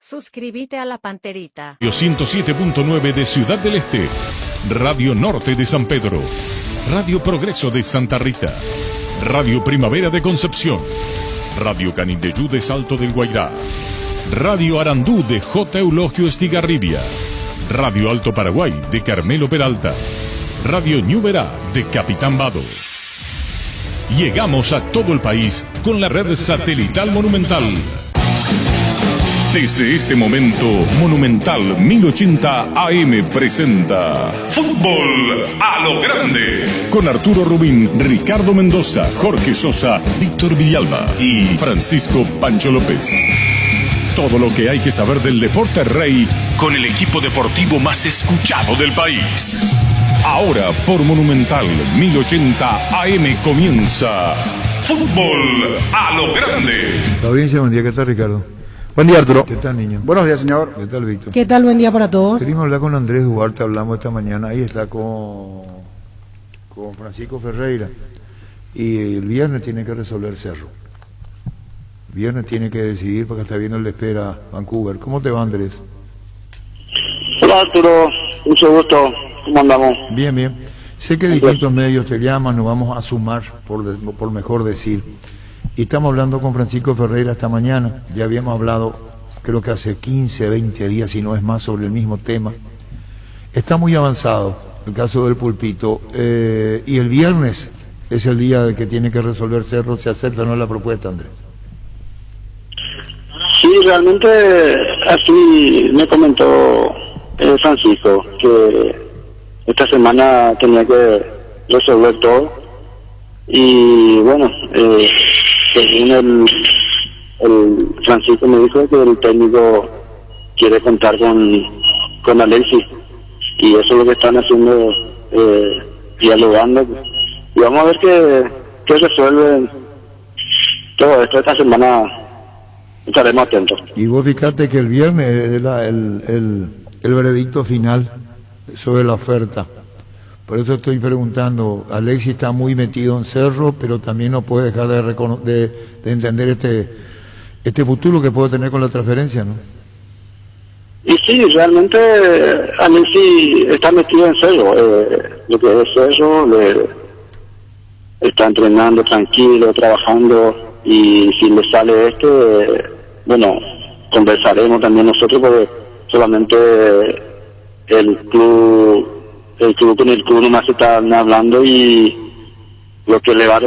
Suscríbete a La Panterita. Radio 107.9 de Ciudad del Este, Radio Norte de San Pedro, Radio Progreso de Santa Rita, Radio Primavera de Concepción, Radio Canindeyú de Salto del Guairá, Radio Arandú de J. Eulogio Estigarribia, Radio Alto Paraguay de Carmelo Peralta, Radio Ñuberá de Capitán Vado. Llegamos a todo el país con la red satelital Monumental. Desde este momento, Monumental 1080 AM presenta Fútbol a lo Grande, con Arturo Rubín, Ricardo Mendoza, Jorge Sosa, Víctor Villalba y Francisco Pancho López. Todo lo que hay que saber del deporte rey con el equipo deportivo más escuchado del país. Ahora por Monumental 1080 AM comienza Fútbol a lo Grande. La audiencia, buen día, ¿qué tal, Ricardo? Buen día, Arturo. ¿Qué tal, niño? Buenos días, señor. ¿Qué tal, Víctor? ¿Qué tal? Buen día para todos. Queríamos hablar con Andrés Duarte, hablamos esta mañana, ahí está con Francisco Ferreira, y el viernes tiene que resolver Cerro. El viernes tiene que decidir porque está viendo el espera Vancouver. ¿Cómo te va, Andrés? Hola, Arturo. Mucho gusto. ¿Cómo andamos? Bien, bien. Sé que distintos medios te llaman, nos vamos a sumar, por mejor decir. Y estamos hablando con Francisco Ferreira esta mañana. Ya habíamos hablado, creo que hace 15, 20 días, si no es más, sobre el mismo tema. Está muy avanzado el caso del Pulpito. Y el viernes es el día que tiene que resolver Cerro. ¿Se acepta o no la propuesta, Andrés? Sí, realmente así me comentó Francisco, que esta semana tenía que resolver todo. Y bueno, según el Francisco me dijo que el técnico quiere contar con Alexis, y eso es lo que están haciendo, dialogando, y vamos a ver qué resuelven todo esto. Esta semana estaremos atentos. Y vos fíjate que el viernes es el veredicto final sobre la oferta. Por eso estoy preguntando, Alexis está muy metido en Cerro, pero también no puede dejar de entender este futuro que puede tener con la transferencia, ¿no? Y sí, realmente Alexis está metido en Cerro, lo que es Cerro, está entrenando tranquilo, trabajando, y si le sale bueno, conversaremos también nosotros, porque solamente el club con el club nomás están hablando, y lo que le va a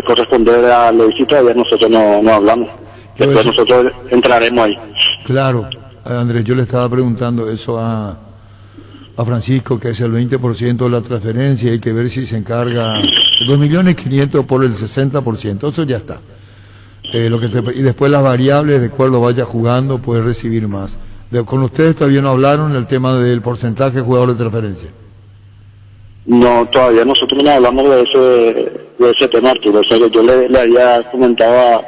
corresponder a Alexis todavía nosotros no hablamos. Después nosotros entraremos ahí. Claro, Andrés, yo le estaba preguntando eso a Francisco, que es el 20% de la transferencia, hay que ver si se encarga 2.500.000 por el 60%, eso ya está. Y después las variables, de acuerdo vaya jugando, puede recibir más. Con ustedes todavía no hablaron el tema del porcentaje de jugador de transferencia. No, todavía nosotros no hablamos de ese tema, Arturo. O sea, que yo le había comentado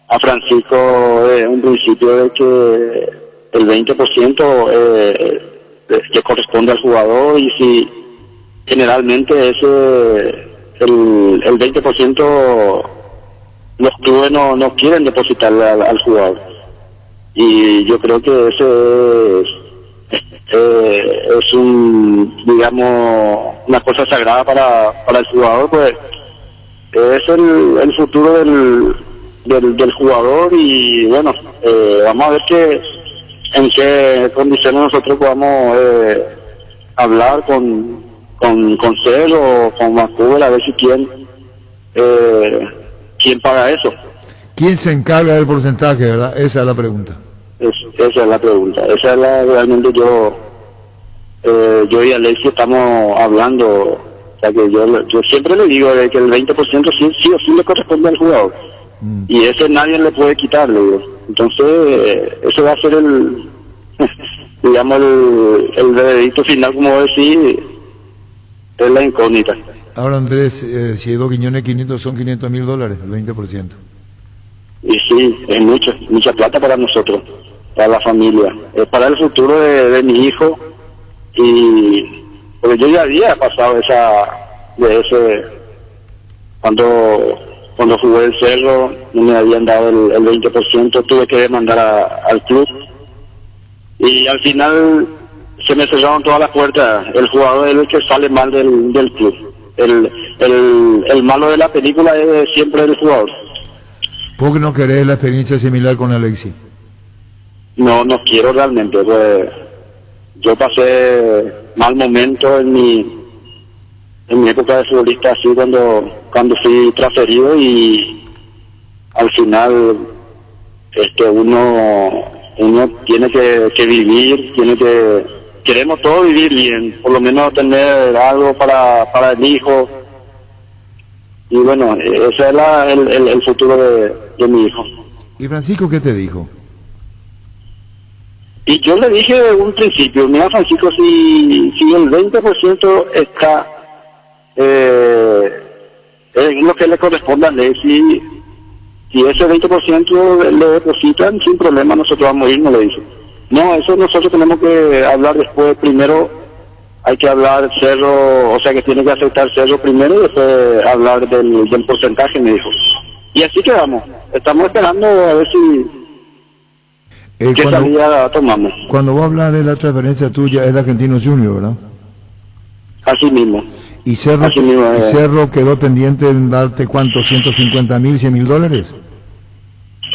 a Francisco en un principio de que el 20% que corresponde al jugador, y si generalmente el 20% los clubes no quieren depositarle al jugador. Y yo creo que ese es una cosa sagrada para el jugador, pues es el futuro del jugador. Y bueno, vamos a ver en qué condiciones nosotros podamos hablar con Cerro o con Vancouver, a ver si quién paga eso. ¿Quién se encarga del porcentaje, verdad? Esa es la pregunta. Esa es la pregunta. Realmente yo y Alexis estamos hablando. O sea, que yo siempre le digo de que el 20% sí o sí le corresponde al jugador. Y ese nadie le puede quitar, le digo. Entonces, eso va a ser el veredicto final, como decís, es la incógnita. Ahora, Andrés, si hay 2.500.000, son $500.000, el 20%. Y sí, es mucha plata para nosotros, para la familia, es para el futuro de mi hijo. Y porque yo ya había pasado cuando jugué el Cerro, no me habían dado el 20%, tuve que demandar al club, Y al final se me cerraron todas las puertas. El jugador es el que sale mal del club. El malo de la película es siempre el jugador. ¿Por qué no querés la experiencia similar con Alexis? No quiero realmente, pues yo pasé mal momento en mi época de futbolista, así cuando fui transferido, y al final uno tiene que vivir, queremos todos vivir bien, por lo menos tener algo para el hijo, y bueno, ese es el futuro de mi hijo. ¿Y Francisco qué te dijo? Y yo le dije de un principio, mira Francisco, si el 20% está es lo que le corresponde a ley, si ese 20% le depositan sin problema, nosotros vamos a ir, no le dice. No, eso nosotros tenemos que hablar después. Primero hay que hablar Cerro, o sea que tiene que aceptar Cerro primero y después hablar del porcentaje, me dijo. Y así quedamos. Estamos esperando a ver qué salida tomamos. Cuando vos hablas de la transferencia tuya es de Argentinos Juniors, ¿verdad? Así mismo. ¿Y Cerro quedó pendiente en darte cuánto? ¿150.000, $100.000?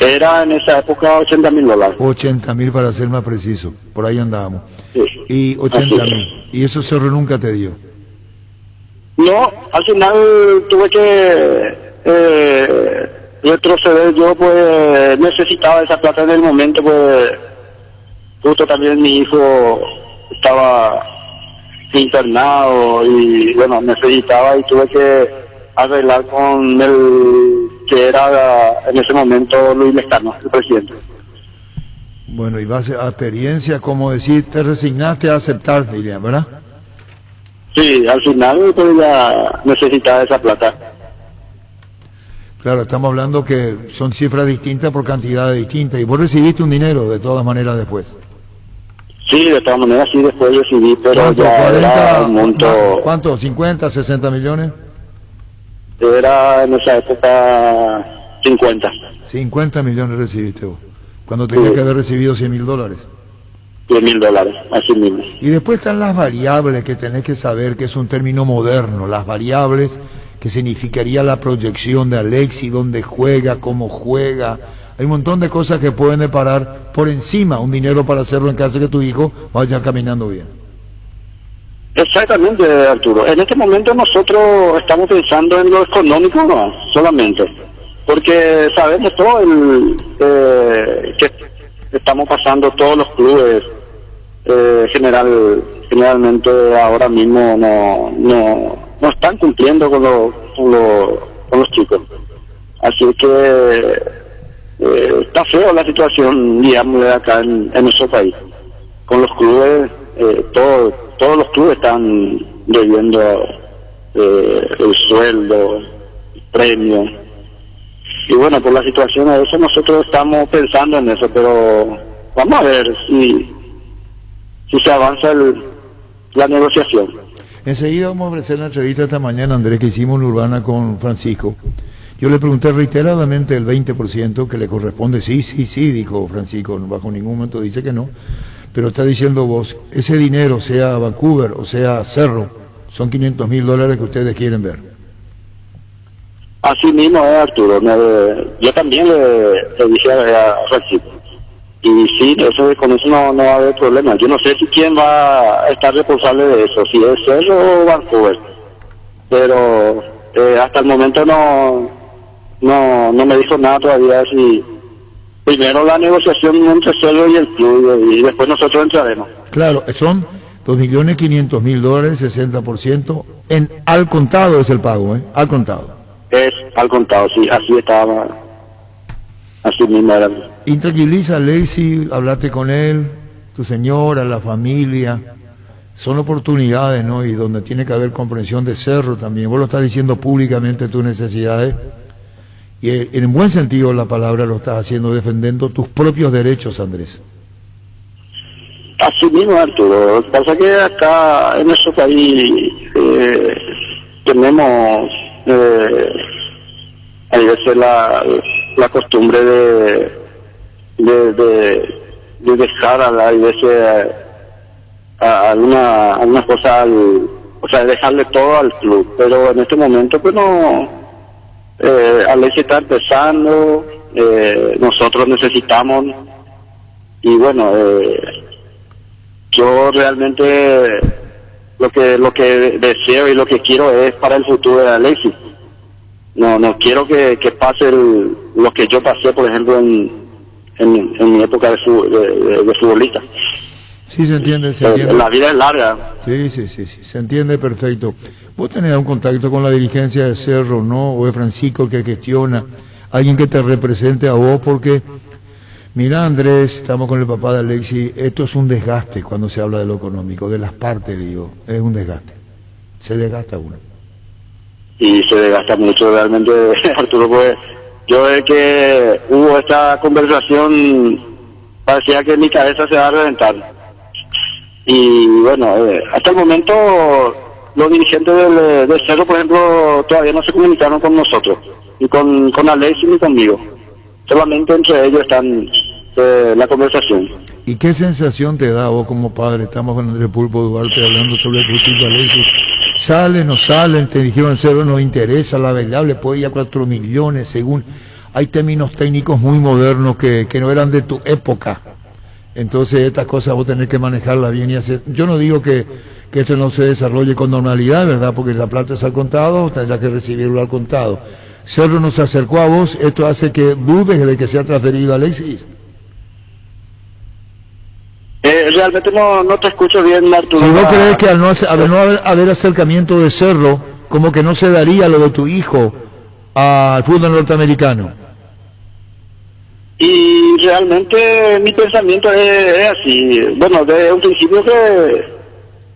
Era en esa época $80.000. 80.000 para ser más preciso, por ahí andábamos. Sí. Y 80.000. ¿Y eso Cerro nunca te dio? No, al final tuve que retroceder. Yo pues necesitaba esa plata en el momento, pues justo también mi hijo estaba internado y bueno, necesitaba, y tuve que arreglar con el que era en ese momento Luis Lescano, el presidente. Bueno, y base a experiencia, como decir, te resignaste a aceptar, diría, ¿verdad? Sí, al final pues ya necesitaba esa plata. Claro, estamos hablando que son cifras distintas por cantidades distintas, y vos recibiste un dinero de todas maneras después. Sí, de todas maneras sí, después recibí, pero ¿Cuánto? ya 40, era un monto... ¿Cuánto? ¿50, 60 millones? Era en esa época 50. 50 millones recibiste vos, cuando tenías que haber recibido $100.000. $10.000, así mismo. Y después están las variables que tenés que saber, que es un término moderno, las variables que significaría la proyección de Alexis, dónde juega, cómo juega. Hay un montón de cosas que pueden deparar por encima un dinero para hacerlo en caso de que tu hijo vaya caminando bien. Exactamente, Arturo. En este momento nosotros estamos pensando en lo económico, no, solamente. Porque sabemos todo que estamos pasando todos los clubes, generalmente ahora mismo no están cumpliendo con los chicos. Así que está feo la situación, digamos, de acá en nuestro país. Con los clubes, todos los clubes están debiendo el sueldo, el premio. Y bueno, por la situación de eso nosotros estamos pensando en eso, pero vamos a ver si se avanza la negociación. Enseguida vamos a ofrecer la entrevista esta mañana, Andrés, que hicimos en Urbana con Francisco. Yo le pregunté reiteradamente el 20% que le corresponde. Sí, dijo Francisco, bajo ningún momento dice que no. Pero está diciendo vos, ese dinero, sea Vancouver o sea Cerro, son $500.000 que ustedes quieren ver. Así mismo es, Arturo. Yo también le dije a Francisco. Y sí, con eso no va a haber problema. Yo no sé si quién va a estar responsable de eso, si es Cerro o Vancouver. Pero hasta el momento no me dijo nada todavía. Si primero la negociación entre Cerro y el club, y después nosotros entraremos. Claro, son $2.500.000, 60%, al contado es el pago, al contado. Es al contado, sí, así estaba, así mismo era. Intranquiliza a Alexis, hablate con él, tu señora, la familia, son oportunidades, ¿no? Y donde tiene que haber comprensión de Cerro también. Vos lo estás diciendo públicamente tus necesidades, y en buen sentido de la palabra lo estás haciendo, defendiendo tus propios derechos, Andrés. Así mismo, Arturo. Lo que pasa es que acá en nuestro país tenemos a veces la costumbre de de dejar a veces alguna cosa o sea, dejarle todo al club, pero en este momento pues no, Alexis está empezando, nosotros necesitamos, y bueno, yo realmente lo que deseo y lo que quiero es para el futuro de Alexis. No quiero que pase lo que yo pasé, por ejemplo, en mi época de futbolista. Sí, se entiende, se entiende. La vida es larga. Sí, se entiende perfecto. ¿Vos tenés un contacto con la dirigencia de Cerro, no? ¿O es Francisco el que gestiona? ¿Alguien que te represente a vos? Porque, mira, Andrés, estamos con el papá de Alexis, esto es un desgaste cuando se habla de lo económico, de las partes, digo, es un desgaste. Se desgasta uno. Y se desgasta mucho realmente, Arturo, pues yo de que hubo esta conversación parecía que mi cabeza se va a reventar. Y bueno, hasta el momento los dirigentes del Cerro, por ejemplo, todavía no se comunicaron con nosotros, ni con Alexis ni conmigo. Solamente entre ellos están la conversación. ¿Y qué sensación te da vos como padre? Estamos con Andrés Pulpo Duarte hablando sobre el futuro de Alexis. ¿Salen o salen? Te dijeron, Cerro nos interesa, la verdad, le puede ir a 4 millones, según... Hay términos técnicos muy modernos que no eran de tu época. Entonces estas cosas vos tenés que manejarlas bien y hacer... Yo no digo que esto no se desarrolle con normalidad, ¿verdad? Porque la plata es al contado, tendrás que recibirlo al contado. Cerro nos acercó a vos, ¿esto hace que dudes de que sea transferido a Alexis? Realmente no te escucho bien, Arturo. Si vos crees que al no haber acercamiento de Cerro, como que no se daría lo de tu hijo al fútbol norteamericano. Y realmente mi pensamiento es así. Bueno, desde un principio que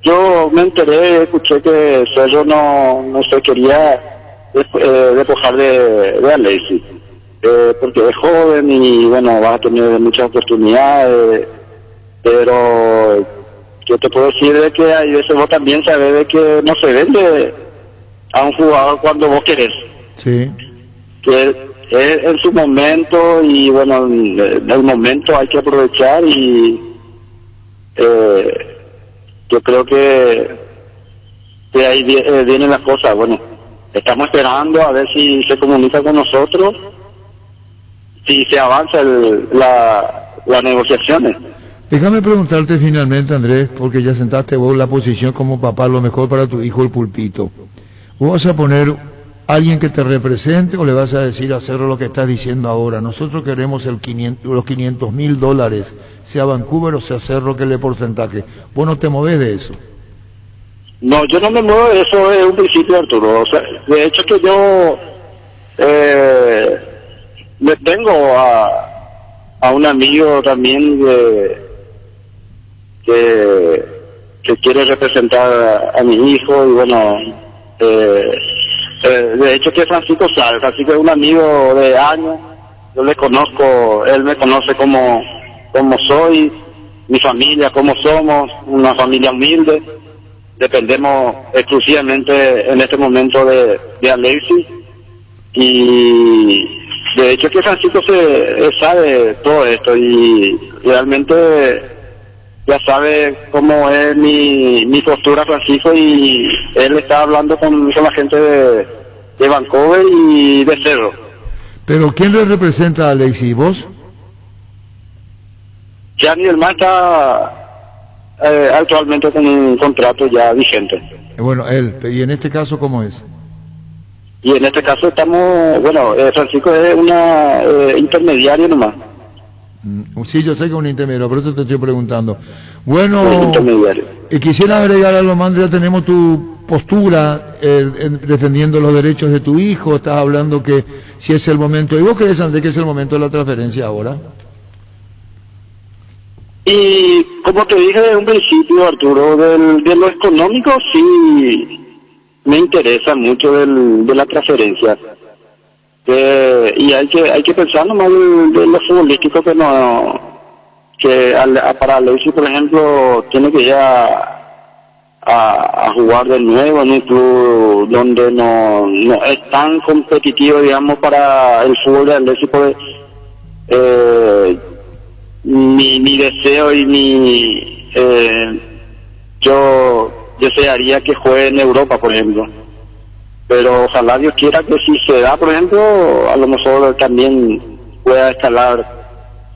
yo me enteré, escuché que Cerro no se quería despojar de Alexis, porque es joven y bueno, va a tener muchas oportunidades, pero yo te puedo decir de que hay veces vos también sabés de que no se vende a un jugador cuando vos querés. Sí. Que es en su momento, y bueno, el momento hay que aprovechar, y yo creo que ahí vienen las cosas. Bueno, estamos esperando a ver si se comunica con nosotros, si se avanza las negociaciones. Déjame preguntarte finalmente, Andrés, porque ya sentaste vos la posición como papá, lo mejor para tu hijo, el Pulpito. ¿Vos vas a poner alguien que te represente o le vas a decir a Cerro lo que estás diciendo ahora? Nosotros queremos los $500,000, sea Vancouver o sea Cerro, que le porcentaje. Vos no te movés de eso. No, yo no me muevo de eso desde un principio, Arturo. O sea, de hecho que yo le tengo a un amigo también que quiere representar a mi hijo, y bueno, de hecho que Francisco sabe. Francisco es un amigo de años, yo le conozco, él me conoce como soy, mi familia, como somos, una familia humilde, dependemos exclusivamente en este momento de Alexis, y de hecho que Francisco sabe todo esto, y realmente ya sabe cómo es mi postura, Francisco, y él está hablando con la gente de Vancouver y de Cerro. Pero ¿quién le representa a Alexis? ¿Vos? Gianni Del Mar está actualmente con un contrato ya vigente. Bueno, él. ¿Y en este caso cómo es? Y en este caso estamos, bueno, Francisco es una intermediario nomás. Sí, yo sé que es un intermediario, por eso te estoy preguntando. Bueno, intermediario. Y quisiera agregar algo más, ya tenemos tu postura defendiendo los derechos de tu hijo, estás hablando que si es el momento, ¿y vos crees, Andrés, que es el momento de la transferencia ahora? Y como te dije desde un principio, Arturo, de lo económico sí me interesa mucho de la transferencia. Y hay que pensar nomás de lo futbolístico, para Alexis, por ejemplo, tiene que ir a jugar de nuevo en un club donde no es tan competitivo, digamos, para el fútbol de Alexis. mi deseo y yo desearía que juegue en Europa, por ejemplo. Pero ojalá Dios quiera que si se da, por ejemplo, a lo mejor también pueda escalar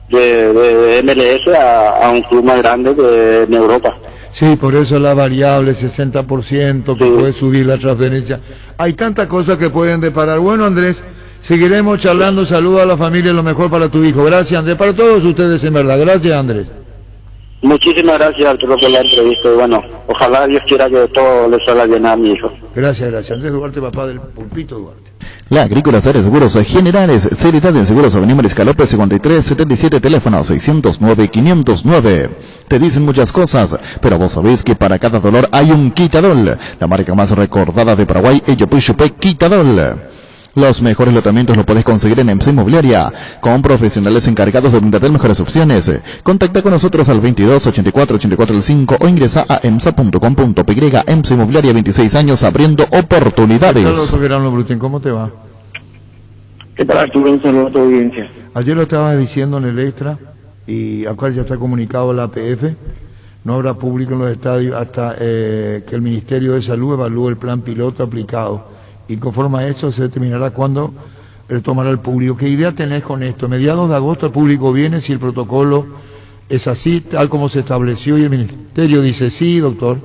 de MLS a un club más grande que en Europa. Sí, por eso la variable 60% que puede subir la transferencia. Hay tantas cosas que pueden deparar. Bueno, Andrés, seguiremos charlando. Saludos a la familia y lo mejor para tu hijo. Gracias, Andrés. Para todos ustedes, en verdad. Gracias, Andrés. Muchísimas gracias, Arturo, por la entrevista. Y bueno, ojalá Dios quiera que todo le salga bien a mi hijo. Gracias. Andrés Duarte, papá del Pulpito Duarte. La Agrícola Seres Seguros Generales, Seriedad en Seguros, Avenida Mariscal López 5377, teléfono 609-509. Te dicen muchas cosas, pero vos sabés que para cada dolor hay un Quitadol, la marca más recordada de Paraguay, Ellopuy Quitadol. Los mejores tratamientos lo podés conseguir en EMSA Inmobiliaria, con profesionales encargados de brindarte mejores opciones. Contacta con nosotros al 22 84 84 5 o ingresa a emsa.com.py. EMSA Inmobiliaria, 26 años abriendo oportunidades. ¿Cómo te va? ¿Qué tal, Arturo? Un saludo a tu audiencia. Ayer lo estabas diciendo en el extra, y acá ya está comunicado la APF, no habrá público en los estadios hasta que el Ministerio de Salud evalúe el plan piloto aplicado. Y conforme a eso se determinará cuándo retomará el público. ¿Qué idea tenés con esto? Mediados de agosto el público viene si el protocolo es así, tal como se estableció, y el Ministerio dice sí, doctor.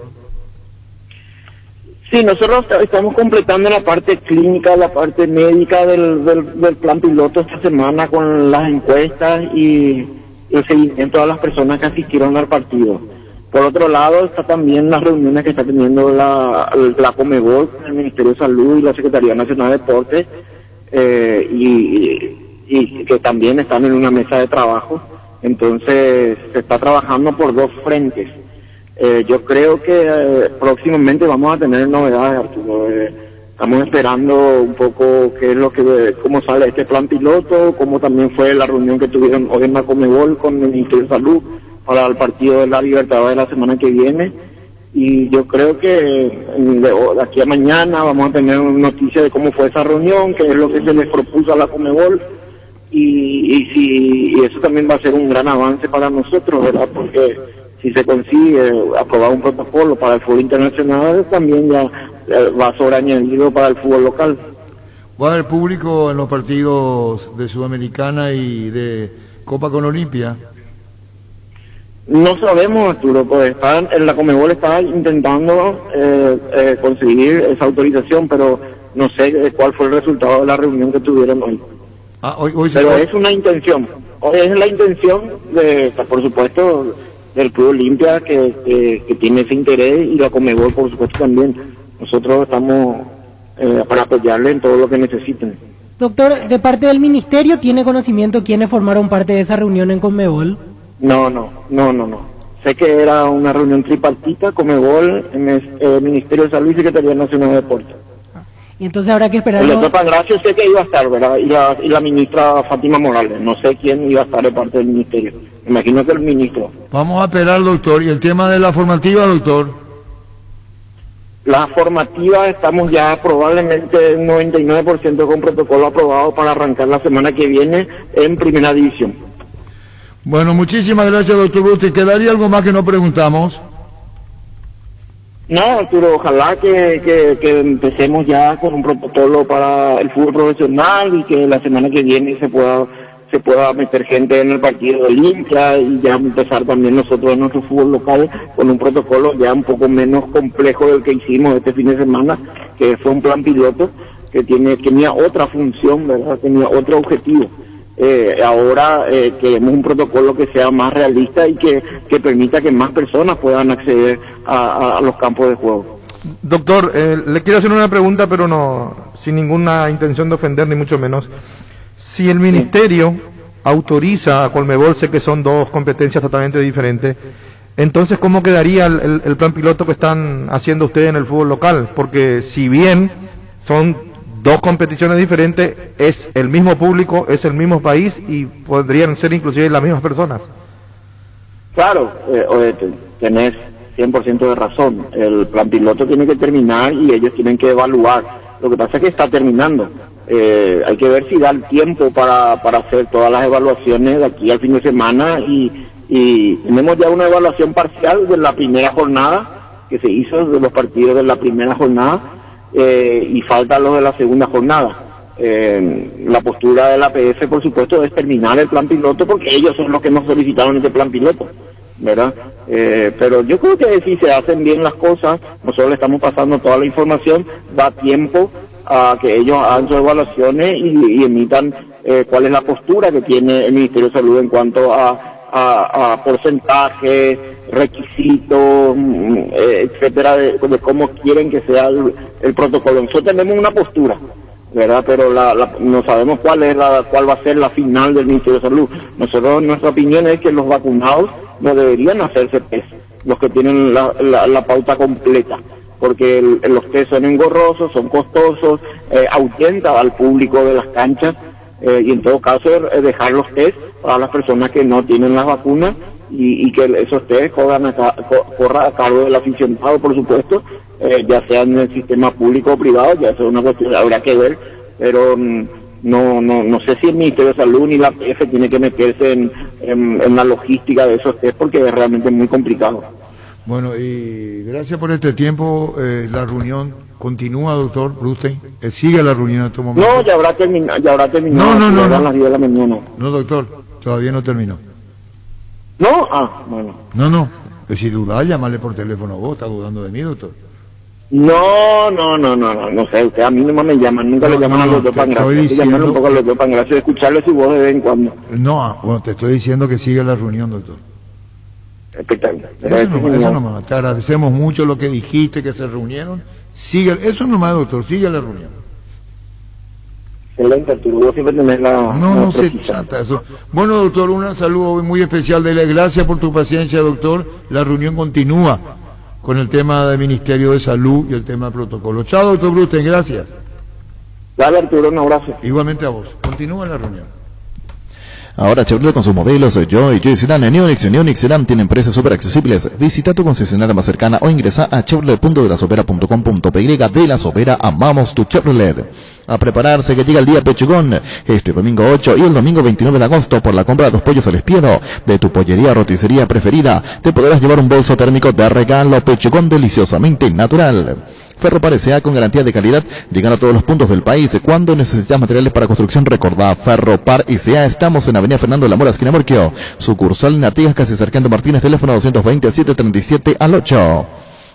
Sí, nosotros estamos completando la parte clínica, la parte médica del plan piloto esta semana con las encuestas y el seguimiento a las personas que asistieron al partido. Por otro lado, está también las reuniones que está teniendo la Conmebol, el Ministerio de Salud y la Secretaría Nacional de Deportes, y que también están en una mesa de trabajo. Entonces, se está trabajando por dos frentes. Yo creo que próximamente vamos a tener novedades, Arturo. Estamos esperando un poco cómo sale este plan piloto, cómo también fue la reunión que tuvieron hoy en la Conmebol con el Ministerio de Salud para el partido de la Libertadores de la semana que viene, y yo creo que de aquí a mañana vamos a tener noticias de cómo fue esa reunión, qué es lo que se les propuso a la Conmebol, y eso también va a ser un gran avance para nosotros, ¿verdad? Porque si se consigue aprobar un protocolo para el fútbol internacional, también ya va sobreañadido para el fútbol local. ¿Va a haber público en los partidos de Sudamericana y de Copa con Olimpia? No sabemos, Arturo, pues la Conmebol está intentando conseguir esa autorización, pero no sé cuál fue el resultado de la reunión que tuvieron hoy. Pero es una intención, es la intención por supuesto, del Club Olimpia que tiene ese interés, y la Conmebol, por supuesto, también. Nosotros estamos para apoyarle en todo lo que necesiten. Doctor, de parte del Ministerio, ¿tiene conocimiento quiénes formaron parte de esa reunión en Conmebol? No. Sé que era una reunión tripartita, Conmebol, Ministerio de Salud y Secretaría Nacional de Deportes. Y entonces habrá que esperar. El doctor Pangracio sé que iba a estar, ¿verdad? Y la ministra Fátima Morales. No sé quién iba a estar de parte del Ministerio. Me imagino que el ministro. Vamos a esperar, doctor. ¿Y el tema de la formativa, doctor? La formativa estamos ya probablemente 99% con protocolo aprobado para arrancar la semana que viene en primera división. Bueno, muchísimas gracias, doctor Busti. ¿Quedaría algo más que no preguntamos? No, Arturo, ojalá que empecemos ya con un protocolo para el fútbol profesional y que la semana que viene se pueda meter gente en el partido de Olimpia, y ya empezar también nosotros en nuestro fútbol local con un protocolo ya un poco menos complejo del que hicimos este fin de semana, que fue un plan piloto que tenía otra función, ¿verdad? Tenía otro objetivo. Ahora queremos un protocolo que sea más realista y que permita que más personas puedan acceder a los campos de juego. Doctor, le quiero hacer una pregunta, pero no sin ninguna intención de ofender, ni mucho menos. Si el Ministerio autoriza a Conmebol, sé que son dos competencias totalmente diferentes, entonces ¿cómo quedaría el plan piloto que están haciendo ustedes en el fútbol local? Porque si bien son dos competiciones diferentes, es el mismo público, es el mismo país y podrían ser inclusive las mismas personas. Claro, tenés 100% de razón. El plan piloto tiene que terminar y ellos tienen que evaluar. Lo que pasa es que está terminando. hay que ver si da el tiempo para hacer todas las evaluaciones de aquí al fin de semana, y tenemos ya una evaluación parcial de la primera jornada que se hizo, de los partidos de la primera jornada, y faltan los de la segunda jornada. La postura de la APF, por supuesto, es terminar el plan piloto, porque ellos son los que nos solicitaron este plan piloto, ¿verdad? Pero yo creo que si se hacen bien las cosas, nosotros le estamos pasando toda la información, da tiempo a que ellos hagan sus evaluaciones y emitan cuál es la postura que tiene el Ministerio de Salud en cuanto a porcentaje, requisitos, etcétera, de cómo quieren que sea el protocolo. Nosotros tenemos una postura, ¿verdad? Pero no sabemos cuál va a ser la final del Ministerio de Salud. Nosotros, nuestra opinión es que los vacunados no deberían hacerse test, los que tienen la pauta completa, porque los test son engorrosos, son costosos, ahuyentan al público de las canchas, y en todo caso dejar los test para las personas que no tienen las vacunas, y que esos test corran a cargo del aficionado, por supuesto, ya sea en el sistema público o privado. Ya eso es una cuestión, habrá que ver, pero no sé si el Ministerio de Salud ni la APF tiene que meterse en la logística de esos test, porque es realmente muy complicado. Bueno, y gracias por este tiempo. La reunión continúa, doctor Brustein. Sigue la reunión en estos momentos. No, ya habrá terminado. No. A las 10 de la mañana. No, doctor, todavía no terminó. ¿No? Bueno. No. Pues si duda, llámale por teléfono a vos. ¿Está dudando de mí, doctor? No sé, usted a mí nomás me llaman, nunca le llaman a los dos Pangracios. Hay que llamarle un poco a los dos Pangracios, escucharle su voz de vez en cuando. No, bueno, te estoy diciendo que sigue la reunión, doctor. Espectacular. Eso nomás. Te agradecemos mucho lo que dijiste, que se reunieron. Sigue, eso nomás, doctor, sigue la reunión. Excelente, Arturo, vos siempre tenés No se trata eso. Bueno, doctor, un saludo muy especial de él. Gracias por tu paciencia, doctor. La reunión continúa con el tema del Ministerio de Salud y el tema del protocolo. Chao, doctor Brustein, gracias. Dale, Arturo, un abrazo. Igualmente a vos. Continúa la reunión. Ahora Chevrolet con sus modelos Joy Sedan, Neonix y Neonix Sedan tienen precios súper accesibles. Visita tu concesionaria más cercana o ingresa a chevrolet.delasopera.com.py. De La Sopera, amamos tu Chevrolet. A prepararse que llega el día Pechugón, este domingo 8 y el domingo 29 de agosto. Por la compra de 2 pollos al espiedo de tu pollería roticería preferida, te podrás llevar un bolso térmico de regalo. Pechugón deliciosamente natural. Ferropar S.A. con garantía de calidad, llegan a todos los puntos del país. Cuando necesitas materiales para construcción, recordá Ferropar S.A. Estamos en Avenida Fernando Lamora, esquina Morquio, sucursal en Artigas, casi Sargento Martínez, teléfono 220-737-8.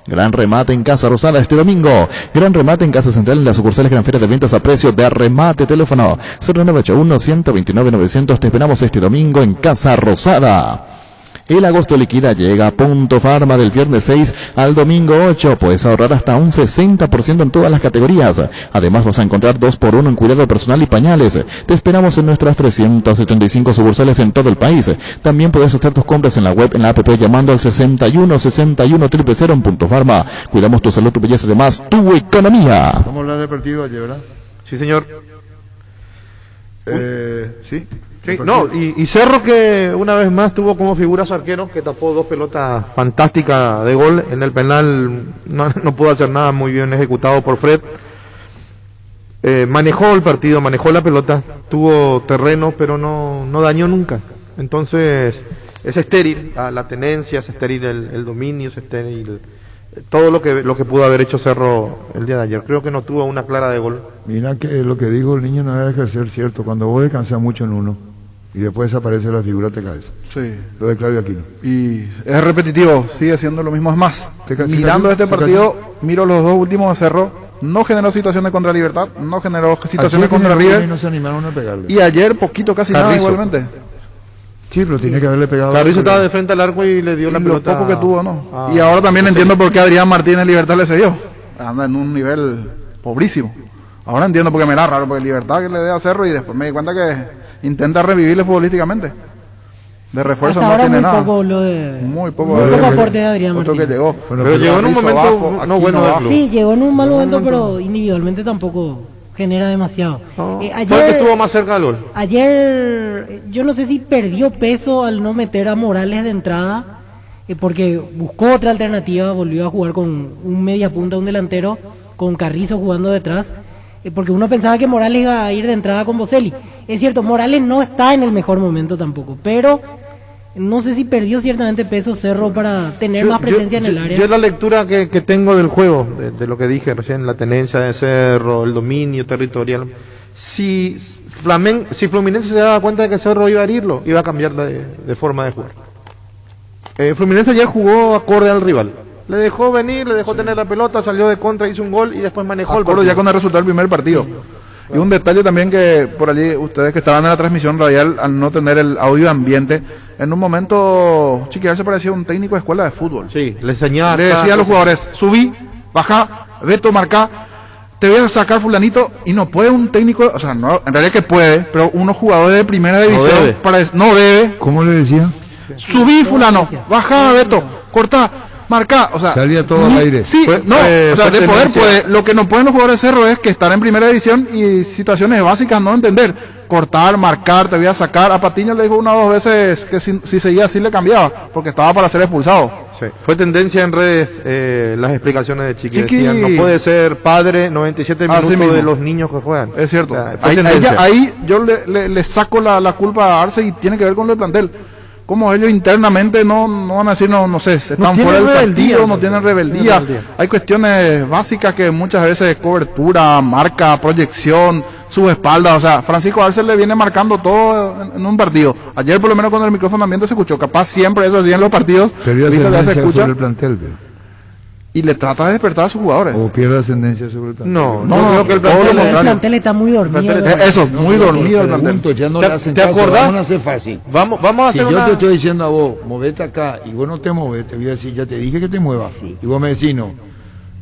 Gran remate en Casa Rosada este domingo. Gran remate en Casa Central en las sucursales Gran Feria de Ventas a precio de remate. Teléfono 0981-129-900. Te esperamos este domingo en Casa Rosada. El agosto liquida llega a Punto Farma del viernes 6 al domingo 8. Puedes ahorrar hasta un 60% en todas las categorías. Además vas a encontrar 2x1 en cuidado personal y pañales. Te esperamos en nuestras 375 sucursales en todo el país. También puedes hacer tus compras en la web, en la app, llamando al 61 61 000 en Punto Farma. Cuidamos tu salud, tu belleza y además tu economía. Vamos a hablar del partido ayer, ¿verdad? Sí, señor. Sí. Sí, no, y Cerro, que una vez más tuvo como figura su arquero, que tapó 2 pelotas fantásticas de gol. En el penal no pudo hacer nada, muy bien ejecutado por Fred. Manejó el partido, manejó la pelota, tuvo terreno, pero no dañó nunca. Entonces es estéril la tenencia, es estéril el dominio, es estéril todo lo que pudo haber hecho Cerro el día de ayer. Creo que no tuvo una clara de gol. Mira que lo que dijo el niño no debe ejercer cierto. Cuando vos descansas mucho en uno y después desaparece la figura, te caes. Sí. Lo de Claudio Aquino. Y es repetitivo, sigue siendo lo mismo. Es más, mirando este partido, miro los dos últimos de Cerro, no generó situaciones contra Libertad, no generó situaciones contra River. No se animaron a pegarle. Y ayer poquito, casi nada igualmente. Sí, pero tiene que haberle pegado. Carrizo estaba de frente al arco y le dio la pelota. Lo poco que tuvo, ¿no? Y ahora también entiendo por qué Adrián Martínez Libertad le cedió. Anda en un nivel pobrísimo. Ahora entiendo por qué me da raro, porque Libertad que le dé a Cerro y después me di cuenta que intenta revivirle futbolísticamente. De refuerzo hasta no tiene nada. Muy poco aporte de Adrián Otro Martínez. que llegó. Bueno, pero llegó en un momento abajo, no bueno del club. Sí, llegó en un mal momento, pero individualmente tampoco genera demasiado. Ayer, fue el que estuvo más cerca del gol. Ayer, yo no sé si perdió peso al no meter a Morales de entrada, porque buscó otra alternativa, volvió a jugar con un media punta, un delantero, con Carrizo jugando detrás. porque uno pensaba que Morales iba a ir de entrada con Boselli. Es cierto, Morales no está en el mejor momento tampoco, pero no sé si perdió ciertamente peso Cerro para tener más presencia en el área. Yo la lectura que tengo del juego, de lo que dije recién, la tenencia de Cerro, el dominio territorial, si Fluminense se daba cuenta de que Cerro iba a herirlo, iba a cambiar de forma de jugar. Fluminense ya jugó acorde al rival. Le dejó venir, le dejó tener la pelota, salió de contra, hizo un gol y después manejó el partido. Ya con el resultado del primer partido. Y un detalle también que por allí, ustedes que estaban en la transmisión radial, al no tener el audio ambiente, en un momento Chiquiar se parecía a un técnico de escuela de fútbol. Sí, le enseñaba. Le decía a los jugadores, subí, baja, Beto, marca, te voy a sacar fulanito, y no puede un técnico, o sea, no, en realidad que puede, pero unos jugadores de primera división no debe. ¿Cómo le decía? Subí fulano, baja Beto, corta, marca, o sea, salía todo al aire. Sí, o sea, de poder puede. Lo que no pueden los jugadores de Cerro es que estar en primera división y situaciones básicas no entender. Cortar, marcar, te voy a sacar. A Patiño le dijo una o dos veces que si seguía así le cambiaba, porque estaba para ser expulsado. Sí. Fue tendencia en redes las explicaciones de Chiqui. Decían, no puede ser padre 97 minutos de los niños que juegan. Es cierto. O sea, ahí yo le saco la culpa a Arce y tiene que ver con lo del plantel. Como ellos internamente no van a decir, no sé, están fuera del partido, no tienen rebeldía. Hay cuestiones básicas que muchas veces cobertura, marca, proyección, subespaldas. O sea, Francisco Arce le viene marcando todo en un partido. Ayer por lo menos con el micrófono ambiente se escuchó. Capaz siempre eso así en los partidos. Pero ya se escucha sobre el plantel, y le trata de despertar a sus jugadores. ¿O pierde ascendencia sobre el plantel? No, creo que el plantel está muy dormido. Eso, muy dormido el plantel. Ya no le hacen ¿Te caso, acordás? vamos a hacer fácil. Vamos a hacer si yo te estoy diciendo a vos, movete acá, y vos no te moves, te voy a decir, ya te dije que te muevas. Sí. Y vos me decís no.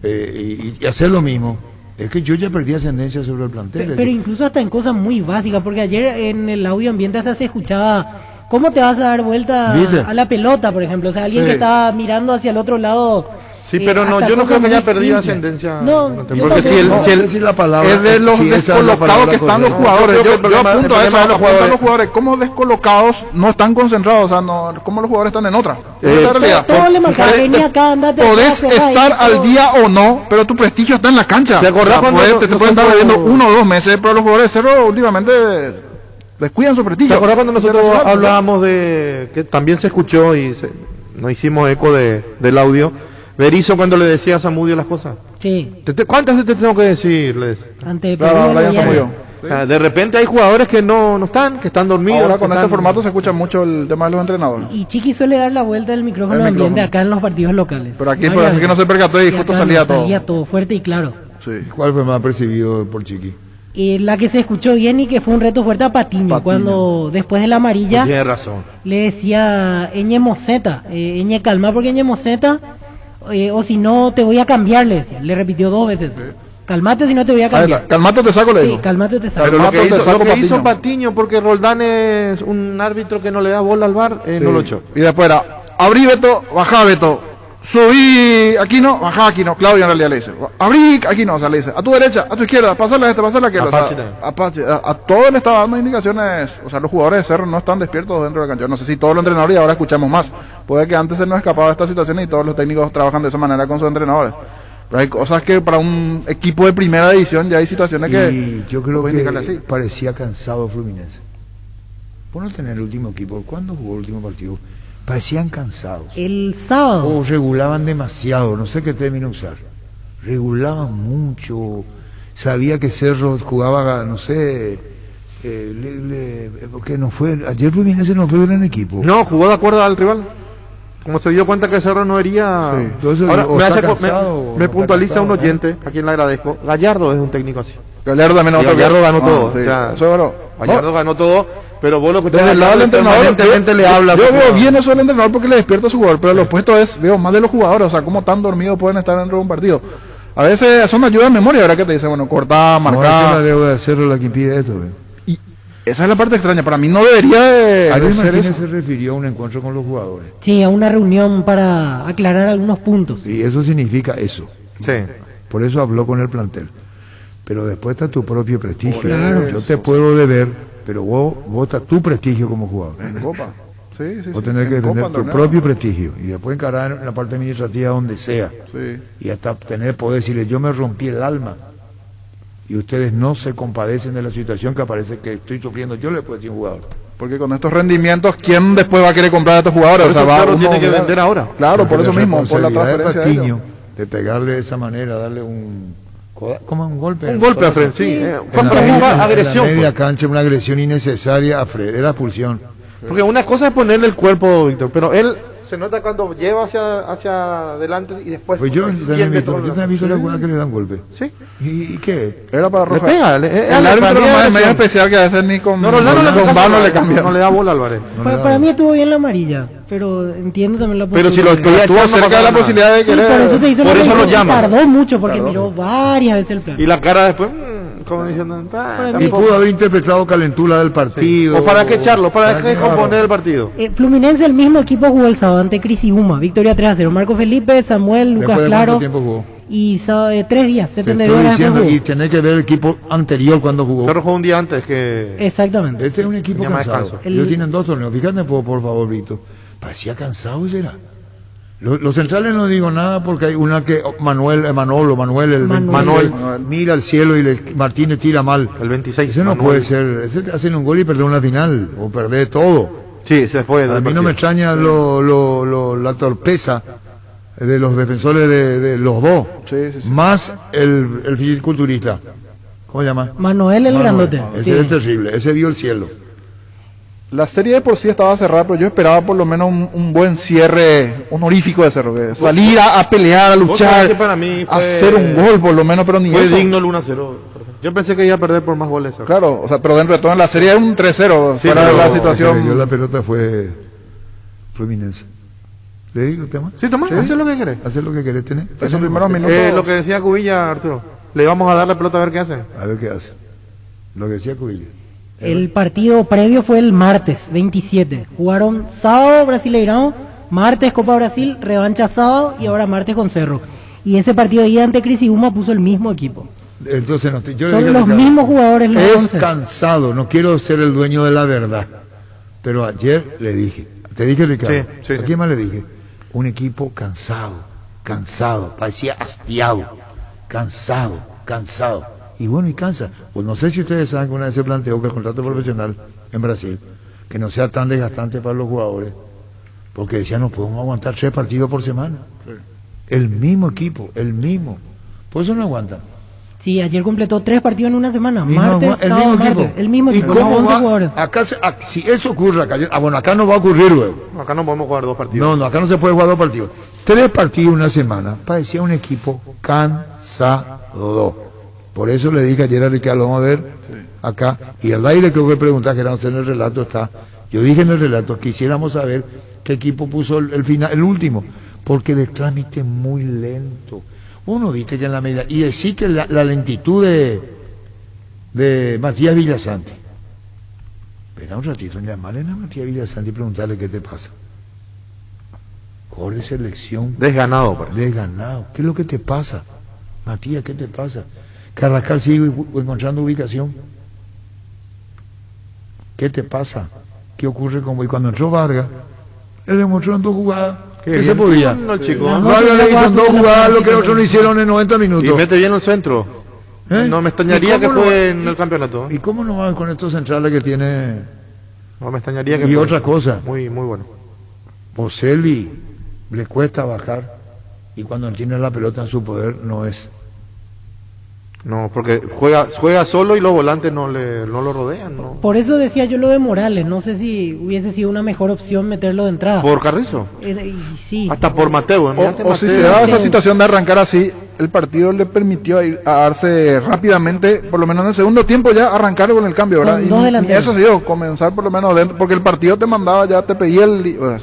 Y hacer lo mismo. Es que yo ya perdí ascendencia sobre el plantel. Pero incluso hasta en cosas muy básicas, porque ayer en el audio ambiente hasta se escuchaba, ¿cómo te vas a dar vuelta a la pelota, por ejemplo? O sea, alguien que estaba mirando hacia el otro lado. Sí, pero yo no creo que haya perdido ascendencia. No, porque si la palabra es de los descolocados que están los jugadores. Yo apunto a eso, a los jugadores. ¿Cómo descolocados no están concentrados? O sea, cómo los jugadores están en otra. Todo le marcaba, vení acá, andate. Podés estar al día o no, pero tu prestigio está en la cancha. ¿Te acordás cuando te pueden estar bebiendo 1 o 2 meses, pero los jugadores de Cerro últimamente descuidan su prestigio. ¿Te acordás cuando nosotros hablábamos de que también se escuchó y nos hicimos eco del audio? Berizzo cuando le decía a Zamudio las cosas. Sí. ¿Cuántas veces te tengo que decirles? Ante Zamudio. O sea, de repente hay jugadores que no están, que están dormidos. Ahora con este formato se escucha mucho el tema de los entrenadores. Y Chiqui suele dar la vuelta del micrófono ambiente acá en los partidos locales. Pero aquí parece que no se percató y justo salía todo. Salía todo fuerte y claro. Sí. ¿Cuál fue más percibido por Chiqui? La que se escuchó bien y que fue un reto fuerte a Patiño. Cuando después de la amarilla tiene razón. Le decía Eñe Moseta, Eñe calma porque Eñe Moseta, o si no te voy a cambiar, le decía. Le repitió 2 veces. Sí. Calmate si no te voy a cambiar. Calmate o te saco, le digo. Sí, calmate o te saco. Pero lo que hizo Patiño, porque Roldán es un árbitro que no le da bola al VAR, no lo echó. Y después era, abrí Beto, bajá Beto, subí, aquí no, bajá aquí no. Claudio en realidad le dice, abrí, aquí no, o sea, le dice, a tu derecha, a tu izquierda, pasarla a esta, pasarla a aquella. Apache, a todos le estaba dando indicaciones, o sea, los jugadores de Cerro no están despiertos dentro de la cancha. No sé si todos los entrenadores, y ahora escuchamos más. Puede que antes se nos escapaba de estas situaciones y todos los técnicos trabajan de esa manera con sus entrenadores. Pero hay cosas que para un equipo de primera división ya hay situaciones que... Y yo creo que parecía cansado Fluminense. Por no tener el último equipo. ¿Cuándo jugó el último partido? Parecían cansados. El sábado. O regulaban demasiado, no sé qué término usar. Regulaban mucho. Sabía que Cerro jugaba, no sé... porque no fue... Ayer Fluminense no fue un gran equipo. No, jugó de acuerdo al rival. Como se dio cuenta que Cerro no hería... Sí. Entonces, ahora me puntualiza un oyente, a quien le agradezco. Gallardo es un técnico así. Gallardo también Gallardo ganó todo. Sí. O sea, eso Gallardo ganó todo, pero vos lo que desde el lado del entrenador le habla. Yo veo bien eso del entrenador porque le despierta a su jugador, pero lo opuesto es, veo más de los jugadores, o sea, cómo tan dormidos pueden estar dentro de un partido. A veces son ayudas de memoria, ¿verdad? Que te dicen, bueno, cortá, marcá. No, es la deuda de Cerro la que impide esto, Esa es la parte extraña, para mí no debería de Ariel Martínez se refirió a un encuentro con los jugadores. Sí, a una reunión para aclarar algunos puntos. Y eso significa eso. Sí. Por eso habló con el plantel. Pero después está tu propio prestigio. Claro. Yo te puedo deber, pero vos está tu prestigio como jugador. En Copa. Sí. Vos tenés que tener tu propio prestigio y después encarar en la parte administrativa donde sea. Sí. Y hasta poder decirle, yo me rompí el alma. y ustedes no se compadecen de la situación que aparece que estoy sufriendo yo le puedo decir un jugador. Porque con estos rendimientos, ¿quién después va a querer comprar a estos jugadores? Por eso Claro uno, tiene que vender ahora. Claro, por eso la mismo, por la responsabilidad de transferencia de ellos. Patiño, de pegarle de esa manera, darle ¿cómo un golpe? Un golpe a frente, sí. Fue En la agresión. media Pues. cancha, una agresión innecesaria a Fred, era expulsión. Porque una cosa es ponerle el cuerpo, Víctor, pero él se nota cuando lleva hacia adelante y después... Pues yo también he visto la Sí. jugada que le dan golpe. Sí. ¿Y qué? Era para Le roja. pega, El árbitro nomás es medio especial que a veces ni con mano le cambia. No le da bola a Álvarez. Para mí estuvo bien la amarilla, pero entiendo también la Pero si posibilidad. lo Estuvo cerca de la posibilidad de Sí, querer. por eso se hizo por la eso lo amarilla, llaman. tardó mucho porque miró varias veces el plan. Y la cara después, como diciendo... Y pudo haber interpretado calentura del partido. ¿O para qué echarlo? ¿Para qué componer el partido? Fluminense, el mismo equipo jugó el sábado ante Crisiuma, victoria 3-0. Marco Felipe, Samuel, Lucas ¿Después de Claro. cuánto tiempo jugó? Y 3 días, Te 72 estoy horas después diciendo, jugó. y tenés que ver el equipo anterior cuando jugó. Cerro jugó un día antes que... Exactamente. Este es un equipo Tenía más cansado. descanso. Ellos tienen 2 torneos. Fíjate, por favor, Víctor. Parecía cansado, será. Los centrales no digo nada porque hay una que Manuel, el Manuel. 26, mira al cielo y Martínez tira mal. El 26. Ese no Manuel. puede ser. Ese te hacen un gol y perder una final o perder todo. Sí, se fue. A mí no me extraña la torpeza de los defensores de los dos, Sí. más el fisiculturista. ¿Cómo se llama? Manuel el grandote. Ese Sí. es terrible, ese dio el cielo. La serie de por sí estaba cerrada, pero yo esperaba por lo menos un buen cierre honorífico de Cerro. Que salir a pelear, a Vos sabés luchar, que para mí a fue- hacer un gol por lo menos, pero ni Fue eso. digno el 1-0. Yo pensé que iba a perder por más goles. ¿sabes? Claro, o sea, pero dentro de todo en la serie es un 3-0, Sí, para pero la El que le dio situación. la pelota fue Fluminense. ¿Le digo usted más? Sí, Tomás, haz lo que querés. Hacer lo que querés tener. Esos primeros minutos. Lo que decía Cubilla, Arturo. Le vamos a dar la pelota a ver qué hacen. A ver qué hace. Lo que decía Cubillo. El partido previo fue el martes 27. Jugaron sábado Brasileirão, martes Copa Brasil, revancha sábado y ahora martes con Cerro. Y ese partido de ida ante Crisiuma puso el mismo equipo. Entonces, no, yo le Son dije a los Ricardo, mismos jugadores los es 11. cansado, no quiero ser el dueño de la verdad. Pero ayer le dije, te dije Ricardo, Sí, ¿a sí. quién más le dije? Un equipo cansado, parecía hastiado, cansado. Y bueno, y cansa. Pues no sé si ustedes saben que una vez se planteó que el contrato profesional en Brasil, que no sea tan desgastante para los jugadores, porque decían, no podemos aguantar 3 partidos por semana. El mismo equipo, por eso no aguantan. Sí, ayer completó 3 partidos en una semana. Y no Martes, agua- sábado, martes. El mismo ¿Y equipo. cómo 11 va? jugadores. Acá si eso ocurre acá, bueno, acá no va a ocurrir luego. Acá no podemos jugar 2 partidos. No, acá no se puede jugar 2 partidos. 3 partidos una semana, parecía un equipo cansado. Por eso le dije ayer a Ricardo, vamos a ver acá, y al aire creo que preguntar que en el relato está. Yo dije en el relato, quisiéramos saber qué equipo puso el final, el último, porque de trámite muy lento. Uno viste que en la medida, y decir que la lentitud de Matías Villasanti. Espera un ratito, llamarle a Matías Villasanti y preguntarle qué te pasa. Corre selección. Desganado, parece. Desganado. ¿Qué es lo que te pasa? Matías, ¿qué te pasa? Carrascal sigue encontrando ubicación. ¿Qué te pasa? ¿Qué ocurre con vos? Y cuando entró Vargas, él demostró en 2 jugadas que se podía. No, chico. Vargas le hizo en 2 jugadas lo que otros no hicieron en 90 Y minutos. mete bien el centro. ¿Eh? No me extrañaría ¿Y que cómo fue no- en el campeonato. ¿Y cómo no van con estos centrales que tiene No me extrañaría que Y fue. otra cosa. Muy bueno. Boselli? Le cuesta bajar y cuando tiene la pelota en su poder no es. No, porque juega solo y los volantes no lo rodean, ¿no? Por eso decía yo lo de Morales. No sé si hubiese sido una mejor opción meterlo de entrada. Por Carrizo. Y sí. Hasta por Mateo. Mirate O si Mateo. se daba esa situación de arrancar así, el partido le permitió a darse rápidamente, por lo menos en el segundo tiempo ya arrancar con el cambio, ¿verdad? Con dos Y delanteros. eso sí, comenzar por lo menos dentro, porque el partido te mandaba, ya te pedía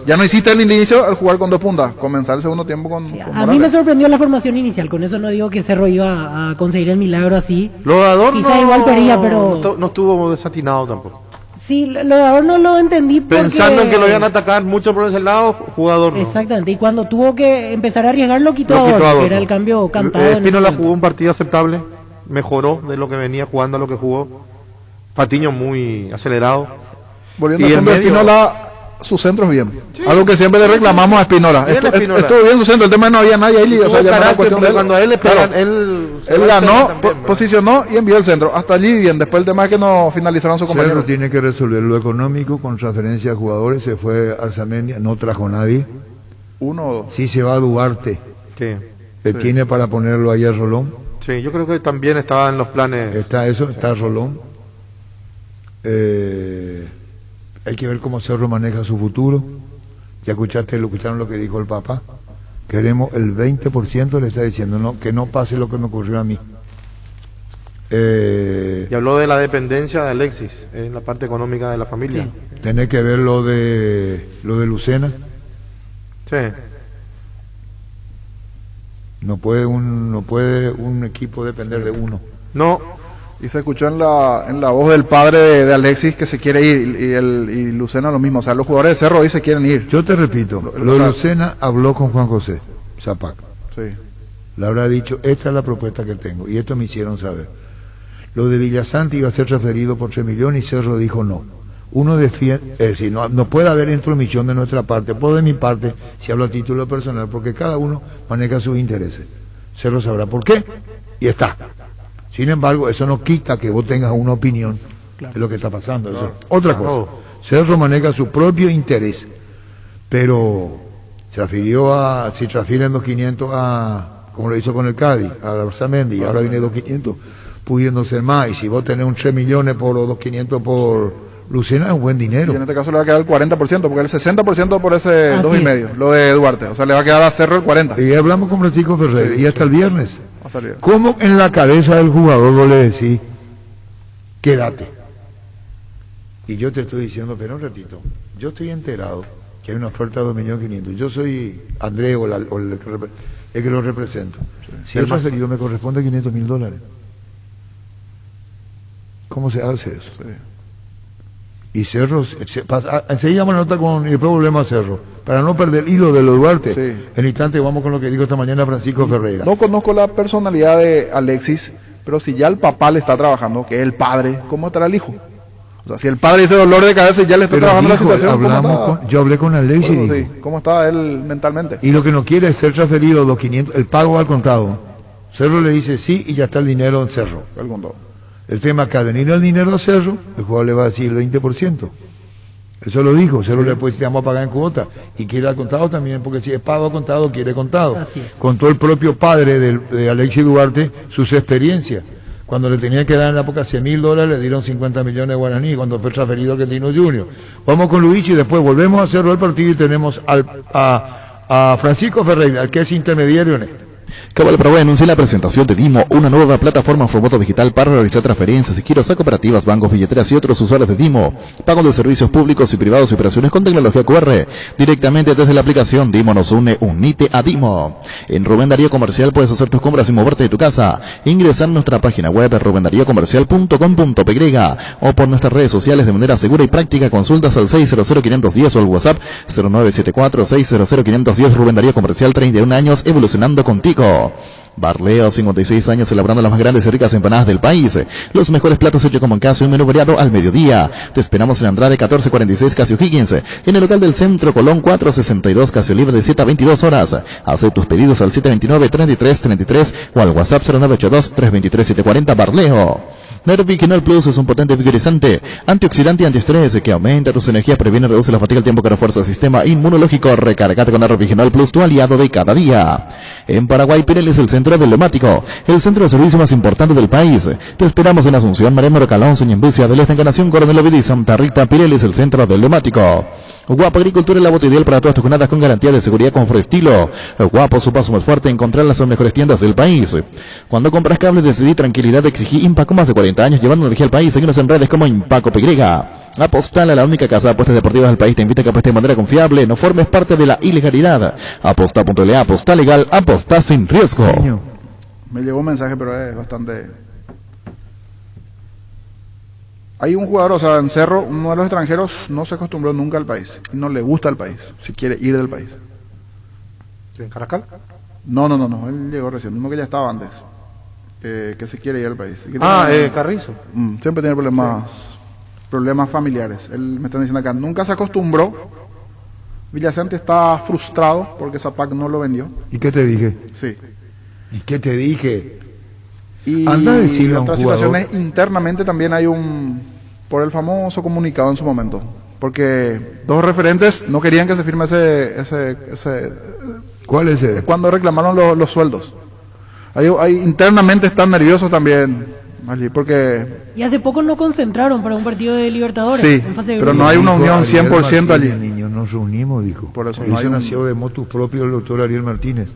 ya no hiciste el inicio al jugar con 2 puntas, comenzar el segundo tiempo con A Morales. mí me sorprendió la formación inicial. Con eso no digo que Cerro iba a conseguir el milagro así. Lo de Adorno Quizá igual perdía, pero- no estuvo desatinado tampoco. Sí, lo de ahora no lo entendí porque... Pensando en que lo iban a atacar mucho por ese lado, jugador no. Exactamente, y cuando tuvo que empezar a arriesgar lo quitó, Lo quitó a Adorno, Adorno. que era el cambio cantado. en ese Espínola momento. jugó un partido aceptable, mejoró de lo que venía jugando a lo que jugó. Patiño muy acelerado. Volviendo Y al en fondo de medio- Espínola, sus centros bien. Algo que siempre le reclamamos a Espinola. Estuvo bien su centro, el tema no había nadie ahí, o sea, ya era cuestión de él. Cuando a él le pegan, él ganó, posicionó y envió el centro. Hasta allí bien, después el tema es que no finalizaron su compañero. Cerro tiene que resolver lo económico con transferencia de jugadores, se fue Arzamendia, no trajo nadie. Uno o dos. Sí se va a Duarte. Sí. Tiene para ponerlo ahí a Rolón. Sí, yo creo que también estaba en los planes. Está Rolón. Hay que ver cómo Cerro maneja su futuro. Ya escucharon lo que dijo el papá. Queremos el 20%, le está diciendo, no, que no pase lo que me ocurrió a mí. Y habló de la dependencia de Alexis en la parte económica de la familia. Sí. Tenés que ver lo de Lucena. Sí. No puede un equipo depender de uno. No. Y se escuchó en la voz del padre de Alexis que se quiere ir y Lucena lo mismo. O sea, los jugadores de Cerro hoy se quieren ir. Yo te repito, lo de Lucena habló con Juan José Zapac. Sí. Le habrá dicho, esta es la propuesta que tengo, y esto me hicieron saber. Lo de Villasante iba a ser transferido por 3 millones y Cerro dijo no. Uno defiende, es decir, no puede haber intromisión de nuestra parte, por de mi parte, si hablo a título personal, porque cada uno maneja sus intereses. Cerro sabrá por qué, y está. Sin embargo, eso no quita que vos tengas una opinión de lo que está pasando. Eso es otra cosa. Cerro maneja su propio interés, pero si transfieren 2.500 como lo hizo con el Cádiz, a Arzamendi, y ahora viene 2.500, pudiendo ser más, y si vos tenés un 3 millones por 2.500 por Lucena, es un buen dinero. Y en este caso le va a quedar el 40%, porque el 60% por ese 2,5, lo de Duarte. O sea, le va a quedar a Cerro el 40%. Y hablamos con Francisco Ferrer, y hasta el viernes. Hasta el viernes. ¿Cómo en la cabeza del jugador vos le decís, quédate? Y yo te estoy diciendo, pero un ratito, yo estoy enterado que hay una oferta de 2.500.000. Yo soy Andrés o el que lo represento. Si el transferido me corresponde $500.000. ¿Cómo se hace eso? Sí. Y Cerro, enseguida vamos a nota con, y después volvemos a Cerro, para no perder el hilo de lo Duarte. Sí. En instante vamos con lo que dijo esta mañana Francisco Ferreira. No conozco la personalidad de Alexis, pero si ya el papá le está trabajando, que es el padre, ¿cómo estará el hijo? O sea, si el padre dice dolor de cabeza y ya le está trabajando la situación, yo hablé con Alexis y sí, ¿cómo está él mentalmente? Y lo que no quiere es ser transferido 2.500, el pago al contado. Cerro le dice sí y ya está el dinero en Cerro. El contado. El tema es que al venir el dinero a Cerro, el jugador le va a decir el 20%. Eso lo dijo, Cerro le puede decir, vamos a pagar en cuota. Y quiere al contado también, porque si es pago a contado, quiere contado. Así es. Contó el propio padre de Alexis Duarte sus experiencias. Cuando le tenía que dar en la época $100.000, le dieron 50 millones de guaraní, cuando fue transferido al Argentino Junior. Vamos con Luigi y después volvemos a Cerro el partido y tenemos a Francisco Ferreira, el que es intermediario en esto. Cabal Pro anuncia la presentación de Dimo, una nueva plataforma en formato digital para realizar transferencias y giros a cooperativas, bancos, billeteras y otros usuarios de Dimo. Pago de servicios públicos y privados y operaciones con tecnología QR. Directamente desde la aplicación Dimo nos une, unite a Dimo. En Rubén Darío Comercial puedes hacer tus compras sin moverte de tu casa. Ingresa en nuestra página web rubendariocomercial.com.py o por nuestras redes sociales de manera segura y práctica. Consultas al 600-510 o al WhatsApp 0974-600-510. Rubén Darío Comercial, 31 años evolucionando contigo. Barleo, 56 años celebrando las más grandes y ricas empanadas del país. Los mejores platos hechos como en casa y un menú variado al mediodía. Te esperamos en Andrade 1446 Casio Higgins, en el local del Centro Colón 462 Casio Libre de 7 a 22 horas. Haz tus pedidos al 729-3333 o al WhatsApp 0982-323-740 Barleo. Nerviquinol Plus es un potente vigorizante, antioxidante y antiestrés que aumenta tus energías, previene y reduce la fatiga al tiempo que refuerza el sistema inmunológico. Recargate con Nerviquinol Plus, tu aliado de cada día. En Paraguay, Pirelli es el centro del neumático, el centro de servicio más importante del país. Te esperamos en Asunción, Mariano Recalón, Ñembucia del Este, Encarnación, Coronel Ovidí, Santa Rita. Pirelli es el centro del neumático. Guapo Agricultura es la bota ideal para todas tus jornadas con garantía de seguridad con Forestilo. Guapo, su paso más fuerte, encontrarlas en las mejores tiendas del país. Cuando compras cables, decidí tranquilidad, exigí Impaco, más de 40 años llevando energía al país. Seguimos en redes como Impaco PY. Apostala, la única casa de apuestas deportivas del país, te invita a que apuestes de manera confiable, no formes parte de la ilegalidad. Aposta.la, aposta legal, aposta sin riesgo. Me llegó un mensaje, pero es bastante... Hay un jugador, o sea, en Cerro, uno de los extranjeros no se acostumbró nunca al país, no le gusta el país, si quiere ir del país. ¿En Caracal? No, él llegó recién, uno que ya estaba antes, que se quiere ir al país. Carrizo. Siempre tiene problemas familiares. Él me está diciendo acá, nunca se acostumbró Villacente está frustrado porque Zapac no lo vendió. ¿Y qué te dije? Sí. ¿Y qué te dije? Y Anda a decirle a un otras jugador. situaciones internamente también hay por el famoso comunicado en su momento. Porque dos referentes no querían que se firme ese ¿Cuál es ese? cuando reclamaron los sueldos. Internamente están nerviosos también, allí, porque... Y hace poco no concentraron para un partido de Libertadores. Sí, en fase de pero grupos. no hay una unión Ariel 100% allí. Martínez, niño, nos reunimos, dijo. Por eso Eso no hay nació de motus propio el doctor Ariel Martínez.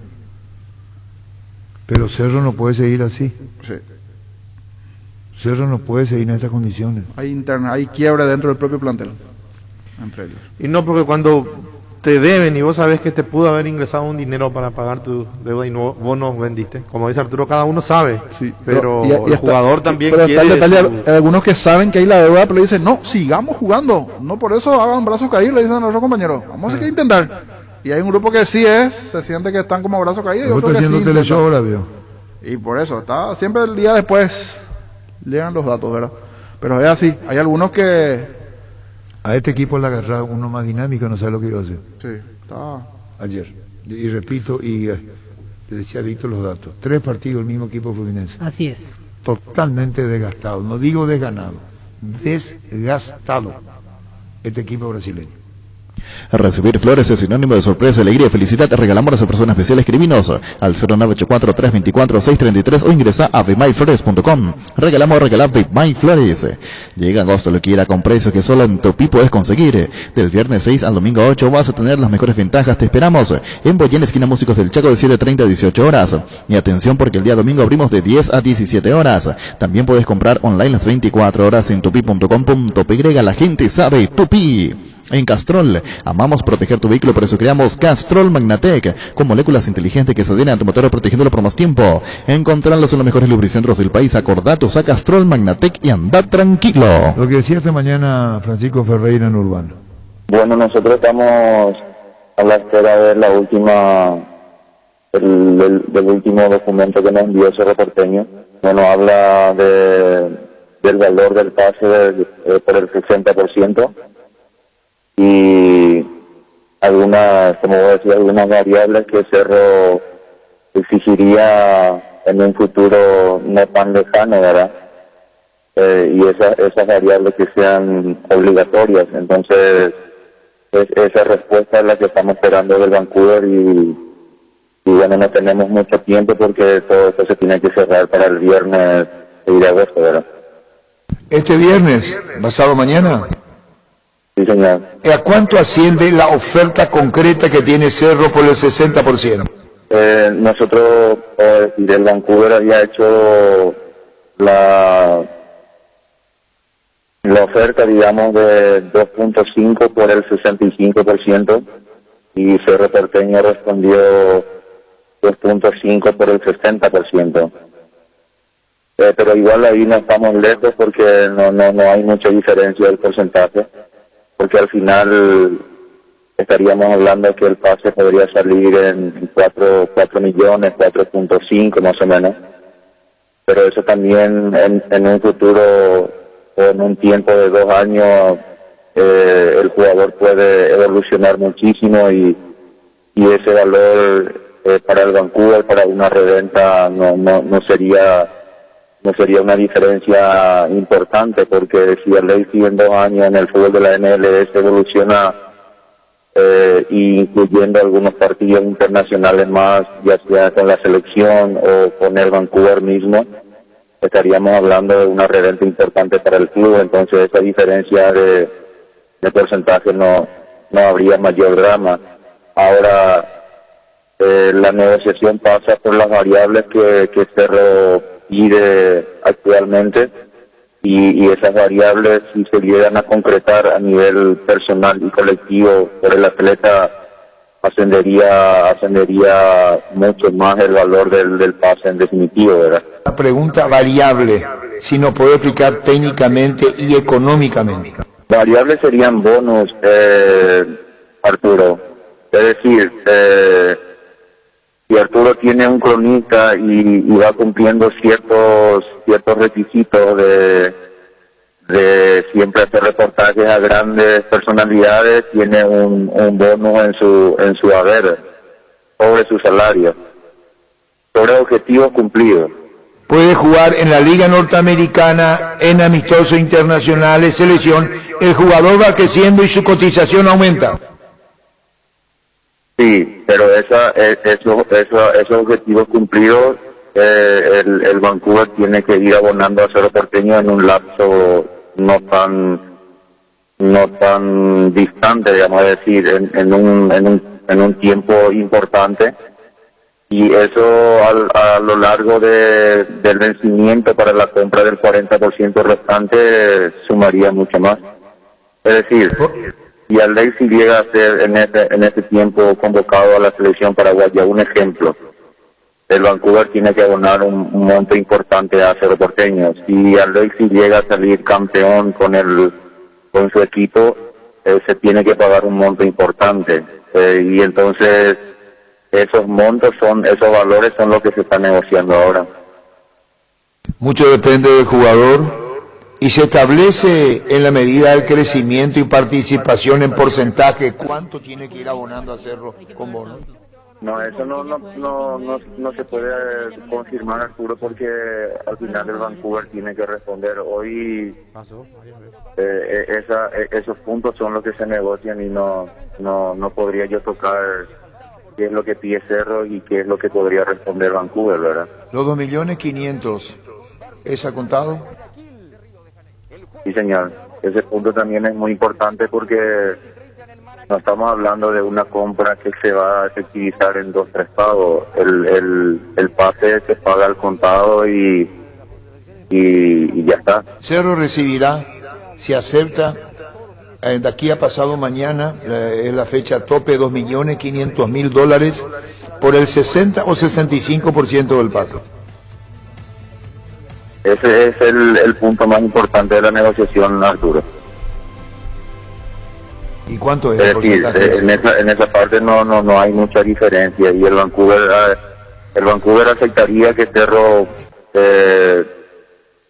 Pero Cerro no puede seguir así. Sí. Cerro no puede seguir en estas condiciones. Hay quiebre dentro del propio plantel, entre ellos. Y no porque cuando te deben y vos sabés que te pudo haber ingresado un dinero para pagar tu deuda y no, vos no vendiste. Como dice Arturo, cada uno sabe. Sí, pero y el jugador también pero quiere... está el detalle, su- hay algunos que saben que hay la deuda, pero dicen, no, sigamos jugando. No por eso hagan brazos caídos, le dicen a nuestros compañeros. Vamos a seguir intentar. Y hay un grupo que sí se siente que están como brazos caídos. Y Vos otros estás que sí haciendo teleshow intentan. ahora, veo. Y por eso, siempre el día después llegan los datos, ¿verdad? Pero es así, hay algunos que... A este equipo le agarraba uno más dinámico, no sabe lo que iba a hacer. Sí, está... Ayer. Y repito, le decía a Víctor los datos. 3 partidos el mismo equipo Fluminense. Así es. Totalmente desgastado. No digo desganado. Desgastado. Este equipo brasileño. Recibir flores es sinónimo de sorpresa, alegría y felicidad. Regalamos a esa persona especial. Escribinos al 0984-324-633 o ingresa a vemyflores.com. Regalamos Vemyflores. Llega agosto, lo quiera con precios que solo en Tupi puedes conseguir. Del viernes 6 al domingo 8 vas a tener las mejores ventajas. Te esperamos en Boyén, esquina Músicos del Chaco, de 7:30 a 18 horas. Y atención, porque el día domingo abrimos de 10 a 17 horas. También puedes comprar online las 24 horas en tupi.com.py. La gente sabe Tupi. En Castrol, amamos proteger tu vehículo, por eso creamos Castrol Magnatec, con moléculas inteligentes que se adhieren a tu motor protegiéndolo por más tiempo. Encontrarlos en los mejores lubricentros del país. Acordatos a Castrol Magnatec y anda tranquilo. Lo que decía esta mañana Francisco Ferreira en Urbano. Bueno, nosotros estamos a la espera de la última, del último documento que nos envió Cerro Porteño. Bueno, habla del valor del pase por el 60%. Y algunas, como vos decías, algunas variables que Cerro exigiría en un futuro no tan lejano, ¿verdad? Y esas variables que sean obligatorias. Entonces, esa respuesta es la que estamos esperando del Vancouver y bueno, no tenemos mucho tiempo porque todo esto se tiene que cerrar para el viernes de agosto, ¿verdad? Este viernes, pasado mañana, Sí, señor. ¿a cuánto asciende la oferta concreta que tiene Cerro por el 60%? Nosotros, el Vancouver había hecho la oferta, digamos, de 2.5 por el 65% y Cerro Porteño respondió 2.5 por el 60%. Pero igual ahí no estamos lejos porque no hay mucha diferencia del porcentaje, porque al final estaríamos hablando que el pase podría salir en 4 millones, 4.5 más o menos, pero eso también en un futuro o en un tiempo de 2 años el jugador puede evolucionar muchísimo y ese valor para el Vancouver, para una reventa no sería una diferencia importante, porque si el ley sigue en 2 años en el fútbol de la MLS evoluciona, incluyendo algunos partidos internacionales más, ya sea con la selección o con el Vancouver mismo, estaríamos hablando de una reventa importante para el club. Entonces esa diferencia de porcentaje no habría mayor drama. Ahora la negociación pasa por las variables que Cerro pide actualmente y esas variables, si se llegan a concretar a nivel personal y colectivo por el atleta, ascendería mucho más el valor del pase en definitivo, ¿verdad? Una pregunta variable, si no puedo explicar técnicamente y económicamente. Variables serían bonos, Arturo. Es decir, si Arturo tiene un cronista y va cumpliendo ciertos requisitos de de siempre hacer reportajes a grandes personalidades, tiene un bono en su haber, sobre su salario, sobre objetivos cumplidos. Puede jugar en la Liga Norteamericana, en amistosos internacionales, selección. El jugador va creciendo y su cotización aumenta. Sí, pero esos objetivos cumplidos, el Vancouver tiene que ir abonando a Cerro Porteño en un lapso no tan distante, digamos, es decir, en un tiempo importante. Y eso a lo largo del vencimiento para la compra del 40% restante sumaría mucho más. Es decir, si Alexis llega a ser en ese tiempo convocado a la selección paraguaya, un ejemplo, el Vancouver tiene que abonar un monto importante a Cerro Porteño. Si Alexis llega a salir campeón con su equipo, se tiene que pagar un monto importante. Y entonces esos valores son los que se están negociando ahora. Mucho depende del jugador y se establece en la medida del crecimiento y participación en porcentaje cuánto tiene que ir abonando a Cerro con bono. No, eso no se puede confirmar, Arturo, porque al final el Vancouver tiene que responder. Hoy esos puntos son los que se negocian y no podría yo tocar qué es lo que pide Cerro y qué es lo que podría responder Vancouver, ¿verdad? Los 2.500.000, ¿es a contado? Sí, señor. Ese punto también es muy importante porque no estamos hablando de una compra que se va a efectivizar en 2-3 pagos. El pase se paga al contado y ya está. Cerro recibirá, si acepta, de aquí a pasado mañana, es la fecha tope, $2.500.000 por el 60 o 65% del pase. Ese es el punto más importante de la negociación, Arturo. ¿Y cuánto es? Es decir, en esa parte no hay mucha diferencia y el Vancouver aceptaría que Cerro, es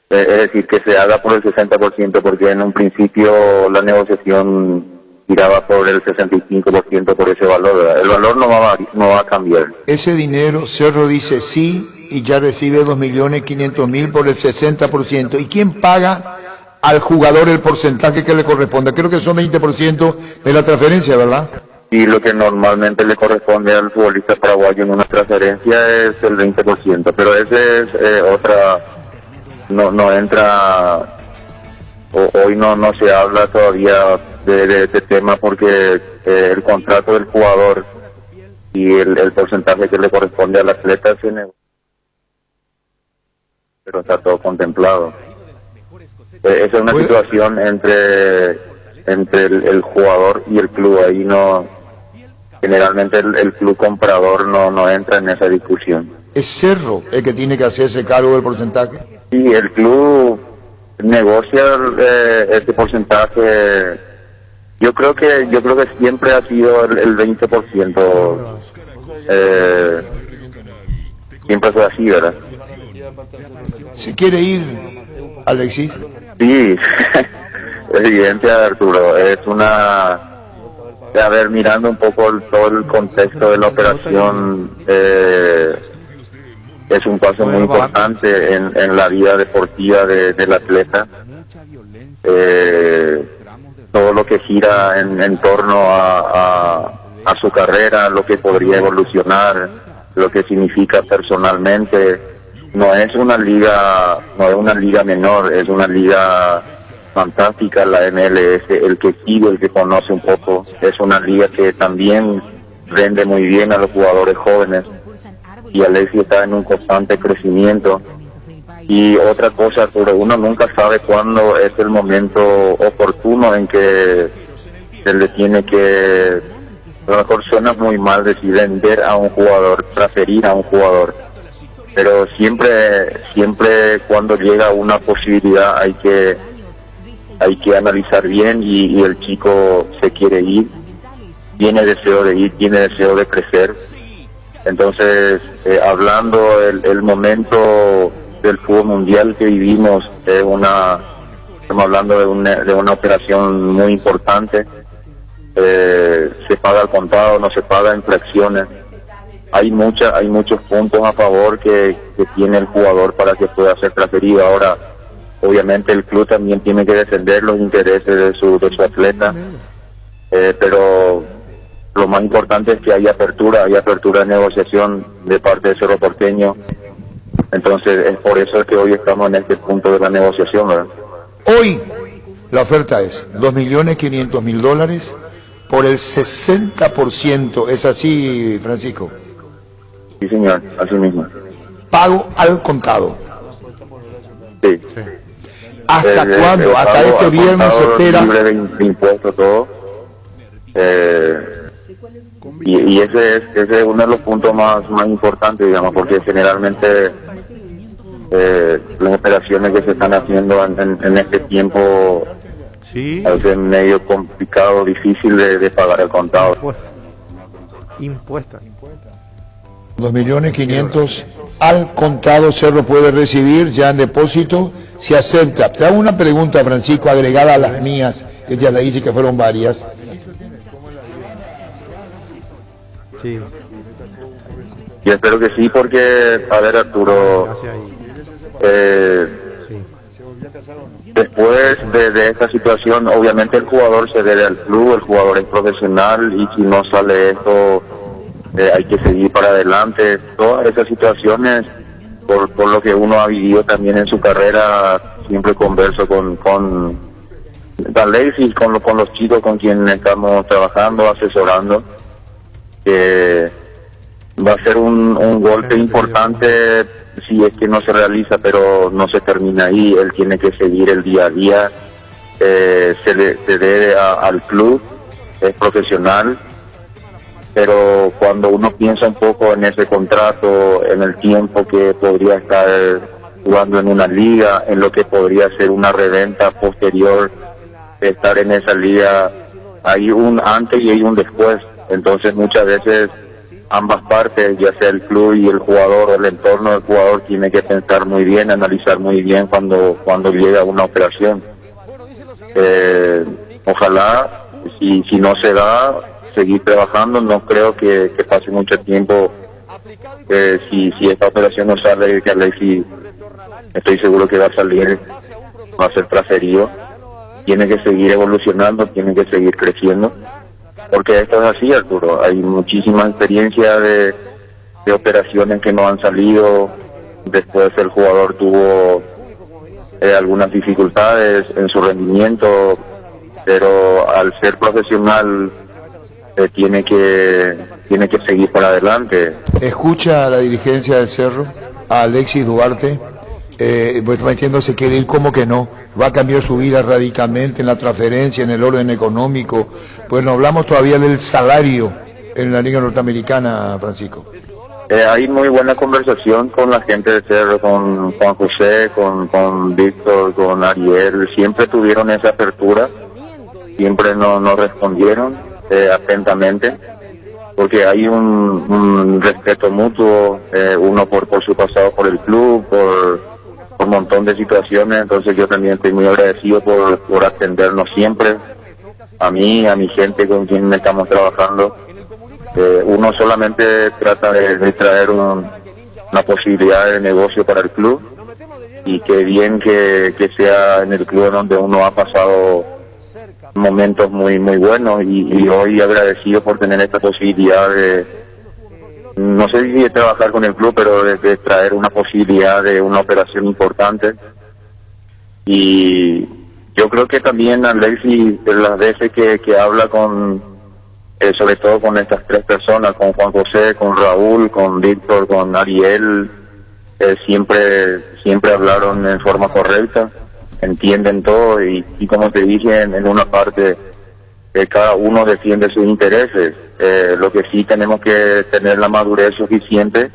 decir, que se haga por el 60%, porque en un principio la negociación giraba por el 65% por ese valor, ¿verdad? El valor no va a cambiar. Ese dinero, Cerro dice sí y ya recibe 2.500.000 por el 60%. ¿Y quién paga al jugador el porcentaje que le corresponde? Creo que son 20% de la transferencia, ¿verdad? Y lo que normalmente le corresponde al futbolista paraguayo en una transferencia es el 20%, pero ese es otra, no entra, hoy no se habla todavía de este tema porque el contrato del jugador y el porcentaje que le corresponde al atleta se negocia, pero está todo contemplado. Esa es una situación entre el jugador y el club. Ahí generalmente el club comprador no entra en esa discusión. ¿Es Cerro el que tiene que hacerse cargo del porcentaje? Sí, el club negocia ese porcentaje. Yo creo que siempre ha sido el 20%. Siempre fue así, ¿verdad? ¿Se quiere ir, Alexis? Sí, evidente, Arturo. Es a ver, mirando un poco todo el contexto de la operación, es un paso muy importante en la vida deportiva del atleta. Todo lo que gira en torno a su carrera, lo que podría evolucionar, lo que significa personalmente. No es una liga menor, es una liga fantástica, la MLS. El que sigue, el que conoce un poco, es una liga que también rinde muy bien a los jugadores jóvenes y Alexis está en un constante crecimiento. Y otra cosa, pero uno nunca sabe cuándo es el momento oportuno en que se le tiene que, a lo mejor suena muy mal decir vender a un jugador, transferir a un jugador, pero siempre cuando llega una posibilidad hay que analizar bien y el chico se quiere ir, tiene deseo de ir, tiene deseo de crecer. Entonces, hablando el momento del fútbol mundial que vivimos, es estamos hablando de una operación muy importante. Se paga al contado, no se paga en fracciones. Hay muchos puntos a favor que tiene el jugador para que pueda ser transferido. Ahora, obviamente el club también tiene que defender los intereses de su atleta, pero lo más importante es que hay apertura de negociación de parte de Cerro Porteño. Entonces es por eso que hoy estamos en este punto de la negociación, ¿verdad? Hoy la oferta es $2.500.000 por el 60%. ¿Es así, Francisco? Sí, señor, así mismo. Pago al contado. Sí. ¿Hasta cuándo? Hasta este viernes se espera. Libre de impuestos, todo. Y ese es uno de los puntos más importantes, digamos, porque generalmente las operaciones que se están haciendo en este tiempo es medio complicado, difícil de pagar el contado. Impuesta. 2.500.000 al contado Cerro puede recibir ya en depósito, si acepta. Te hago una pregunta, Francisco, agregada a las mías, que ya le dice que fueron varias. Sí. Yo espero que sí, porque, a ver, Arturo, después de esta situación, obviamente el jugador se debe al club, el jugador es profesional, y si no sale esto, hay que seguir para adelante. Todas esas situaciones, por lo que uno ha vivido también en su carrera, siempre converso con Alexis, con los chicos con quienes estamos trabajando, asesorando, que va a ser un golpe importante si es que no se realiza, pero no se termina ahí. Él tiene que seguir el día a día, se debe al club, es profesional, pero cuando uno piensa un poco en ese contrato, en el tiempo que podría estar jugando en una liga, en lo que podría ser una reventa posterior de estar en esa liga, hay un antes y hay un después. Entonces muchas veces ambas partes, ya sea el club y el jugador, o el entorno del jugador, tiene que pensar muy bien, analizar muy bien cuando llega una operación. Ojalá, si no se da, seguir trabajando. No creo que pase mucho tiempo. Si esta operación no sale, que Alexis, estoy seguro que va a salir, va a ser transferido. Tiene que seguir evolucionando, tiene que seguir creciendo, porque esto es así, Arturo. Hay muchísima experiencia de operaciones que no han salido. Después el jugador tuvo algunas dificultades en su rendimiento, pero al ser profesional tiene que seguir para adelante. Escucha a la dirigencia del Cerro, a Alexis Duarte, pues entiendo se quiere ir, como que no, va a cambiar su vida radicalmente en la transferencia, en el orden económico. Pues no hablamos todavía del salario en la Liga Norteamericana, Francisco. Hay muy buena conversación con la gente de Cerro, con Juan José, con Víctor, con Ariel. Siempre tuvieron esa apertura, siempre nos respondieron atentamente, porque hay un respeto mutuo, uno por su pasado por el club, por un montón de situaciones. Entonces yo también estoy muy agradecido por atendernos siempre, a mí, a mi gente con quien estamos trabajando. Uno solamente trata de traer una posibilidad de negocio para el club, y qué bien que sea en el club donde uno ha pasado momentos muy buenos, y hoy agradecido por tener esta posibilidad de, no sé si de trabajar con el club, pero de traer una posibilidad de una operación importante. Y yo creo que también Alexis, las veces que habla sobre todo con estas tres personas, con Juan José, con Raúl, con Víctor, con Ariel, siempre hablaron en forma correcta, entienden todo, y como te dije en una parte, cada uno defiende sus intereses. Lo que sí tenemos que tener la madurez suficiente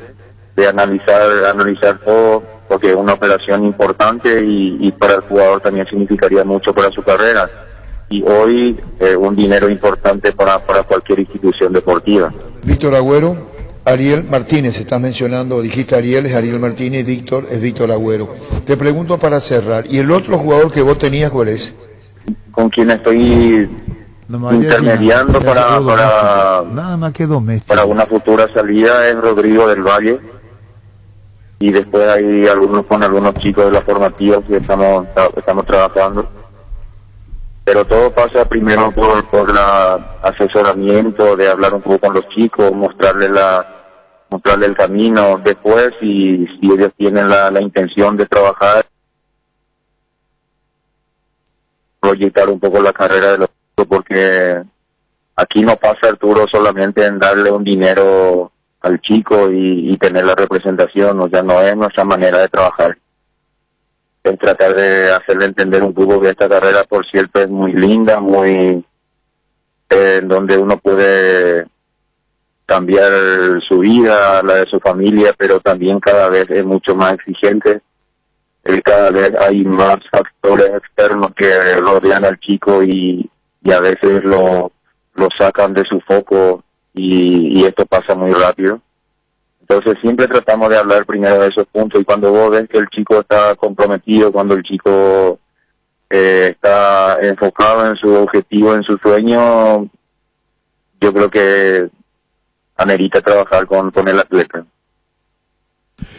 de analizar todo, porque es una operación importante y para el jugador también significaría mucho para su carrera, y hoy un dinero importante para cualquier institución deportiva. Víctor Agüero, Ariel Martínez, estás mencionando, dijiste Ariel, es Ariel Martínez, y Víctor es Víctor Agüero. Te pregunto para cerrar, ¿y el otro jugador que vos tenías cuál es? Con quien estoy intermediando nada más que doméstico. Para una futura salida es Rodrigo del Valle, y después hay con algunos chicos de la formativa que estamos trabajando, pero todo pasa primero por la asesoramiento, de hablar un poco con los chicos, mostrarle el camino. Después, si ellos tienen la intención de trabajar, proyectar un poco la carrera de los chicos, porque aquí no pasa, Arturo, solamente en darle un dinero al chico y tener la representación. O sea, no es nuestra manera de trabajar. Es tratar de hacerle entender un poco que esta carrera, por cierto, es muy linda, muy en donde uno puede cambiar su vida, la de su familia, pero también cada vez es mucho más exigente. Cada vez hay más factores externos que rodean al chico y a veces lo sacan de su foco, y esto pasa muy rápido. Entonces siempre tratamos de hablar primero de esos puntos, y cuando vos ves que el chico está comprometido, cuando el chico está enfocado en su objetivo, en su sueño, yo creo que amerita trabajar con el atleta.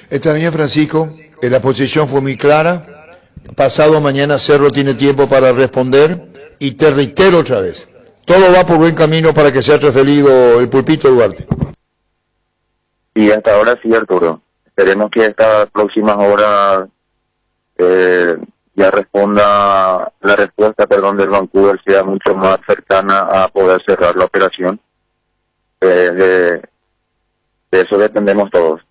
Está bien, Francisco, la posición fue muy clara. Pasado mañana Cerro tiene tiempo para responder, y te reitero otra vez, todo va por buen camino para que sea transferido el Pulpito Duarte. Y hasta ahora sí, Arturo. Esperemos que estas próximas horas ya la respuesta del Vancouver sea mucho más cercana a poder cerrar la operación. De eso dependemos todos.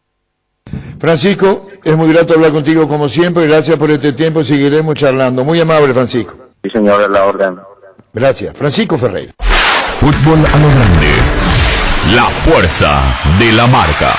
Francisco, es muy grato hablar contigo como siempre. Gracias por este tiempo, seguiremos charlando. Muy amable, Francisco. Sí, señor, a la orden. Gracias. Francisco Ferreira. Fútbol a lo grande. La fuerza de la marca.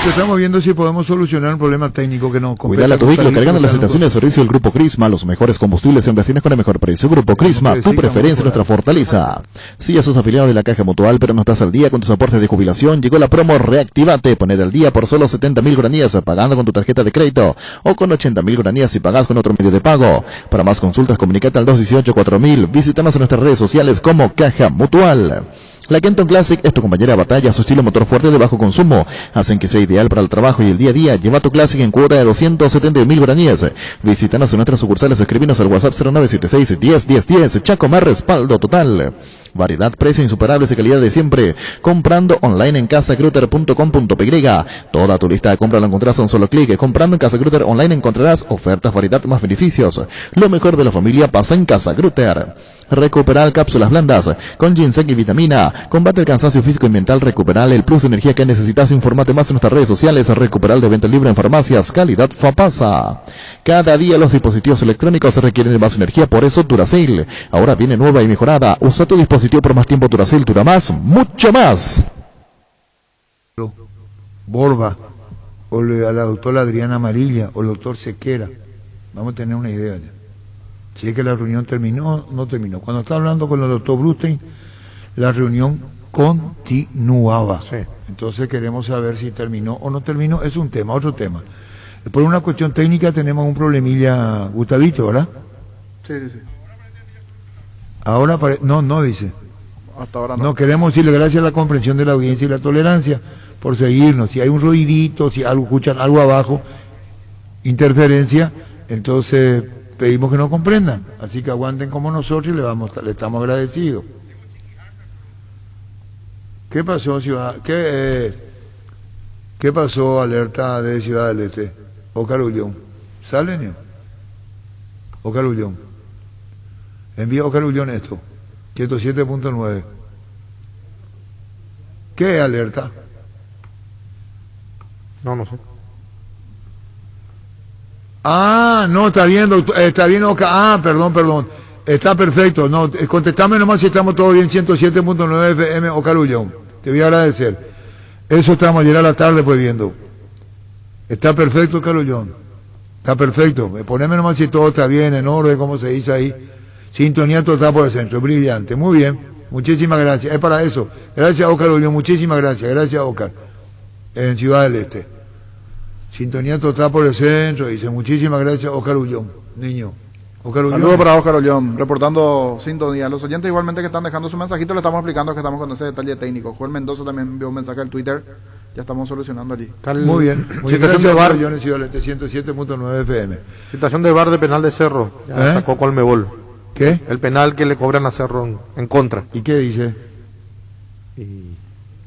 Estamos viendo si podemos solucionar un problema técnico que nos Cuidala tu vehículo cargando las estaciones de servicio del Grupo Crisma, los mejores combustibles en destinos con el mejor precio. Grupo Crisma, tu preferencia, nuestra fortaleza. Si ya sos afiliado de la Caja Mutual, pero no estás al día con tus aportes de jubilación, llegó la promo Reactivate. Poner al día por solo 70.000 guaraníes pagando con tu tarjeta de crédito, o con 80.000 guaraníes si pagás con otro medio de pago. Para más consultas, comunicate al 218-4000. Visítanos en nuestras redes sociales como Caja Mutual. La Kenton Classic es tu compañera de batalla, su estilo motor fuerte de bajo consumo hacen que sea ideal para el trabajo y el día a día. Lleva tu Classic en cuota de 270.000 guaraníes. Visítanos en nuestras sucursales, escribinos al WhatsApp 0976-101010. Chacomar, respaldo total. Variedad, precio insuperables y calidad de siempre. Comprando online en casagrutter.com.py. Toda tu lista de compra la encontrarás a un solo clic. Comprando en Casa Grutter online encontrarás ofertas, variedad, más beneficios. Lo mejor de la familia pasa en Casa Grutter. Recuperal cápsulas blandas con ginseng y vitamina. Combate el cansancio físico y mental. Recuperal, el plus de energía que necesitas. Infórmate más en nuestras redes sociales. Recuperal, de venta libre en farmacias. Calidad Fapasa. Cada día los dispositivos electrónicos requieren de más energía, por eso Duracell ahora viene nueva y mejorada. Usa tu dispositivo por más tiempo. Duracell dura más, mucho más. Borba, o a la doctora Adriana Amarilla, o el doctor Sequera. Vamos a tener una idea ya. Si es que la reunión terminó, no terminó. Cuando estaba hablando con el doctor Brustein, la reunión continuaba. Sí. Entonces queremos saber si terminó o no terminó. Es un tema, otro tema. Por una cuestión técnica tenemos un problemilla, Gustavito, ¿verdad? Sí. Ahora, no dice. Hasta ahora no. No, queremos decirle gracias a la comprensión de la audiencia y la tolerancia por seguirnos. Si hay un ruidito, si algo escuchan algo abajo, interferencia, entonces pedimos que nos comprendan. Así que aguanten como nosotros y le estamos agradecidos. ¿Qué pasó, Ciudad? ¿Qué pasó, alerta de Ciudad del Este? Ócar Ullón. ¿Sale, no? Ócar Ullón. Envía Ócar Ullón esto. 107.9. ¿Qué alerta? No sé. Ah, no, está bien, doctor, está bien, perdón, está perfecto, no, contestame nomás si estamos todos bien, 107.9 FM, Ocarullón, te voy a agradecer, eso estamos ayer a la tarde pues viendo, está perfecto, Ocarullón, está perfecto, poneme nomás si todo está bien, en orden, como se dice ahí, sintonía total por el centro, brillante, muy bien, muchísimas gracias, es para eso, gracias Ocarullón, muchísimas gracias, Ocar. en Ciudad del Este. Sintonía total por el centro, dice, muchísimas gracias, Oscar Ullón, niño. Oscar Ullón. Saludos para Oscar Ollón, reportando sintonía. Los oyentes igualmente que están dejando su mensajito, le estamos explicando que estamos con ese detalle técnico. Joel Mendoza también envió un mensaje al Twitter, ya estamos solucionando allí. Muy bien, muy bien. Situación de VAR. Ullón en Ciudad del Este, 107.9 FM. Situación de VAR de penal de Cerro. Ya sacó Colmebol. ¿Qué? El penal que le cobran a Cerro en contra. ¿Y qué dice?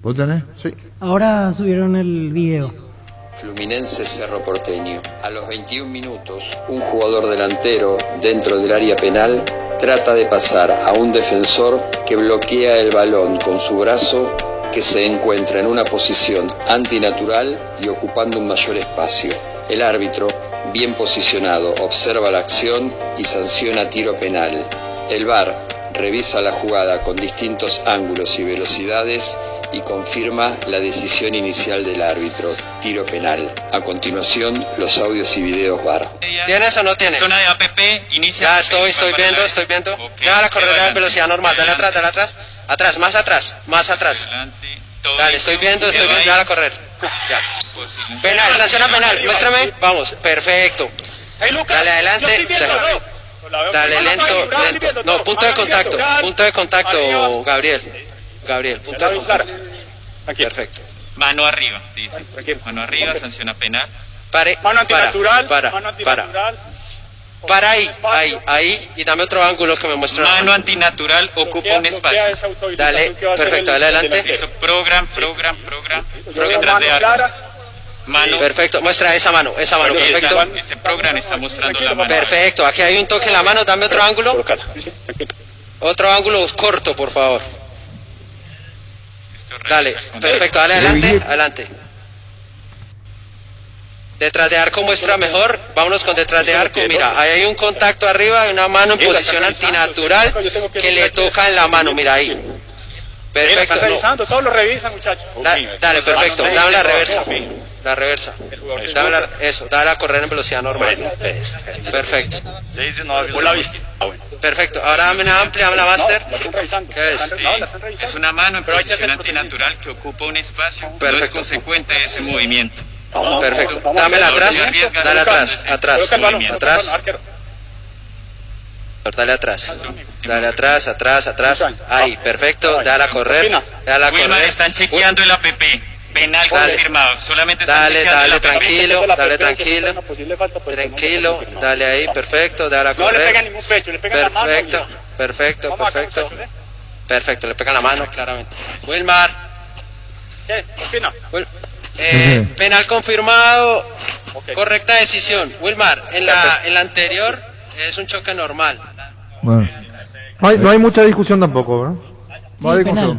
¿Vos tenés? Sí. Ahora subieron el video. Fluminense Cerro Porteño. A los 21 minutos, un jugador delantero dentro del área penal trata de pasar a un defensor que bloquea el balón con su brazo, que se encuentra en una posición antinatural y ocupando un mayor espacio. El árbitro, bien posicionado, observa la acción y sanciona tiro penal. El VAR revisa la jugada con distintos ángulos y velocidades y confirma la decisión inicial del árbitro, tiro penal. A continuación, los audios y videos VAR. ¿Tienes o no tienes? Zona de APP, inicia. Ya estoy viendo. Okay. Déjala correr a velocidad normal, dale atrás. Atrás, más atrás. Adelante. Dale, estoy viendo, déjala correr. Ya. Penal, sanciona penal, muéstrame. Vamos, perfecto. Dale adelante. Dale lento. No, punto de contacto, Gabriel, punto de contacto. Perfecto. Mano arriba, dice. Mano arriba, sanciona penal. Mano antinatural. Para ahí, y dame otro ángulo que me muestre. Mano antinatural ocupa un espacio. Dale, perfecto, dale adelante. Eso, program. Detrás de arco. Mano. Perfecto, muestra esa mano, perfecto. Ese program está mostrando la mano. Perfecto, aquí hay un toque en la mano, dame otro ángulo. Otro ángulo corto, por favor. Dale, perfecto, dale adelante. Detrás de arco muestra mejor, vámonos con detrás de arco, mira, ahí hay un contacto arriba, una mano en posición antinatural que le toca en la mano, mira ahí. Perfecto. Todos lo revisan, muchachos. Dale, perfecto, dame la reversa. Dale a correr en velocidad normal. Perfecto. 6 y 9. ¿Vos la viste? Perfecto, ahora dame una amplia, dame la master. ¿Qué es? Es una mano en posición antinatural que ocupa un espacio. No es consecuente de ese movimiento. Perfecto, dámela atrás, dale atrás. Dale atrás. Ahí, perfecto, dale a correr. Están chequeando el APP. Penal confirmado. Solamente dale tranquilo, dale ahí, perfecto, dale a correr. No le pega ningún pecho, le pega la mano. Perfecto. Perfecto, le pega la mano, claramente. Wilmar. ¿Qué? Opina. Penal confirmado, correcta decisión. Wilmar, en la anterior es un choque normal. Bueno. No hay mucha discusión tampoco, ¿verdad? No hay discusión.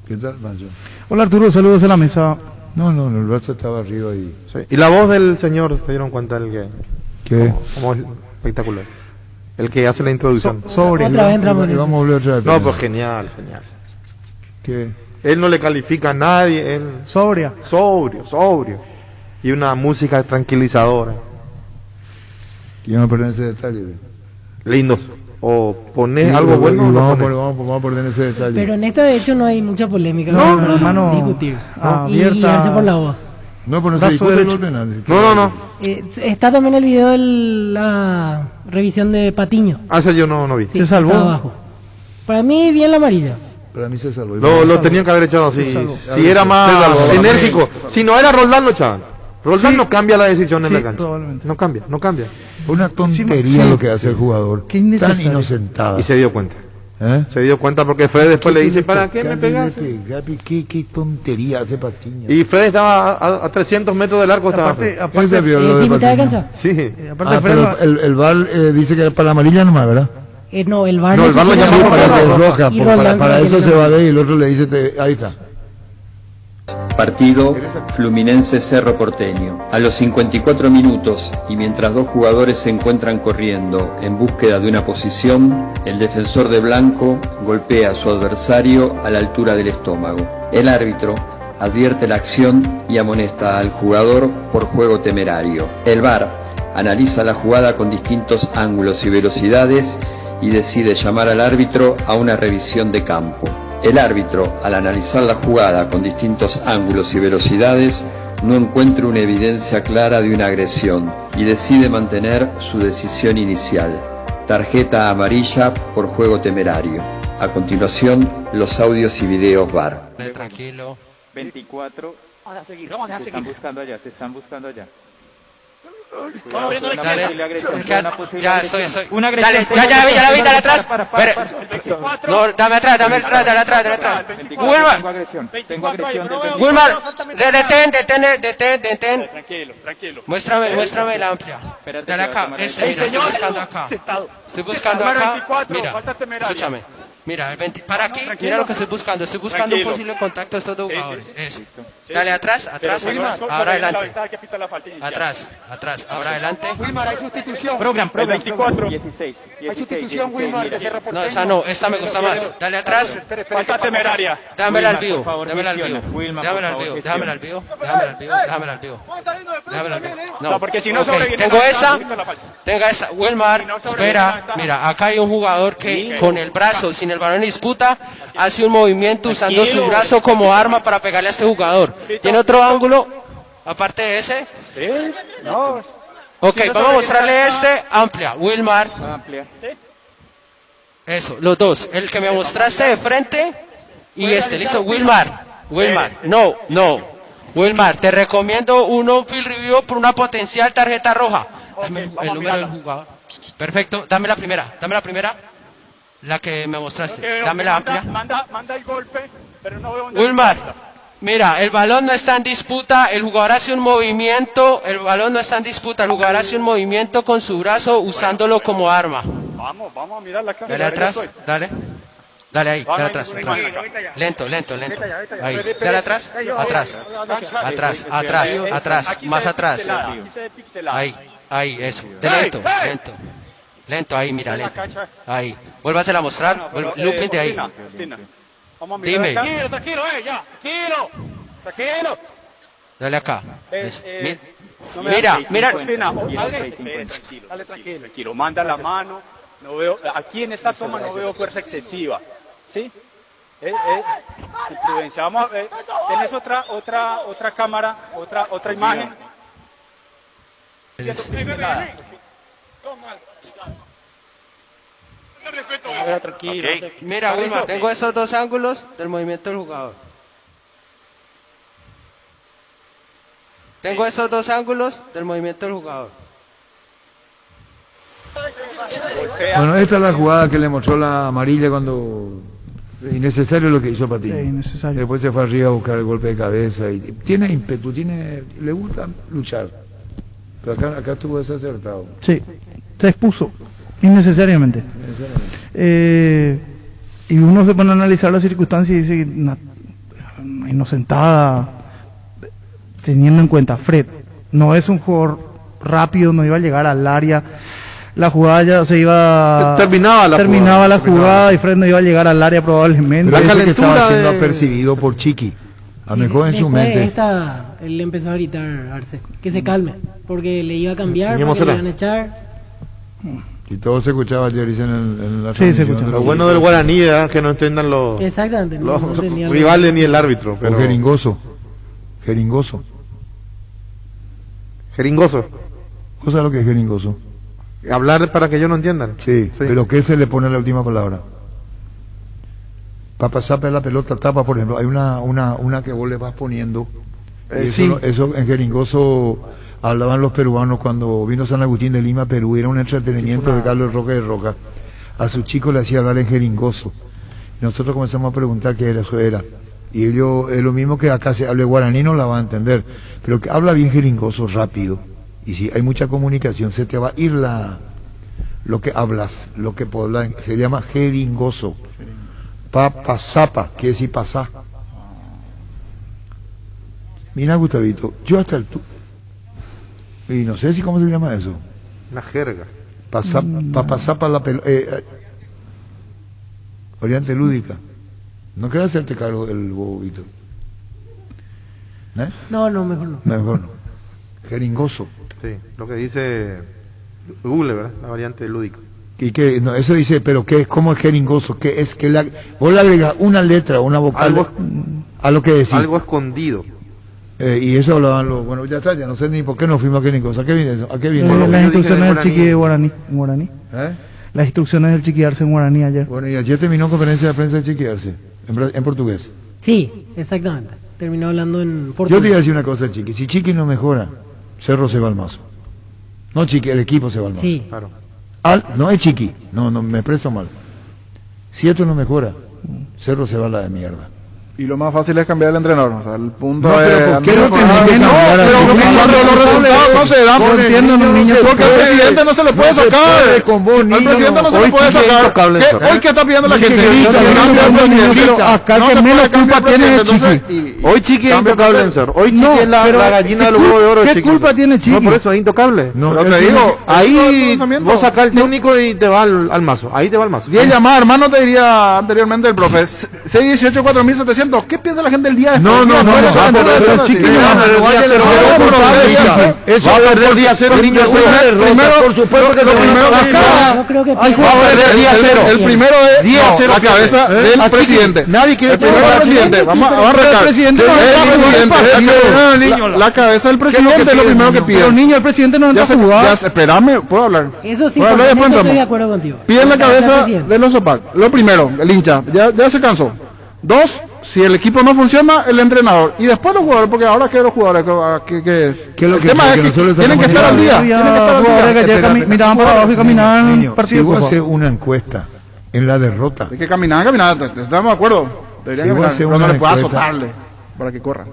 ¿Qué tal, Mancho? Hola Arturo, saludos a la mesa. No, el brazo estaba arriba y... Sí. Y la voz del señor, ¿se dieron cuenta? ¿Qué? Como espectacular. El que hace la introducción. Otra vez entramos. Vamos a volver otra vez. No, pues genial. ¿Qué? Él no le califica a nadie. Él... Sobrio. Y una música tranquilizadora. Quiero poner ese detalle. Lindos. O poner Sí, algo bueno o no vamos a poner ese detalle. Pero en esta de hecho no hay mucha polémica. No, hermano, discutir. abierta. Y guiarse por la voz. No, pero no se discute los penales. No. Está también el video de la revisión de Patiño. Ese yo no vi. Sí, Se salvó. está abajo. Para mí bien la amarilla. Para mí se salvó. Lo tenían que haber echado así. Si era más enérgico. Si no era Roldán, lo echaban. Roldán no cambia la decisión en la cancha. No cambia. Una tontería lo que hace el jugador. Tan inocentada. Y se dio cuenta. Se dio cuenta porque Fred después le dice, ¿para qué me pegaste? Gaby, qué tontería hace Patiño. Y Fred estaba a 300 metros del arco. Aparte, ¿Se vio lo de mitad de Patiño? cancha. Sí. Pero el VAR dice que para la amarilla nomás, ¿verdad? No, el VAR lo llamó para eso se va a ver y el otro le dice, ahí está. Partido Fluminense Cerro Porteño. A los 54 minutos y mientras dos jugadores se encuentran corriendo en búsqueda de una posición, el defensor de blanco golpea a su adversario a la altura del estómago. El árbitro advierte la acción y amonesta al jugador por juego temerario. El VAR analiza la jugada con distintos ángulos y velocidades y decide llamar al árbitro a una revisión de campo. El árbitro, al analizar la jugada con distintos ángulos y velocidades, no encuentra una evidencia clara de una agresión y decide mantener su decisión inicial. Tarjeta amarilla por juego temerario. A continuación, los audios y videos VAR. Tranquilo. 24. Vamos a seguir, vamos a Se seguir. están buscando allá, se están buscando allá. Dale, ya estoy. Una agresión. Dale, ya la vi, dale atrás. No, dame atrás, dale atrás. Wilmar, Tengo agresión del 24. Wilmar, detén. Tranquilo. Muéstrame la amplia. Dale acá, mira, estoy buscando acá. Mira, escúchame. Mira, para aquí, mira lo que estoy buscando. Estoy buscando un posible contacto de estos dos jugadores. Eso. Dale atrás, ahora adelante. Atrás, ahora adelante. Wilmar, hay sustitución. Program, 24. 16. Hay sustitución, Wilmar, de Cerro Porteño. No, esa no, esta me gusta más. Dale atrás. Falta temeraria. Dámela al vivo. No, porque si no okay, tengo esta. Wilmar, espera. Mira, acá hay un jugador que con el brazo, sin el balón en disputa, hace un movimiento usando su brazo como arma para pegarle a este jugador. ¿Tiene otro ángulo aparte de ese? Sí, no. Ok, vamos a mostrarle amplia. Wilmar. Amplia. Eso, los dos. El que me mostraste de frente y listo. Wilmar. No. Wilmar, te recomiendo un field review por una potencial tarjeta roja. Dame el número del jugador. Perfecto, dame la primera. La que me mostraste. Dame la amplia. Manda el golpe, pero no veo dónde. Wilmar, mira, el balón no está en disputa, el jugador hace un movimiento, con su brazo usándolo como arma. Vamos a mirar la cámara. Dale atrás, dale ahí, dale atrás. Lento. Ahí, dale atrás, más atrás. Ahí, eso, lento, ahí, mira, lento. Ahí, vuélvasela a mostrar, looping de ahí. Dime. Tranquilo, tranquilo. Dale acá. Mira. Tranquilo. Manda la mano. No veo. Aquí en esta toma no veo fuerza excesiva. ¿Sí? Imprudencia. Vamos a ver. ¿Tenés otra cámara? Otra imagen. Tranquilo. Mira, Wilmar, tengo esos dos ángulos del movimiento del jugador. Bueno, esta es la jugada que le mostró la amarilla cuando... Innecesario lo que hizo Patiño. Sí, innecesario. Después se fue arriba a buscar el golpe de cabeza. Y tiene ímpetu, le gusta luchar. Pero acá estuvo desacertado. Sí, se expuso innecesariamente. Y uno se pone a analizar las circunstancias y dice una inocentada, teniendo en cuenta Fred no es un jugador rápido, no iba a llegar al área, la jugada ya se iba, terminaba la jugada y Fred no iba a llegar al área probablemente. Pero eso que estaba siendo apercibido por Chiqui, a lo mejor en su mente. Él empezó a gritar Arce que se calme, porque le iba a cambiar, porque le iban a echar. Y todo se escuchaba ayer en la sí, se escuchaba. Lo bueno del guaraní es que no entiendan los rivales ni el árbitro. Pero... O jeringoso. ¿Vos sabés lo que es jeringoso? Hablar para que ellos no entiendan. Sí, pero ¿qué se le pone la última palabra? Para pasar la pelota tapa, por ejemplo, hay una que vos le vas poniendo. Eso en jeringoso hablaban los peruanos cuando vino San Agustín de Lima, Perú, era un entretenimiento de Carlos Roca de Roca. A su chico le hacía hablar en jeringoso. Y nosotros comenzamos a preguntar qué era, eso era. Y ellos, es lo mismo que acá se hable guaraní, no la va a entender, pero que habla bien jeringoso, rápido. Y si hay mucha comunicación, se te va a ir lo que hablas, lo que hablas, se llama jeringoso. Papasapa, quiere decir pasá. Mira, Gustavito, yo hasta y no sé si cómo se llama eso. Una jerga. Papasapa la pelota. Oriente lúdica. ¿No quieres hacerte cargo del bobito? No, mejor no. Mejor no. Jeringoso. Sí, lo que dice Google, ¿verdad? La variante lúdica. Y que no, eso dice, pero ¿qué es? ¿Cómo es jeringoso? ¿Qué es? Que vos le agregas una letra, una vocal a lo que decís. Algo escondido. Y eso hablaban los... Bueno, ya está, ya no sé ni por qué nos fuimos a jeringoso. ¿A qué viene eso? ¿A qué viene? Las instrucciones del chiqui de guaraní, en guaraní. ¿Eh? Las instrucciones del Chiqui Arce en guaraní ayer. Bueno, y ayer terminó conferencia de prensa del Chiqui Arce, en portugués. Sí, exactamente. Terminó hablando en Yo portugués. te iba a decir una cosa, Chiqui. Si Chiqui no mejora, Cerro se va al mazo. No Chiqui, el equipo se va al mazo. Sí. Claro. No es Chiqui. No, me expreso mal. Si esto no mejora, Cerro se va a la de mierda. Y lo más fácil es cambiar el entrenador. O sea, el punto No, pero es... ¿por qué no No, tiene que cambiar pero así? cuando los resultados no se dan, Con yo el entiendo, niño niño, no se porque al puede. presidente no se le puede No se sacar. puede con vos, Al niño, presidente no se hoy le puede Chiqui es sacar. intocable, ¿Qué? eso, ¿eh? Hoy qué está pidiendo la Chiqui gente. grita, Que grita, cambie al presidente. grita. Acá No que se menos puede cambiar culpa al tiene presidente, Chiqui. entonces, Hoy Chiqui es cambia intocable, papel. Encer. Hoy Chiqui No, es la pero gallina del ¿qué huevo de oro. ¿qué Chiqui. culpa tiene Chiqui? No, por eso es intocable. No, Pero es te que- digo, ahí pensamiento. vos sacás el técnico y te va al mazo. Ahí te va al mazo. 10 llamadas, hermano, te diría anteriormente el profe. 618, 4700. ¿Qué piensa la gente el día después? No, no, no, Después, no, después, pero después, Chiqui sí, no va a perder no, día no, cero, no, no, no, no, no, Chiqui. Eso va a perder día cero, lo niño. primero, por supuesto que lo primero no, que Yo creo que hay va a perder día cero. El primero es Día no, cero la cabeza pierde. del A Chiqui, presidente. nadie quiere el primero tener del al presidente. Vamos a arrancar. El presidente no El entra a jugar presidente, partido. la cabeza del presidente es lo primero que pide. Pero niño, el presidente no entra a jugar. Espérame, puedo hablar. Eso sí, Puedo hablar con después eso estoy entramos. de acuerdo contigo. Piden la O sea, cabeza presidente. de los Zopac. Lo primero, el hincha. Ya se cansó. 2, si el equipo no funciona, el entrenador. Y después los jugadores, porque ahora que los jugadores, ¿Qué es lo el que tema es que que nosotros tienen que estamos estar al día. haciendo? Tienen que estar al Jugadores que día. ayer miraban para abajo y caminaban en Niño, el partido. si vos por haces favor. una encuesta en la derrota, Hay que caminar, estamos de acuerdo. Deberían Si vos caminar, haces pero una no le puedes encuesta- azotarle para que corran.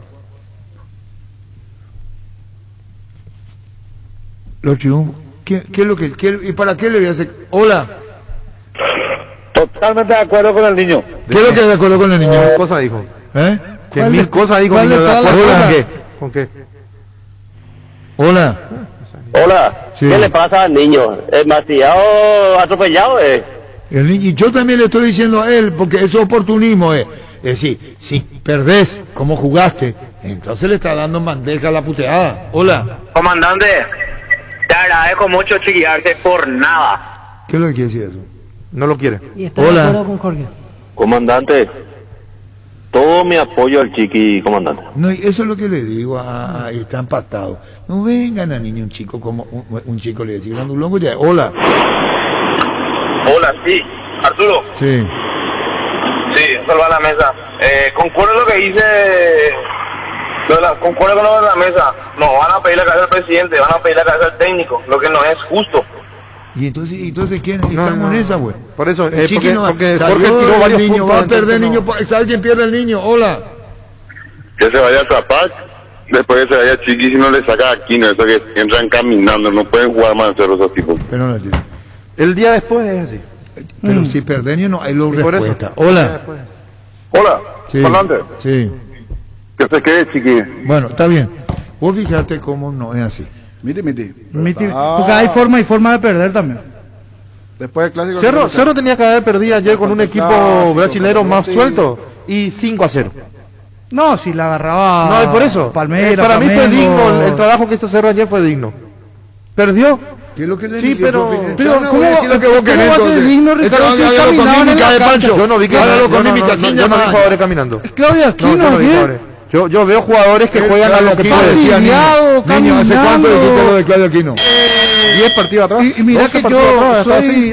los triunfos, ¿qué es lo que, y para qué le voy a hacer? Hola, Totalmente de acuerdo con el niño. ¿qué es lo que de acuerdo con el niño? ¿Qué cosa dijo? ¿Eh? Que ¿Cuál mil de- cosas dijo cuál de niño. todas las acuerdo cosas? con qué? ¿Con qué? Hola, Hola, Sí. ¿qué le pasa al niño? ¿Es demasiado atropellado? el niño, y yo también le estoy diciendo a él, porque eso es oportunismo, es decir, si perdés como jugaste, entonces le está dando en bandeja la puteada. Hola, Comandante, te agradezco mucho chiquillarse por nada. ¿qué es lo que quiere decir eso? No lo quiere. Y estoy de Hola. acuerdo con Jorge. Comandante, todo mi apoyo al chiqui, comandante. No, y eso es lo que le digo, está empatado. No vengan a niño, un chico como un chico le decía, Grandulongo ya, hola, Hola, sí, Arturo. sí, Sí, salva a la mesa. Concuerdo lo que dice. Concuerdo con lo de la mesa. No van a pedir la cabeza al presidente, van a pedir la cabeza al técnico, lo que no es justo. y entonces ¿quién? Estamos en esa, güey. Por eso, El Chiqui no va- porque salió Jorge tiró el varios niño, puntos. va a perder entonces niño, no. ¿sabe quién pierde el niño? Hola. Que se vaya a Zapac, después que se vaya Chiqui, si no le saca aquí, no, eso que entran caminando, no pueden jugar más en Cerro esos tipos. Pero no entiendo. El día después es así. Pero si perdés niño, no hay la Y por eso. respuesta. Hola. Hola, Sí. comandante. Sí. ¿Qué se quede, Chiqui? Bueno, está bien. Vos fíjate cómo no es así. Miti. Porque hay forma y forma de perder también. Después del clásico. Cerro tenía que haber perdido ayer con un equipo Clásico, brasilero más sí. suelto y 5-0. No, si la agarraba. No, y por eso. Palmeiras, para mí fue Flamengo. digno, el trabajo que hizo Cerro ayer fue digno. Perdió. ¿Qué es lo que le Sí, digo? pero- pero no ¿cómo- voy a decir lo que vos cómo querés, va a ser entonces. digno, Esto Ricardo, no, si hágalo con caminaban en mímica la de cancha? Pancho. Yo no vi que Hágalo con mímica, sin yo no vi llamada. jugadores caminando. Claudia No, Aquino yo no vi ayer. jugadores. Yo veo jugadores que juegan a lo que Aquino tú decías. fastidiado, Niño, ¿hace cuánto caminando. dijiste lo de Claudio Aquino? 10 partidos atrás. Y mira 12 que partidos yo atrás, está soy, así.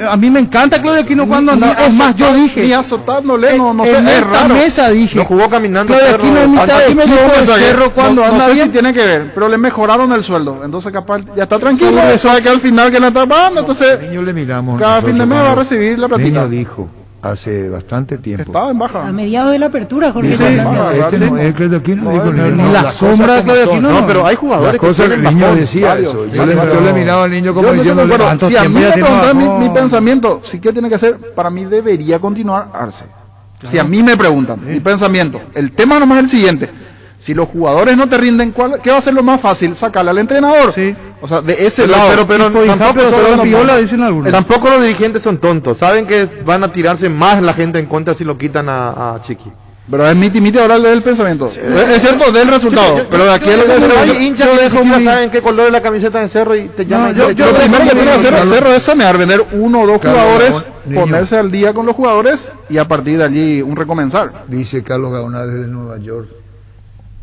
a mí me encanta Claudio Aquino cuando anda, es más, yo dije, Ni azotándole, no sé, en es esta raro. mesa dije, No jugó caminando. Claudio Cerro. Aquino es mitad de Aquí me equipo llegó un de mensaje. Cerro cuando no anda sé bien. si tiene que ver, pero le mejoraron el sueldo. Entonces capaz ya está tranquilo. Eso sabe que al final que la está pagando, entonces Niño le miramos. cada fin de mes va a nosotros recibir la cuando platita. Niño dijo hace bastante tiempo. Estaba en baja. A mediados de la apertura, Jorge. Dijo, ya "No, está. este no es Claudio Aquino", dijo el ni niño. la las sombra cosas de Claudio como son. Aquino. No, pero hay jugadores Las que cosas, el tienen niño bajón, decía varios. eso. Yo le miraba al niño como Yo no estoy de diciéndole, acuerdo. ¿cuánto Si a mí tiempo me ya tiene preguntan bajón? mi pensamiento, si qué tiene que hacer, para mí debería continuar Arce. Si a mí me preguntan, mi pensamiento, el tema nomás es el siguiente. Si los jugadores no te rinden, ¿qué va a ser lo más fácil? Sacarle al entrenador. Sí. O sea, de ese Pero- lado. pero Tipo hija, tampoco pero todos solo los- piola, dicen algunos. Tampoco los dirigentes son tontos. Saben que van a tirarse más la gente en contra si lo quitan a Chiqui. Pero es miti hablar del pensamiento. Es cierto, del resultado. Pero de aquí es lo que hay hinchas que ni siquiera saben qué color es la camiseta de Cerro y te llaman. Lo primero que tiene que hacer Cerro es sanear, vender 1 o 2 jugadores, ponerse al día con los jugadores y a partir de allí un recomenzar. Dice Carlos Gaona desde Nueva York.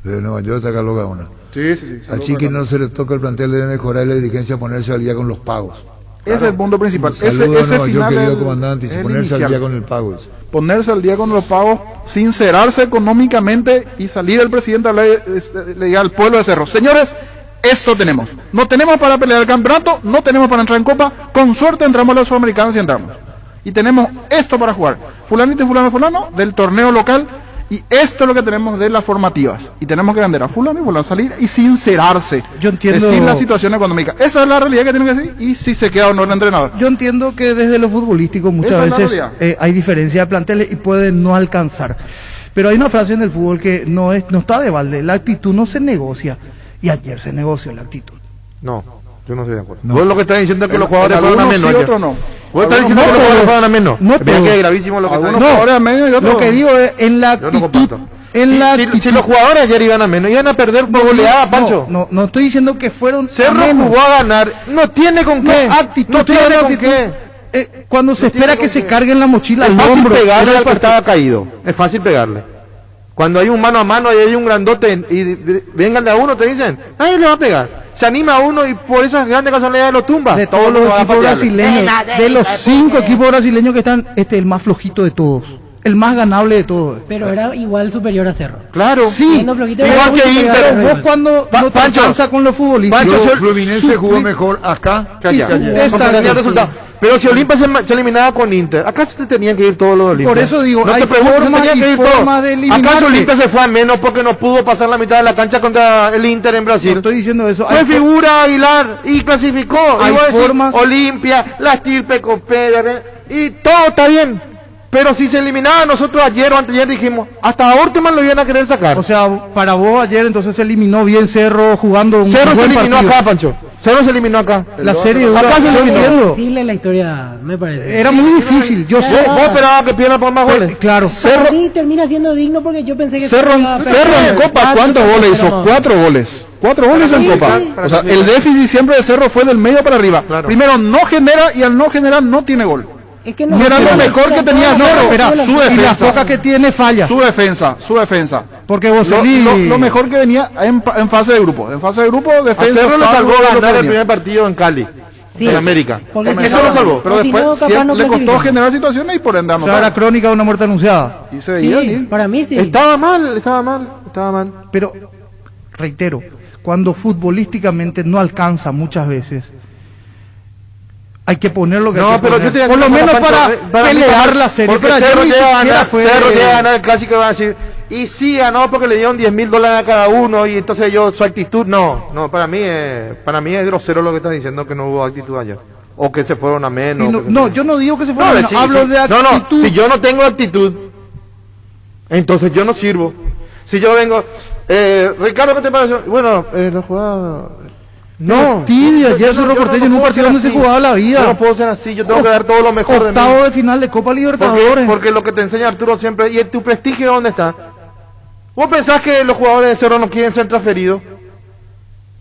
Desde Nueva York está Carlos Gaona. Sí. Así que no se le toca el plantel, debe mejorar la dirigencia, ponerse al día con los pagos. Ese es el punto principal. Ese final querido comandante, y ponerse al día con el pago. Ponerse al día con los pagos, sincerarse económicamente y salir el presidente a le diga al pueblo de Cerro: señores, esto tenemos. No tenemos para pelear el campeonato, no tenemos para entrar en Copa, con suerte entramos a los Sudamericanos y entramos. Y tenemos esto para jugar. Fulanito y fulano del torneo local. Y esto es lo que tenemos de las formativas. Y tenemos que vender a fulano y fulano, salir y sincerarse. Yo entiendo. Decir la situación económica. Esa es la realidad que tiene que decir. Y si se queda o no el entrenador. Yo entiendo que desde lo futbolístico muchas veces hay diferencia de planteles y pueden no alcanzar. Pero hay una frase en el fútbol que no está de balde. La actitud no se negocia. Y ayer se negoció la actitud. No, yo no estoy de acuerdo. Vos lo que estás diciendo es que los jugadores fueron a menos. Sí, otro no. Vos estás diciendo que los jugadores fueron a menos. No, que es gravísimo lo que estás diciendo. Lo que digo es en la actitud. Si los jugadores ayer iban a menos, iban a perder por goleada, Pancho. No estoy diciendo que fueron Cerro jugó a ganar, no tiene con qué. No tiene con qué. Cuando se espera que se carguen la mochila al hombro. Es fácil pegarle al que estaba caído. Es fácil pegarle. Cuando hay un mano a mano y hay un grandote y vengan de a uno, te dicen, nadie le va a pegar. Se anima a uno y por esas grandes casualidades lo tumba. De todos los equipos brasileños, de los 5 equipos brasileños que están, el más flojito de todos. El más ganable de todos. Pero era igual superior a Cerro. Claro. Sí. Igual que Inter. Vos cuando no te alcanza con los futbolistas. Pancho, Fluminense jugó mejor acá que allá. Porque tenía resultado. Pero si Olimpia se eliminaba con Inter, acá se tenían que ir todos los Olimpia. Por eso digo, no hay formas de eliminarte. ¿Acaso Olimpia se fue a menos porque no pudo pasar la mitad de la cancha contra el Inter en Brasil? No estoy diciendo eso. Fue figura Aguilar y clasificó. Hay formas. Olimpia, la estirpe Copeda y todo está bien. Pero si se eliminaba, nosotros ayer o anteayer dijimos, hasta a Orteman lo iban a querer sacar. O sea, para vos ayer entonces se eliminó bien Cerro jugando un Cerro buen se eliminó partido. Acá, Pancho. Cerro se eliminó acá. La serie dura. Acá se eliminó. Difícil la historia, me parece. Era muy difícil, yo sé. ¿Vos esperabas que pierda por más goles? Claro. Para mí termina siendo digno porque yo pensé que Cerro en Copa, ¿cuántos goles hizo? 4 goles. 4 goles en Copa. Sí. O sea, el déficit siempre de Cerro fue del medio para arriba. Claro. Primero no genera y al no generar no tiene gol. Es que no y era lo mejor que tenía Cerro. Su y la defensa. foca que tiene falla. Su defensa. Porque vos lo mejor que venía en fase de grupo. En fase de grupo, defensa. A Cerro le salvó ganar el venía. primer partido en Cali. Sí. En América. Eso lo salvó. Pero después le costó generar situaciones y por ende O sea, era crónica de una muerte anunciada. Y se veía Sí, para mí sí. Estaba mal. Pero, reitero, cuando futbolísticamente no alcanza muchas veces, hay que poner lo que hay que pero poner. yo te por lo menos para pelear la serie. Porque Pero ayer Cerro ni llega a siquiera ganar, fue- Cerro llega a ganar el clásico y van a decir, y sí ganó porque le dieron $10,000 a cada uno y entonces su actitud, no, para mí es grosero lo que estás diciendo, que no hubo actitud ayer. O que se fueron a menos. Y no, yo no digo que se fueron a menos, hablo de actitud. No, si yo no tengo actitud, entonces yo no sirvo. Si yo vengo, Ricardo, ¿qué te pareció? Bueno, la jugada... No, tibia, ayer Cerro Porteño en un partido donde se jugaba la vida. Yo no puedo ser así, yo tengo que dar todo lo mejor de mí. Octavo de final de Copa Libertadores. Porque lo que te enseña Arturo siempre, ¿y tu prestigio dónde está? ¿Vos pensás que los jugadores de Cerro no quieren ser transferidos?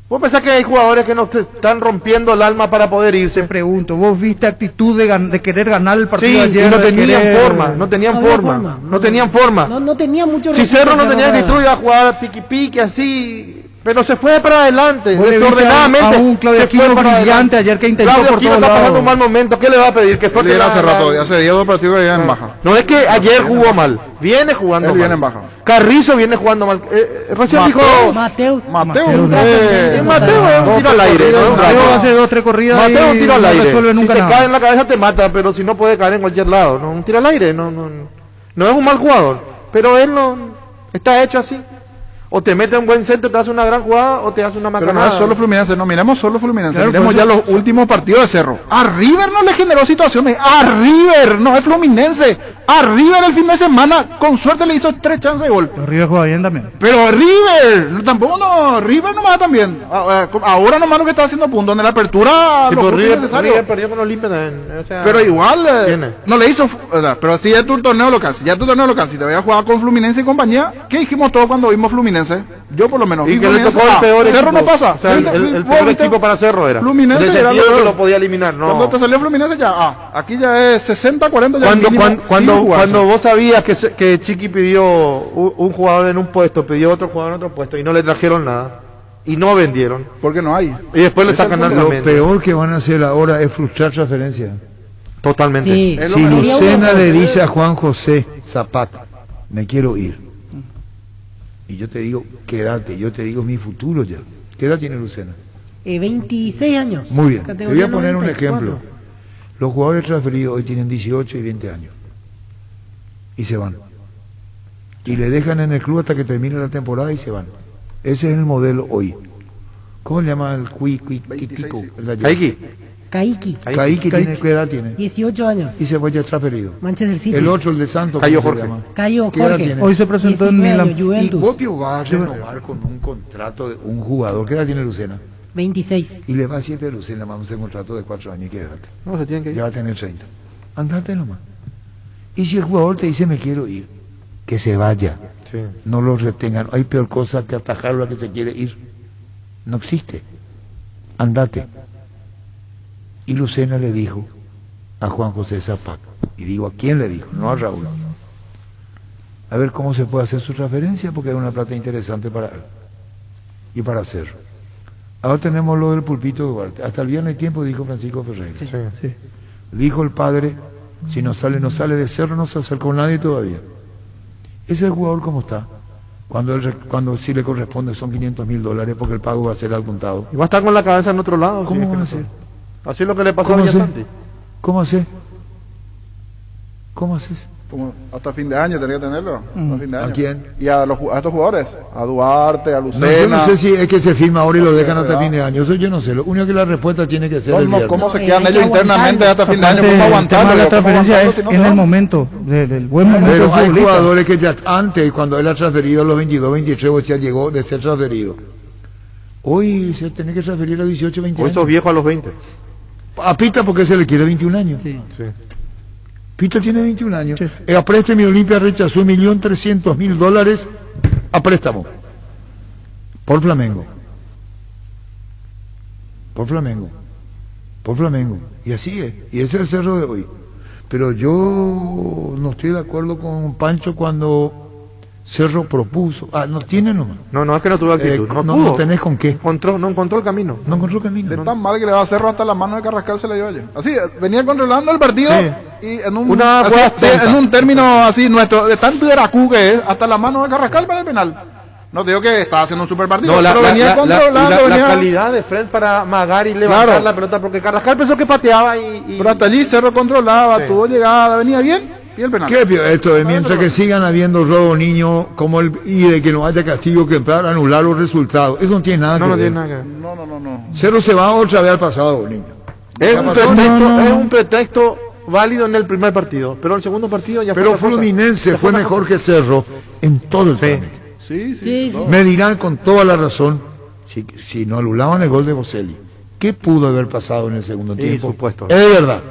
¿Vos pensás que hay jugadores que nos están rompiendo el alma para poder irse? Te pregunto, ¿vos viste actitud de querer ganar el partido Sí, ayer? y no de tenían querer- forma, no tenían forma. No tenía mucho Si Cerro no tenía para- actitud, iba a jugar piqui así, pero se fue para adelante, Vos le viste desordenadamente. a un Claudio se Aquino fue para brillante adelante. ayer que intentó Claudio por Aquino todos está lados. pasando un mal momento, ¿qué le va a pedir? Que fue Él hace rato, hace 10 o 2 partidos que viene en baja. No es que ayer jugó mal, viene jugando Él mal. viene en baja. Carrizo viene jugando mal. Recién dijo Mateus. Mateo Mateo es un tiro al aire, ¿no? Mateo hace 2-3 corridas Mateo es un y tiro al no aire. resuelve Si nunca te nada. cae en la cabeza te mata, pero si no puede caer en cualquier lado, no, un tiro al aire, no es un mal jugador, pero él no está hecho así. O te mete un buen centro, te hace una gran jugada, o te hace una Pero no macanada. es solo Fluminense, no miremos solo Fluminense, Claro, miremos por ya eso- los últimos partidos de Cerro. A River no le generó situaciones, a River, no es Fluminense, A River el fin de semana, con suerte le hizo 3 chances de gol. Pero River juega bien también. Pero River, tampoco no, River nomás también. Ahora nomás lo que está haciendo puntos en la apertura. Sí, los pero puntos necesarios. River perdió con Olimpia también. O sea, Pero igual, tiene. no le hizo, pero si es tu torneo local, si te voy a jugar con Fluminense y compañía, ¿qué dijimos todos cuando vimos Fluminense? Yo por lo menos. Y vi que le Fluminense, tocó el peor Cerro equipo. no pasa. O sea, el peor equipo para Cerro era. Fluminense en el era sentido lo que peor. lo podía eliminar, no. Cuando te salió Fluminense ya, aquí ya es 60-40 ya Cuando vos sabías que Chiqui pidió un jugador en un puesto, pidió otro jugador en otro puesto y no le trajeron nada y no vendieron. Porque no hay. Y después le sacan Lo lanzamiento. peor que van a hacer ahora es frustrar transferencia. Totalmente. Sí. Es lo Si mejor. Lucena le dice a Juan José Zapata, me quiero ir, y yo te digo, quédate, yo te digo mi futuro ya. ¿Qué edad tiene Lucena? 26 años. Muy bien, te voy Categoría a poner un 94. ejemplo. Los jugadores transferidos hoy tienen 18 y 20 años y se van. Y le dejan en el club hasta que termine la temporada y se van. Ese es el modelo hoy. ¿Cómo se llama el Cuico? Caiki. Caiki tiene, ¿qué edad tiene? 18 años. Y se fue ya transferido. Manchester City. El otro, el de Santos, Cayo ¿cómo se Jorge. llama? Cayo ¿Qué edad Jorge. tiene? Hoy se presentó en 19 Milan. años, Y Juventus. Bopio va a renovar con un contrato de un jugador. ¿Qué edad tiene Lucena? 26. Y le va a decir a Lucena, vamos a hacer un contrato de 4 años y quédate. No, se tienen que ir. Ya va a tener 30. Andate nomás. Y si el jugador te dice, me quiero ir, que se vaya. Sí. No lo retengan. Hay peor cosa que atajarlo a que se quiere ir. No existe. Andate. Y Lucena le dijo a Juan José Zapata, y digo, ¿a quién le dijo? No a Raúl. A ver cómo se puede hacer su transferencia, porque era una plata interesante para él y para hacerlo. Ahora tenemos lo del pulpito de Duarte. Hasta el viernes tiempo dijo Francisco Ferreira. Sí. Dijo el padre, si no sale de Cerro, no se acercó nadie todavía. Ese es el jugador como está. Cuando sí le corresponde son $500,000 porque el pago va a ser al contado. Y va a estar con la cabeza en otro lado. ¿Cómo sí, van a es que hacer? Así es lo que le pasó a ¿Cómo hacer? Villasanti. ¿Cómo haces? ¿Cómo haces? Como hasta fin de año tenía que tenerlo. Hasta fin de ¿A año. quién? Y a estos jugadores. A Duarte, a No, Lucena. yo no sé si es que se firma ahora y lo dejan hasta ¿verdad? fin de año. Eso yo no sé. Lo único que la respuesta tiene que ser el viernes. ¿Cómo se No, quedan hay ellos que internamente aguantarlo. hasta fin de año? Aparte, ¿Cómo el aguantarlo? tema de la ¿Cómo transferencia aguantarlo es si no en se el van? momento, del buen momento Pero del hay futbolista. jugadores que ya antes, cuando él ha transferido a los 22, 23, ya llegó de ser transferido. Hoy se tiene que transferir a los 18, 20 Hoy años. sos viejo a los 20. A Pita porque se le quiere 21 años. Sí. Sí. Pita tiene 21 años. A préstamo Olimpia rechazó $1.300.000 a préstamo. Por Flamengo. Por Flamengo. Por Flamengo. Y así es. Y ese es el Cerro de hoy. Pero yo no estoy de acuerdo con Pancho cuando Cerro propuso. No tiene nomás. No, es que no tuvo actitud. No pudo. tenés con qué. No encontró el camino. No encontró camino. Es tan mal que le va a Cerro hasta la mano de Carrascal se le dio ayer. Así, venía controlando el partido Sí. y en un, Una así, jugada sí, tonta. en un término así nuestro, de tanto Veracú que es, hasta la mano de Carrascal para el penal. No te digo que estaba haciendo un super partido, pero venía controlando. la venía... calidad de Fred para amagar y levantar Claro. la pelota, porque Carrascal pensó que pateaba y... Pero hasta allí Cerro controlaba, Sí. tuvo llegada, venía bien y el penal. ¿Qué pio esto de mientras que sigan habiendo robo niño como y de que no haya castigo que para anular los resultados? Eso no tiene nada que No ver. tiene nada que ver. No. Cerro se va otra vez al pasado, niño. Es Ya un, pasó. pretexto, es un pretexto válido en el primer partido, pero el segundo partido ya fue Pero otra cosa. Fluminense Ya fue otra mejor cosa. que Cerro en todo el trámite. Sí. Me dirán con toda la razón, si no anulaban el gol de Boselli, ¿qué pudo haber pasado en el segundo Sí, tiempo? supuesto. Es verdad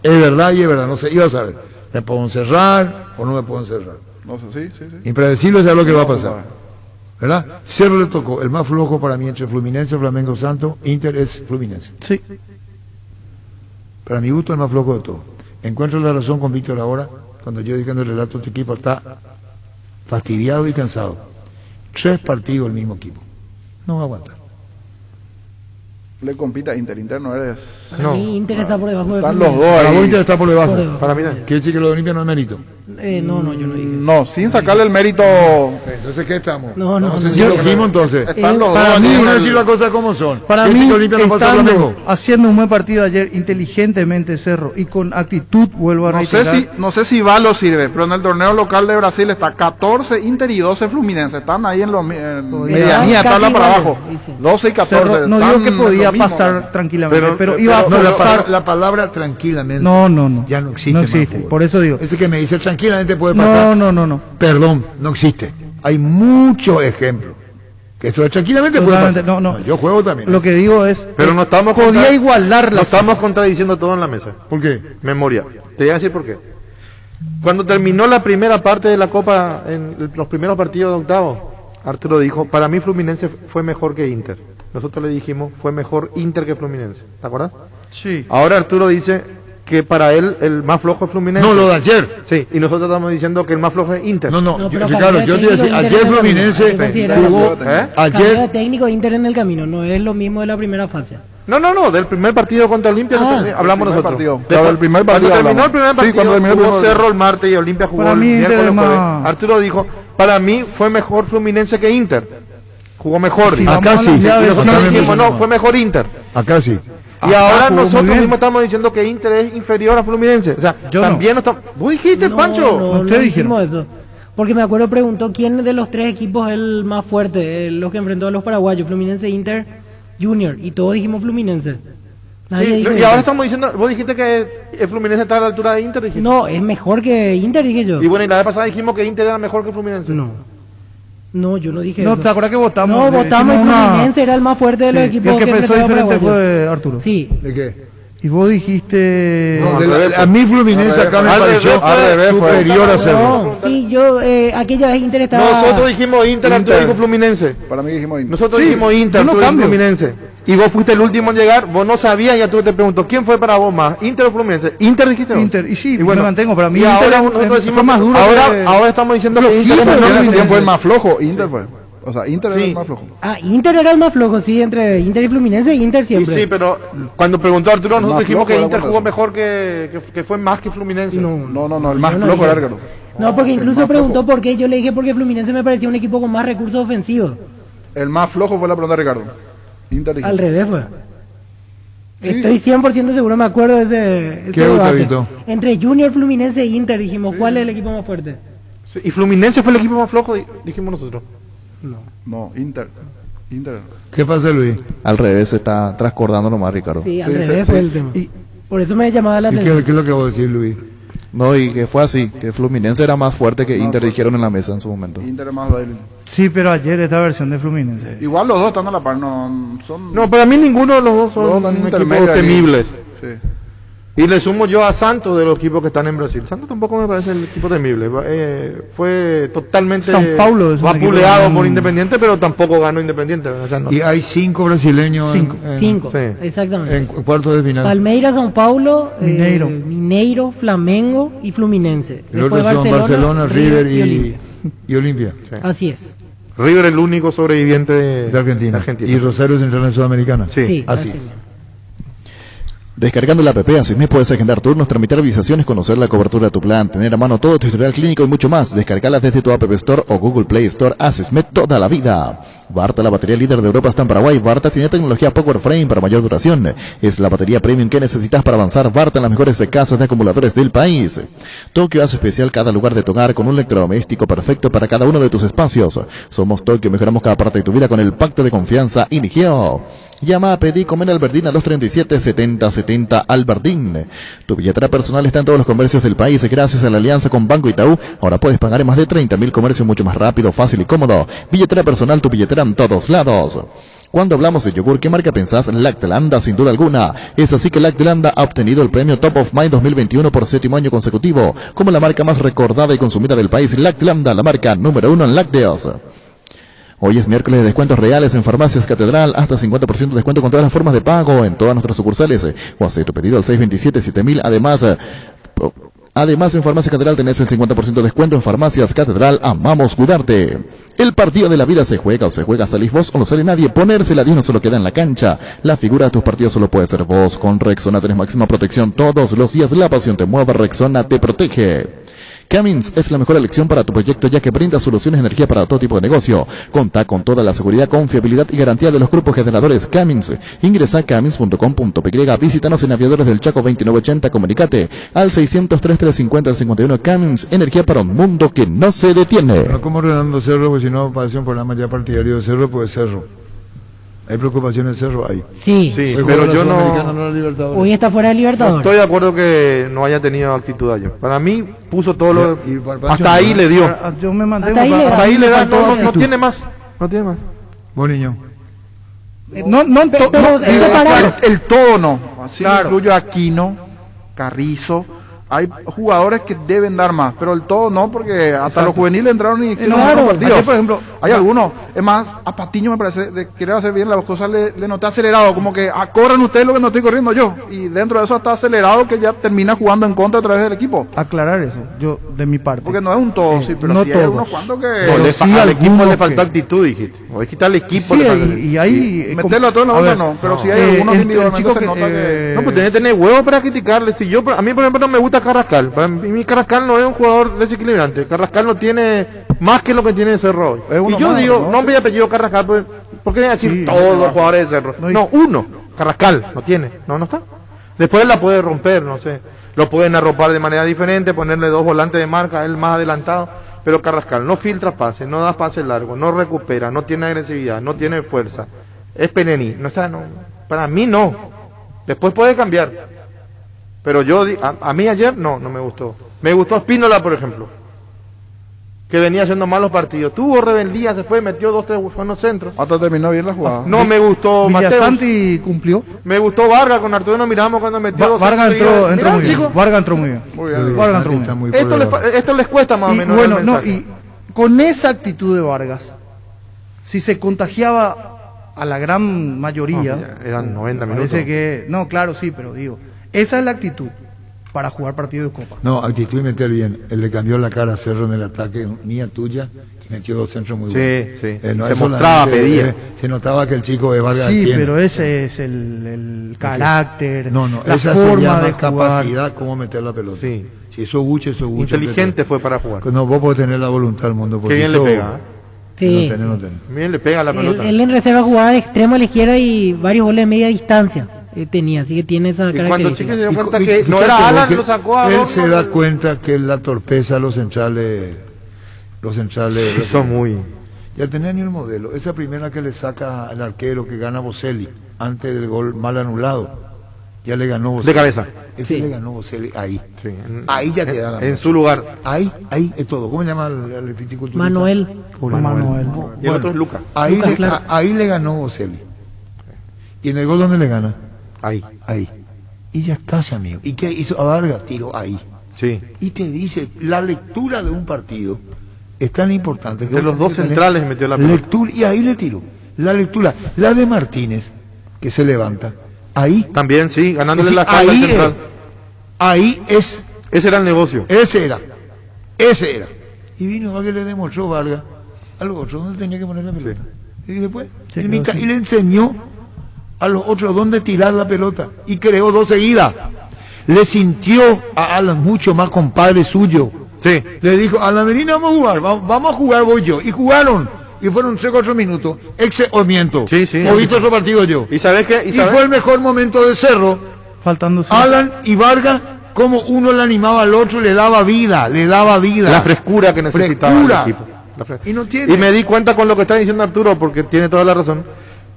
y es verdad, no sé, iba a saber, ¿me puedo encerrar o no me puedo encerrar? No sé, sí. Impredecible es lo que va a pasar, ¿verdad? Cerro le tocó, el más flojo para mí entre Fluminense, Flamengo Santo, Inter es Fluminense. Sí. Para mi gusto el más flojo de todo. Encuentro la razón con Víctor ahora, cuando yo dije en el relato, tu equipo está fastidiado y cansado. 3 partidos el mismo equipo. No va a aguantar. Le compita a Inter no eres... Para mí Inter está por debajo de Están los Fluminense. dos Para vos ahí. Inter está por debajo. Por debajo. Para mí no. Quiere decir que lo de Olimpia no es mérito. No, yo no dije eso. No, sin sacarle el mérito. Entonces, ¿qué estamos? No sé si lo dijimos entonces. Están los Para dos, mí, ¿no? decir las cosas como son. Para ¿Qué mí, si Olimpia no pasa a Flamengo? haciendo un buen partido ayer, inteligentemente Cerro, y con actitud, vuelvo a reiterar. No sé si Valo sirve, pero en el torneo local de Brasil está 14 Inter y 12 Fluminense. Están ahí en medianía, tabla para abajo. 12 y 14. Cerro, no digo que podía pasar tranquilamente, pero iba a forzar. La palabra tranquilamente. No. Ya no existe. No más existe, fútbol. por eso digo. Ese que me dice tranquilamente puede pasar. No. Perdón, no existe. Hay muchos ejemplos. Que eso tranquilamente puede pasar. No. Yo juego también. Lo que digo es. Pero no estamos podía igualar la. No estamos contradiciendo todo en la mesa. ¿Por qué? Memoria. Te voy a decir por qué. Cuando terminó la primera parte de la Copa, en los primeros partidos de octavos, Arturo dijo, para mí Fluminense fue mejor que Inter. Nosotros le dijimos, fue mejor Inter que Fluminense. ¿Te acuerdas? Sí. Ahora Arturo dice que para él el más flojo es Fluminense. No, lo de ayer. Sí, y nosotros estamos diciendo que el más flojo es Inter. Ricardo, yo te iba a decir, ayer Fluminense jugó. Cambio de técnico Inter en el camino, no es lo mismo de la primera fase. No, del primer partido contra Olimpia hablamos nosotros. Del primer partido. Cuando terminó el primer partido, cuando terminó el jugó primer Cerro el martes y Olimpia jugó Para el mí, miércoles. Inter más. Arturo dijo, para mí fue mejor Fluminense que Inter. Jugó mejor. Sí, acá sí. Y nosotros dijimos, no, fue mejor Inter. Acá sí. Y ahora jugó muy nosotros bien. mismos estamos diciendo que Inter es inferior a Fluminense. O sea, Yo también no estamos... ¿Vos dijiste, Pancho? No, Ustedes dijimos eso. Porque me acuerdo preguntó quién de los tres equipos es el más fuerte, los que enfrentó a los paraguayos, Fluminense, Inter, Junior, y todos dijimos Fluminense. Nadie Sí, dijo y Inter. ahora estamos diciendo, vos dijiste que el Fluminense está a la altura de Inter, dijiste. No, es mejor que Inter, dije yo. Y bueno, y la vez pasada dijimos que Inter era mejor que Fluminense. No, yo no dije No, eso. ¿te acuerdas que votamos? No, votamos y Hicimos una- Fluminense era el más fuerte de los Sí, equipos y el que pensó enfrentó a diferente paraguayos. fue Arturo. Sí. ¿De qué? Y vos dijiste. A mí Fluminense acá me pareció superior a Cerro. No, sí, yo aquella vez Inter estaba... Nosotros dijimos Inter, Arturo dijo Fluminense. Para mí dijimos Inter. Nosotros Sí, dijimos Inter, yo no Arturo dijo cambio. Fluminense. Y vos fuiste el último en llegar, vos no sabías y Arturo te preguntó, ¿quién fue para vos más? ¿Inter o Fluminense? Inter dijiste vos. Inter, y sí, bueno, me mantengo, para mí y Inter ahora es- nosotros fue decimos más duro ahora estamos diciendo que Inter es mejor que ¿Quién Fluminense. fue el más flojo? Inter fue. O sea, Inter era Sí. el más flojo. Inter era el más flojo, sí, entre Inter y Fluminense, Inter Y siempre. sí, pero cuando preguntó Arturo, nosotros más dijimos flojo que era Inter por jugó eso. mejor que fue más que Fluminense. No, el más Yo no flojo dije era eso. Arturo. No, porque el incluso más preguntó flojo. por qué, yo le dije porque Fluminense me parecía un equipo con más recursos ofensivos. El más flojo fue la pregunta de Ricardo. Inter dijiste. Al revés fue. Sí. Estoy 100% seguro, me acuerdo de ese ¿Qué, debate. Gustavito? Entre Junior, Fluminense e Inter dijimos, ¿cuál es el equipo más fuerte? Sí, y Fluminense fue el equipo más flojo, dijimos nosotros. No, Inter. ¿Qué pasa, Luis? Al revés, se está transcordando nomás, Ricardo. Sí, al revés fue el tema. Por eso me llamaba la ¿Y atención. qué es lo que vos decís, Luis? No, y que fue así, que Fluminense era más fuerte que Inter, dijeron en la mesa en su momento. Inter es más débil. Sí, pero ayer esta versión de Fluminense. Igual los dos están a la par, no son. No, para mí ninguno de los dos son tan equipos intermedios ahí. temibles. Sí. Y le sumo yo a Santos de los equipos que están en Brasil. Santos tampoco me parece el equipo temible. Fue totalmente Sao Paulo es un vapuleado equipo- por Independiente, pero tampoco ganó Independiente. O sea, no. Y hay 5 brasileños Cinco, Sí. exactamente. en cuartos de final. Palmeiras, São Paulo, Mineiro. Mineiro, Flamengo y Fluminense. El Después otro son Barcelona, River Olimpia. y Olimpia. Así es. River el único sobreviviente De Argentina. Y Rosario Central Sudamericana. Sí. Así así es. es. Descargando la app, Asismed puedes agendar turnos, tramitar visaciones, conocer la cobertura de tu plan, tener a mano todo tu historial clínico y mucho más. Descargalas desde tu App Store o Google Play Store. Asismed toda la vida. Varta, la batería líder de Europa, está en Paraguay. Varta tiene tecnología Power Frame para mayor duración. Es la batería premium que necesitas para avanzar. Varta en las mejores casas de acumuladores del país. Tokio hace especial cada lugar de tu hogar con un electrodoméstico perfecto para cada uno de tus espacios. Somos Tokio, mejoramos cada parte de tu vida con el pacto de confianza Inigeo. Llama a pedir comer Alberdín a los 37 70 70 Alberdín. Tu billetera personal está en todos los comercios del país. Gracias a la alianza con Banco Itaú, ahora puedes pagar en más de 30.000 comercios mucho más rápido, fácil y cómodo. Billetera personal, tu billetera en todos lados. Cuando hablamos de yogur, ¿qué marca pensás? Lactelanda, sin duda alguna. Es así que Lactelanda ha obtenido el premio Top of Mind 2021 por 7º año consecutivo, como la marca más recordada y consumida del país. Lactelanda, la marca número 1 en lácteos. Hoy es miércoles de descuentos reales en Farmacias Catedral, hasta 50% de descuento con todas las formas de pago en todas nuestras sucursales. O hace tu pedido al 627-7000. Además, en Farmacias Catedral tenés el 50% de descuento. En Farmacias Catedral, amamos cuidarte. El partido de la vida se juega, o se juega, salís vos o no sale nadie. Ponérsela a Dios no solo queda en la cancha. La figura de tus partidos solo puede ser vos. Con Rexona tenés máxima protección todos los días. La pasión te mueve, Rexona te protege. Cummins es la mejor elección para tu proyecto ya que brinda soluciones de energía para todo tipo de negocio. Contá con toda la seguridad, confiabilidad y garantía de los grupos generadores Cummins. Ingresa a cummins.com.py, visítanos en Aviadores del Chaco 2980, comunicate al 603-350-51. Cummins, energía para un mundo que no se detiene. No como Renando Cerro, porque si no parece un programa ya partidario de Cerro, pues Cerro. ¿Hay preocupaciones de Cerro? Hay. Sí, pero yo no... Hoy está fuera de No Libertadores. estoy de acuerdo que no haya tenido actitud ayer. Para mí puso todo lo... Hasta ahí le dio. Yo me mantengo. Hasta ahí le da, no tiene más. No tiene más. Buen niño. El todo no. Así incluyo a Aquino, Carrizo. Hay jugadores que deben dar más, pero el todo no, porque hasta los juveniles entraron y hicieron buenos partidos. Ayer, por ejemplo, hay algunos, es más, a Patiño me parece, de querer hacer bien las cosas, le noté acelerado, como que corran ustedes lo que no estoy corriendo yo, y dentro de eso está acelerado que ya termina jugando en contra a través del equipo. Aclarar eso, yo de mi parte. Porque no es un todo, sí, pero no sí hay todos. unos cuantos que... al equipo le faltó actitud, dijiste. O es quitarle equipo. Sí, y ahí... meterlo a todos los otros no, pero si hay algunos individualmente se nota que... No, pues tenés que tener huevos para criticarle. Si yo, a mí por ejemplo no me gusta Carrascal. Para mí Carrascal no es un jugador desequilibrante. Carrascal no tiene más que lo que tiene Cerro hoy. Y yo digo, nombre y apellido Carrascal, pues, ¿por qué decir todos los jugadores de Cerro? No, uno. Carrascal no tiene. No está. Después la puede romper, no sé. Lo pueden arropar de manera diferente, ponerle dos volantes de marca, él más adelantado. Pero Carrascal no filtra pases, no da pases largos, no recupera, no tiene agresividad, no tiene fuerza. Es Penení. No, o sea, no, para mí no. Después puede cambiar. Pero yo, a mí ayer no me gustó. Me gustó Espínola, por ejemplo, que venía haciendo malos partidos. Tuvo rebeldía, se fue, metió 2-3 buenos centros. Hasta terminó bien la jugada. No me gustó Villasanti cumplió. Me gustó Vargas, con Arturo nos miramos cuando metió dos Vargas centros. entró muy bien. Vargas entró muy bien. Vargas entró muy bien. Esto les cuesta más o menos. Bueno, no, y con esa actitud de Vargas, si se contagiaba a la gran mayoría, eran 90 minutos. Parece que, no, claro, sí, pero digo, esa es la actitud para jugar partido de Copa. No, actitud y meter bien. Él le cambió la cara a Cerro en el ataque, mía tuya, y metió dos centros muy buenos. Sí. No, se mostraba, pedía. Se notaba que el chico de Vargas sí, tiene. pero ese es el carácter, la esa forma de capacidad, cómo meter la pelota. Sí. Si eso buche, Inteligente fue para jugar. No, vos podés tener la voluntad del mundo. Qué bien le pega, Sí. No tener. Bien le pega la pelota. Él en reserva jugaba de extremo a la izquierda y varios goles de media distancia. Tenía, así que tiene esa característica. Cuando Chique se dio cuenta que no era Alan, lo sacó a él se da cuenta que la torpeza a los centrales son muy... Ya tenía ni el modelo. Esa primera que le saca al arquero que gana Boselli antes del gol mal anulado, ya le ganó Boselli. De cabeza. Ese le ganó Boselli ahí. Sí. Ahí ya te da la en su lugar. Ahí es todo. ¿Cómo se llama el viticulturista? Manuel. Y el otro es Luca. Ahí le ganó Boselli. ¿Y en el gol dónde le gana? Ahí. Y ya está, amigo. ¿Y qué hizo? A Vargas tiró ahí. Sí. Y te dice, la lectura de un partido es tan importante que de los dos centrales metió la pelota. Lectura, y ahí le tiró. La lectura, la de Martínez, que se levanta. Ahí. También, sí, ganándole la espalda ahí central. Ahí es. Ese era el negocio. Ese era. Y vino a que le demostró Vargas a los otros dónde tenía que poner la pelota. Sí. Y después, y le enseñó a los otros dónde tirar la pelota y creó dos seguidas. Le sintió a Alan mucho más compadre suyo. Sí. Le dijo, Alan, vení, vamos a jugar vos y yo. Y jugaron. Y fueron 3-4 minutos. Miento. Sí. He visto otro partido yo. ¿Y sabes qué? Y fue el mejor momento de Cerro. Faltando Alan y Vargas, como uno le animaba al otro, le daba vida. La frescura que necesitaba el equipo. Y no tiene. Y me di cuenta con lo que está diciendo Arturo, porque tiene toda la razón,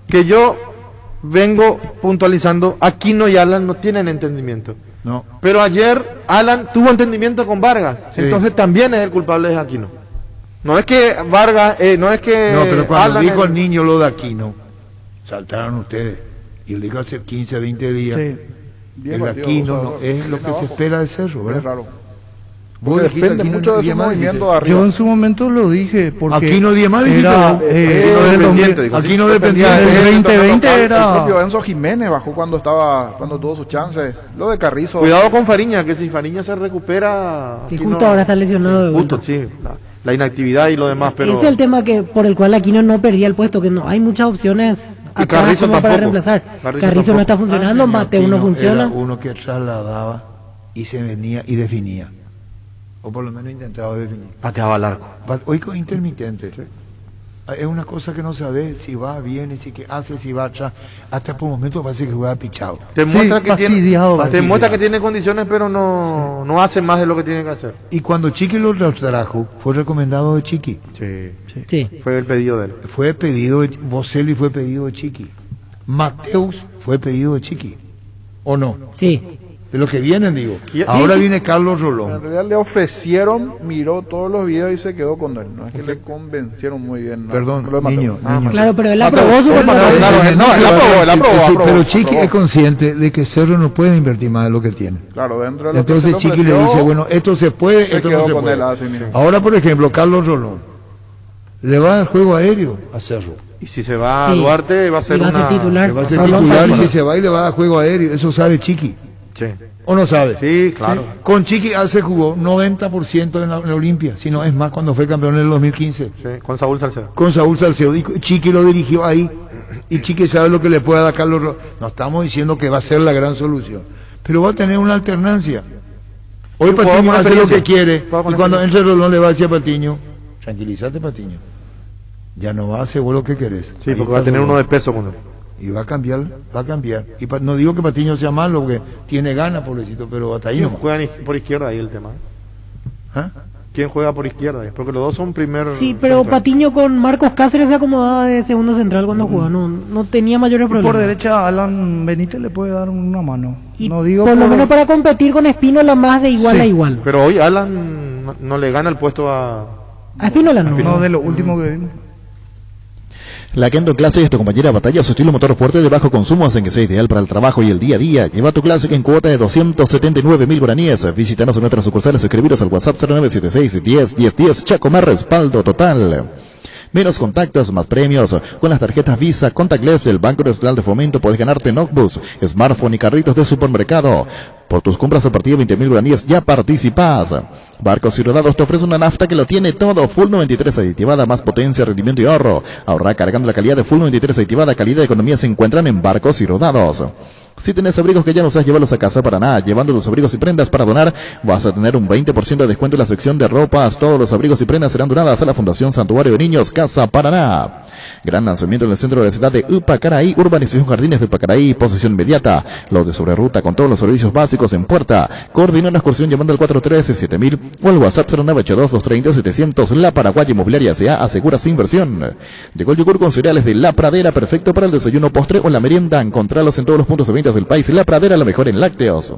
que yo vengo puntualizando, Aquino y Alan no tienen entendimiento. No. Pero ayer Alan tuvo entendimiento con Vargas, entonces también es el culpable de Aquino. No es que Vargas, no es que... No, pero cuando Alan dijo el niño lo de Aquino, saltaron ustedes. Y lo dijo hace 15, 20 días. Sí. El Aquino no es lo que se espera de Cerro, ¿verdad? Es raro. Vos Depende mucho de su movimiento de arriba. Yo en su momento lo dije, porque Aquino Diemar era Aquino dependía del 2020 El propio Enzo Jiménez bajó cuando tuvo sus chances. Lo de Carrizo. Cuidado con Fariña, que si Fariña se recupera... Y justo ahora está lesionado de vuelta. Sí, la inactividad y lo demás, pero... Ese es el tema por el cual Aquino no perdía el puesto, que no hay muchas opciones atrás como para reemplazar. Carrizo no está funcionando, Mateo no funciona. Era uno que trasladaba y se venía y definía. o por lo menos intentaba definir. Pateaba al arco. Hoy con intermitente. Es una cosa que no sabes si va, viene, si que hace, si va atrás. Hasta por momentos parece que juega pichado. Te muestra que tiene condiciones, pero no hace más de lo que tiene que hacer. Y cuando Chiqui lo trajo, fue recomendado de Chiqui. Sí. Fue el pedido de él. Fue pedido de Boselli, fue pedido de Chiqui. Mateus fue pedido de Chiqui. ¿O no? Sí. De los que vienen, digo. Ahora viene Carlos Rolón. En realidad le ofrecieron, miró todos los videos y se quedó con él. No es que le convencieron muy bien. No, Perdón, no niño. Claro, pero él aprobó su él aprobó. Pero Chiqui es consciente de que Cerro no puede invertir más de lo que tiene. Claro, dentro de lo entonces que Chiqui le dice, bueno, esto se puede, esto no se puede. Ahora, por ejemplo, Carlos Rolón le va al juego aéreo a Cerro. Y si se va a Duarte, va a ser titular. Va a ser titular y si se va y le va a juego aéreo. Eso sabe Chiqui. Sí. ¿O no sabe? Sí, claro. Sí. Con Chiqui se jugó 90% en la Olimpia, si no es más cuando fue campeón en el 2015. Sí, con Saúl Salcedo. Con Saúl Salcedo. Y Chiqui lo dirigió ahí. Y Chiqui sabe lo que le puede dar a Carlos. No estamos diciendo que va a ser la gran solución, pero va a tener una alternancia. Hoy Patiño hace lo que quiere, y cuando entre Rolón le va a decir a Patiño, tranquilízate Patiño, ya no va a hacer vos lo que querés. Sí, porque va a tener uno de peso con él. Y va a cambiar. Y no digo que Patiño sea malo, porque tiene ganas, pobrecito, pero hasta ahí no. Juegan por izquierda ahí el tema. ¿Ah? ¿Quién juega por izquierda? Porque los dos son primeros. Sí, pero central. Patiño con Marcos Cáceres se acomodaba de segundo central cuando jugaba, no tenía mayores problemas. Por derecha Alan Benítez le puede dar una mano. Y no digo por lo menos para competir con Espínola más de igual a igual. Pero hoy Alan no le gana el puesto a Espínola no. No, de lo último que vimos. La Kendo Classic es tu compañera de batalla. Su estilo motor fuerte de bajo consumo hacen que sea ideal para el trabajo y el día a día. Lleva tu Classic en cuota de 279.000 guaraníes. Visítanos en nuestras sucursales, escribiros al WhatsApp 0976 10 10 10. Chacomar, respaldo total. Menos contactos, más premios. Con las tarjetas Visa Contactless del Banco Nacional de Fomento puedes ganarte notebooks, smartphone y carritos de supermercado. Por tus compras a partir de 20.000 guaraníes ya participas. Barcos y Rodados te ofrece una nafta que lo tiene todo. Full 93 aditivada, más potencia, rendimiento y ahorro. Ahorra cargando la calidad de Full 93 aditivada. Calidad y economía se encuentran en Barcos y Rodados. Si tenés abrigos que ya no usas, llévalos a Casa Paraná. Llevando los abrigos y prendas para donar, vas a tener un 20% de descuento en la sección de ropas. Todos los abrigos y prendas serán donadas a la Fundación Santuario de Niños Casa Paraná. Gran lanzamiento en el centro de la ciudad de Upacaraí, urbanización Jardines de Upacaraí, posesión inmediata. Los de sobre ruta con todos los servicios básicos en puerta. Coordina una excursión llamando al 413-7000 o al WhatsApp 0982-230-700. La Paraguaya Inmobiliaria S.A. asegura su inversión. Llegó el yogur con cereales de La Pradera, perfecto para el desayuno, postre o la merienda. Encontralos en todos los puntos de venta del país. La Pradera, la mejor en lácteos.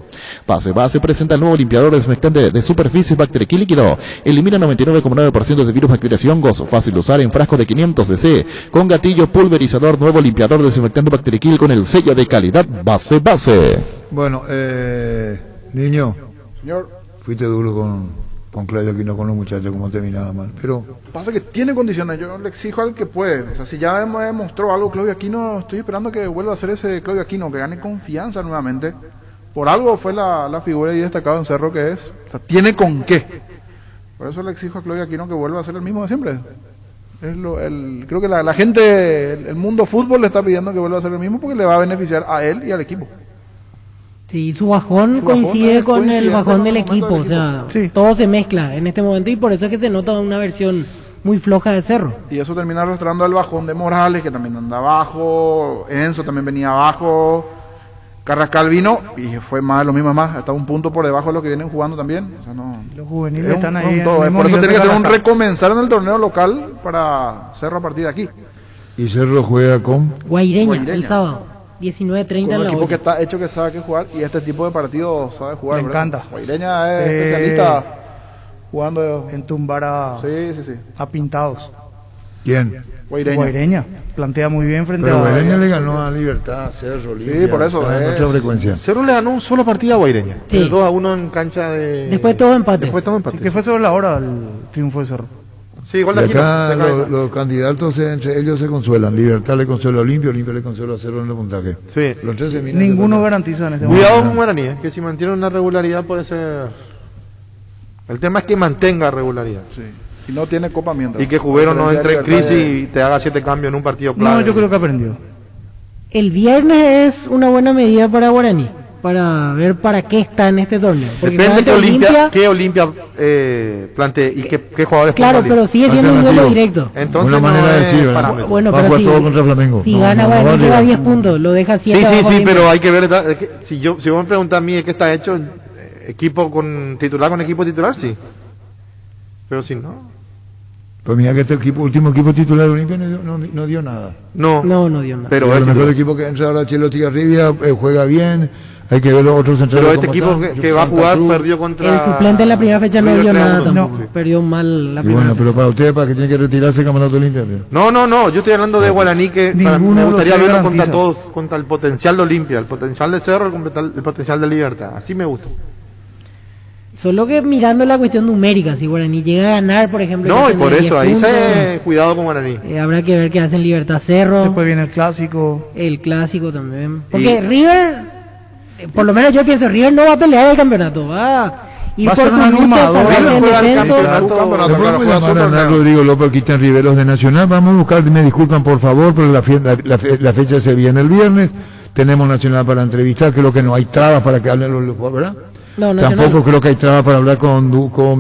Pase presenta el nuevo limpiador desinfectante de superficie bacteriquí líquido. Elimina 99,9% de virus, bacterias y hongos. Fácil de usar en frasco de 500 cc. Con gatillo pulverizador, nuevo limpiador desinfectante bacteriquil con el sello de calidad base. Bueno, niño. Señor. Fuiste duro con Claudio Aquino, con los muchachos, como terminaba mal. Pero pasa que tiene condiciones, yo le exijo al que puede. O sea, si ya me demostró algo Claudio Aquino, estoy esperando que vuelva a ser ese Claudio Aquino, que gane confianza nuevamente. Por algo fue la figura y destacado en Cerro que es. O sea, tiene con qué. Por eso le exijo a Claudio Aquino que vuelva a ser el mismo de siempre. Creo que la gente, el mundo fútbol le está pidiendo que vuelva a ser el mismo porque le va a beneficiar a él y al equipo. Sí, su bajón coincide con el bajón del equipo, o sea, sí. Todo se mezcla en este momento y por eso es que se nota una versión muy floja de Cerro. Y eso termina arrastrando al bajón de Morales, que también anda abajo, Enzo también venía abajo, Carrascal vino y fue más lo mismo, más hasta un punto por debajo de lo que vienen jugando también. O sea, no, los juveniles están ahí. Por eso tiene que ser un recomenzar en el torneo local para Cerro a partir de aquí. Y Cerro juega con Guaireña. El sábado, 19:30 en la un equipo olla. que está hecho que sabe qué jugar y este tipo de partidos sabe jugar. Me encanta. Guaireña es especialista jugando en tumbar a pintados. ¿Quién? Guaireña. Plantea muy bien frente pero a... Pero Guaireña le ganó a Libertad, Cerro, sí, por eso. Mucha frecuencia. Cerro le ganó un solo partido a Guaireña. Sí. 2-1 en cancha de... Después todo empate. Sí, que fue sobre la hora el triunfo de Cerro. Sí, gol de Aquino. Acá los candidatos entre ellos se consuelan. Libertad le consuela a Olimpia le consuela a Cerro en el puntaje. Sí. Los tres se ninguno garantiza en este momento. Cuidado con Guaraní, que si mantiene una regularidad puede ser... El tema es que mantenga regularidad. Sí. Y no tiene copa mientras. Y que Jubero no entre en crisis y te haga 7 cambios en un partido clave. No, yo creo que aprendió. El viernes es una buena medida para Guaraní. para ver para qué está en este torneo. Porque Depende claramente qué Olimpia plantee y qué jugadores claro, ponga pero sigue siendo un duelo directo. Entonces Una manera no de es decir, ¿verdad? parámetro. Bueno, Va a pero jugar si, todo contra Flamengo. si No, gana no, no Guaraní va a lleva llegar. 10 puntos, lo deja 7 Sí, pero hay que ver, si vos me preguntás a mí de qué está hecho, equipo con equipo titular, sí. Pero si no. Pues mira que este último equipo titular de Olimpia no dio nada. No dio nada. Pero el mejor equipo que entra ahora Chelotti Arribia juega bien. Hay que ver los otros centrales. Pero este equipo que va a jugar perdió contra. El suplente en la primera fecha no dio nada tampoco. Sí. Perdió mal la Y primera bueno, fecha. pero para ustedes, ¿para qué tiene que retirarse el campeonato del Olimpia? No, yo estoy hablando de Guaraní que me gustaría verlo contra todos, contra el potencial de Olimpia, el potencial de Cerro, el potencial de Libertad. Así me gusta. Solo que mirando la cuestión numérica, si Guaraní llega a ganar, por ejemplo. No, ya y por tiene eso, 10 ahí puntos. cuidado con Guaraní. Habrá que ver qué hacen Libertad Cerro. Después viene el clásico. El clásico también. Porque River, por lo menos yo pienso, River no va a pelear el campeonato, va a ir Va a por ser su un lucha, animador, salvarse en descenso. Después llamar a Hernán Rodrigo López, aquí está en Riveros de Nacional. Vamos a buscar, me disculpan por favor, pero la fecha se viene el viernes. Tenemos Nacional para entrevistar, creo que no hay trabas para que hablen los jugadores, ¿verdad? No, Nacional. Tampoco creo que hay trabas para hablar con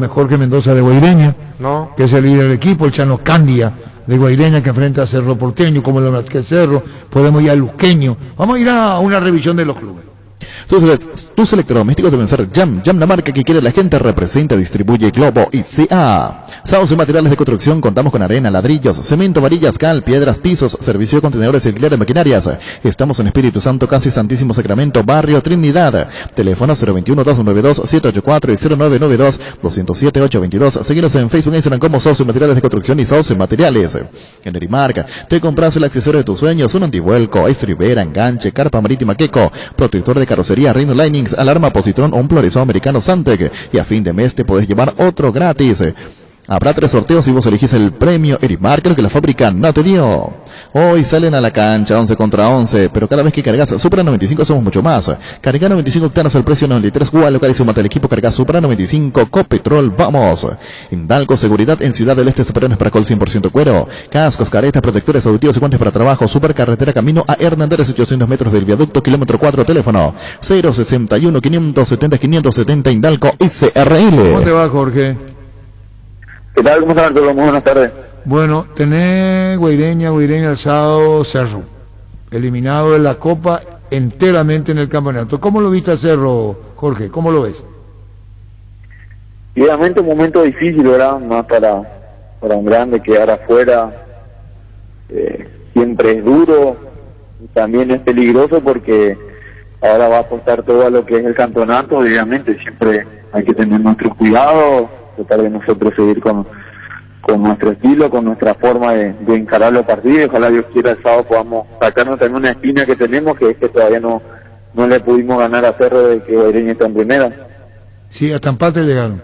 Jorge Mendoza de Guaireña, No. que es el líder del equipo, el Chano Candia de Guaireña que enfrenta a Cerro Porteño, como lo que Cerro, podemos ir a Luqueño. Vamos a ir a una revisión de los clubes. Tus electrodomésticos deben ser Jam, la marca que quiere la gente, representa, distribuye Globo y CA. Sauce Materiales de Construcción, contamos con arena, ladrillos, cemento, varillas, cal, piedras, pisos, servicio de contenedores y alquiler de maquinarias. Estamos en Espíritu Santo, casi Santísimo Sacramento, Barrio Trinidad. Teléfono 021-292-784 y 0992-207-822. Seguinos en Facebook e Instagram como Sauce Materiales de Construcción y Sauce Materiales. En Erimark, te compras el accesorio de tus sueños, un antivuelco, estribera, enganche, carpa marítima Queco, protector de carrocería Reino Linings, alarma Positrón o un Florizón americano Santec, y a fin de mes te podés llevar otro gratis. Habrá 3 sorteos y vos elegís el premio Erimark que la fábrica no te dio. Hoy salen a la cancha 11 contra 11, pero cada vez que cargas Supra 95 somos mucho más. Carga 95 octanos al precio 93 Cuba local y sumate al equipo, carga Supra 95 Copetrol, vamos. Indalco Seguridad en Ciudad del Este, Superones para Col 100% cuero. Cascos, caretas, protectores auditivos y guantes para trabajo. Supercarretera camino a Hernández, 800 metros del viaducto, kilómetro 4, teléfono 061 570 570 Indalco SRL. ¿Cómo te va, Jorge? ¿Qué tal? ¿Cómo están, Arturo? Muy buenas tardes. Bueno, tenés Guaireña el sábado, Cerro, eliminado de la Copa enteramente en el campeonato. ¿Cómo lo viste a Cerro, Jorge? ¿Cómo lo ves? Y obviamente un momento difícil, ¿verdad? Más para un grande quedar afuera. Siempre es duro, y también es peligroso porque ahora va a apostar todo a lo que es el campeonato. Obviamente siempre hay que tener nuestro cuidado, tratar de nosotros seguir con nuestro estilo, con nuestra forma de encarar los partidos. Ojalá Dios quiera el sábado podamos sacarnos también una espina que tenemos, que es que todavía no le pudimos ganar a Cerro de que Guaireña está en primera. Sí, hasta empate llegaron.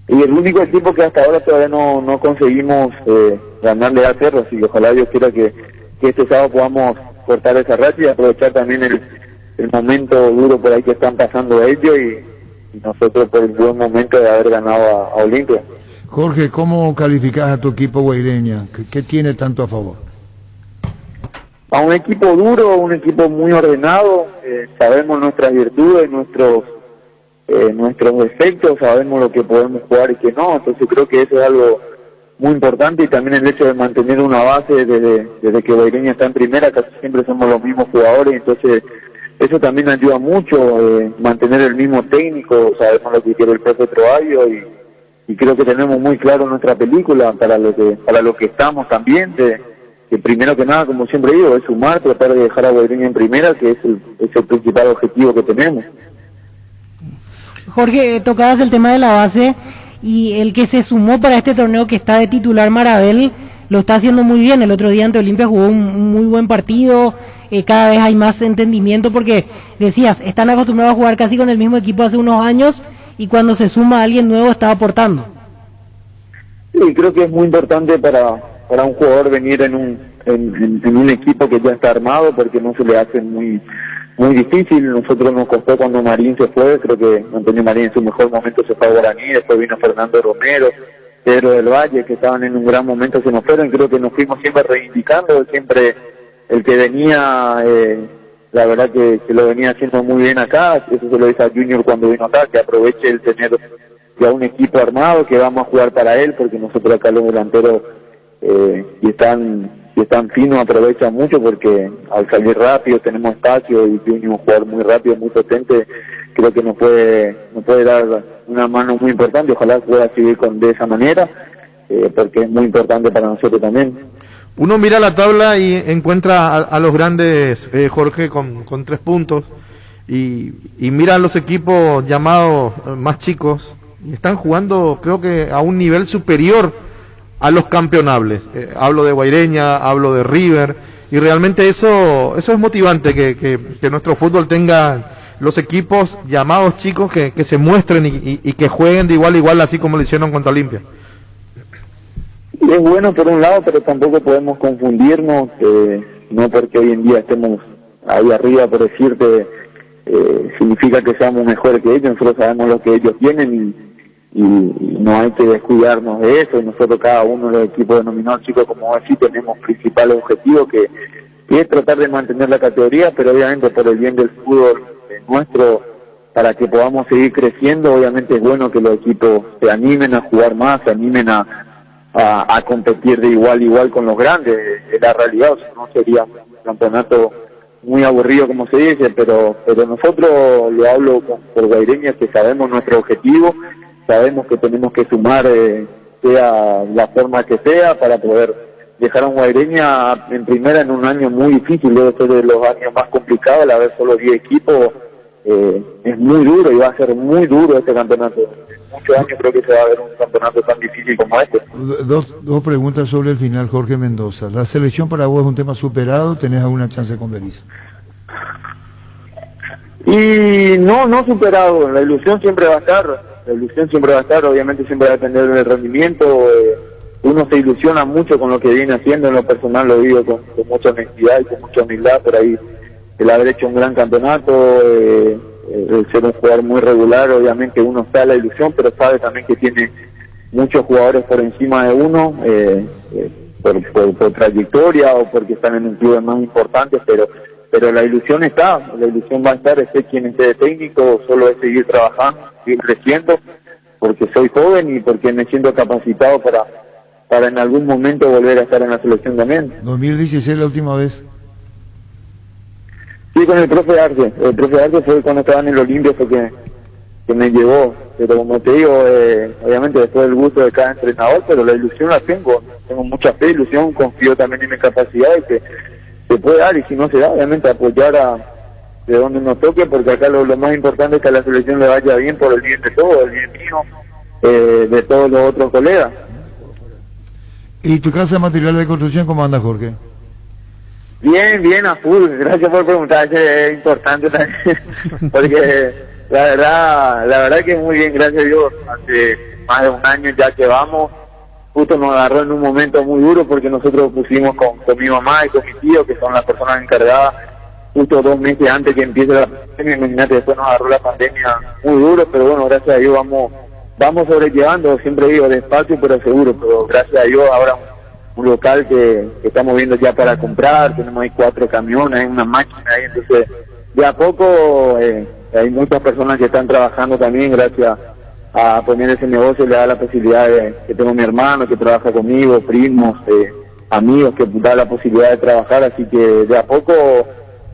Y el único equipo que hasta ahora todavía no conseguimos ganarle a Cerro, así que ojalá Dios quiera que este sábado podamos cortar esa racha y aprovechar también el momento duro por ahí que están pasando ellos y nosotros por el buen momento de haber ganado a Olimpia. Jorge, ¿cómo calificás a tu equipo Guaireña? ¿Qué tiene tanto a favor? A un equipo duro, un equipo muy ordenado, sabemos nuestras virtudes, nuestros defectos, sabemos lo que podemos jugar y que no, entonces creo que eso es algo muy importante, y también el hecho de mantener una base desde que Guaireña está en primera, casi siempre somos los mismos jugadores, entonces eso también ayuda mucho, mantener el mismo técnico, sabemos lo que quiere el profe Trovadio y creo que tenemos muy claro nuestra película para lo que estamos también, que primero que nada, como siempre digo, es sumar, tratar de dejar a Guaireña en primera, que es el principal objetivo que tenemos. Jorge, tocabas el tema de la base, y el que se sumó para este torneo, que está de titular Marabel, lo está haciendo muy bien. El otro día ante Olimpia jugó un muy buen partido, cada vez hay más entendimiento, porque decías, están acostumbrados a jugar casi con el mismo equipo hace unos años, y cuando se suma alguien nuevo está aportando. Sí, creo que es muy importante para un jugador venir en un equipo que ya está armado, porque no se le hace muy difícil. Nosotros nos costó cuando Marín se fue, creo que Antonio Marín en su mejor momento se fue a Guaraní, después vino Fernando Romero, Pedro del Valle, que estaban en un gran momento, se nos fueron, creo que nos fuimos siempre reivindicando, siempre el que venía la verdad que lo venía haciendo muy bien acá, eso se lo dice a Junior cuando vino acá, que aproveche el tener ya un equipo armado, que vamos a jugar para él, porque nosotros acá los delanteros, si están finos, aprovechan mucho, porque al salir rápido tenemos espacio, y Junior es un jugador muy rápido, muy potente, creo que nos puede dar una mano muy importante, ojalá pueda seguir de esa manera, porque es muy importante para nosotros también. Uno mira la tabla y encuentra a los grandes, Jorge, con 3 puntos, y mira a los equipos llamados más chicos, y están jugando, creo que a un nivel superior a los campeonables. Hablo de Guaireña, hablo de River, y realmente eso es motivante, que nuestro fútbol tenga los equipos llamados chicos que se muestren y que jueguen de igual a igual, así como lo hicieron contra Olimpia. Es bueno por un lado, pero tampoco podemos confundirnos, no porque hoy en día estemos ahí arriba, por decirte, significa que seamos mejores que ellos. Nosotros sabemos lo que ellos tienen y no hay que descuidarnos de eso. Nosotros, cada uno de los equipos denominados chicos, como así, tenemos principales objetivos, que es tratar de mantener la categoría, pero obviamente por el bien del fútbol nuestro, para que podamos seguir creciendo, obviamente es bueno que los equipos se animen a jugar más, se animen a competir de igual a igual con los grandes. Es la realidad, o sea, no sería un campeonato muy aburrido, como se dice, pero nosotros, lo hablo por Guaireña, que sabemos nuestro objetivo, sabemos que tenemos que sumar, sea la forma que sea, para poder dejar a un Guaireña en primera en un año muy difícil, debe ser de los años más complicados, al haber solo 10 equipos, es muy duro, y va a ser muy duro este campeonato. En muchos años creo que se va a ver un campeonato tan difícil como este. Dos preguntas sobre el final, Jorge Mendoza. ¿La selección para vos es un tema superado? ¿Tenés alguna chance con Berizzo? Y no superado, la ilusión siempre va a estar, obviamente siempre va a depender del rendimiento. Uno se ilusiona mucho con lo que viene haciendo, en lo personal lo digo con mucha honestidad y con mucha humildad, por ahí el haber hecho un gran campeonato, el ser un jugador muy regular, obviamente uno está a la ilusión, pero sabe también que tiene muchos jugadores por encima de uno, por trayectoria o porque están en un club más importante, pero la ilusión va a estar, esté quien esté de técnico, solo es seguir trabajando, seguir creciendo, porque soy joven y porque me siento capacitado para en algún momento volver a estar en la selección también. 2016 la última vez. Sí, con el profe Arce. El profe Arce fue cuando estaba en el Olimpia, fue que me llevó. Pero como te digo, obviamente después del gusto de cada entrenador, pero la ilusión la tengo. Tengo mucha fe, ilusión, confío también en mi capacidad y que se puede dar, y si no se da, obviamente apoyar de donde nos toque, porque acá lo más importante es que a la selección le vaya bien, por el bien de todos, el bien mío, de todos los otros colegas. ¿Y tu casa de material de construcción cómo anda, Jorge? Bien, a full. Gracias por preguntar, es importante también, porque la verdad que muy bien, gracias a Dios. Hace más de un año ya que vamos, justo nos agarró en un momento muy duro, porque nosotros pusimos con mi mamá y con mi tío, que son las personas encargadas, justo 2 meses antes que empiece la pandemia. Imagínate, después nos agarró la pandemia muy duro, pero bueno, gracias a Dios vamos sobrellevando, siempre digo despacio pero seguro, pero gracias a Dios ahora un local que estamos viendo ya para comprar, tenemos ahí 4 camiones, hay una máquina ahí, entonces de a poco hay muchas personas que están trabajando también, gracias a poner ese negocio, le da la posibilidad que tengo mi hermano que trabaja conmigo, primos, amigos que da la posibilidad de trabajar, así que de a poco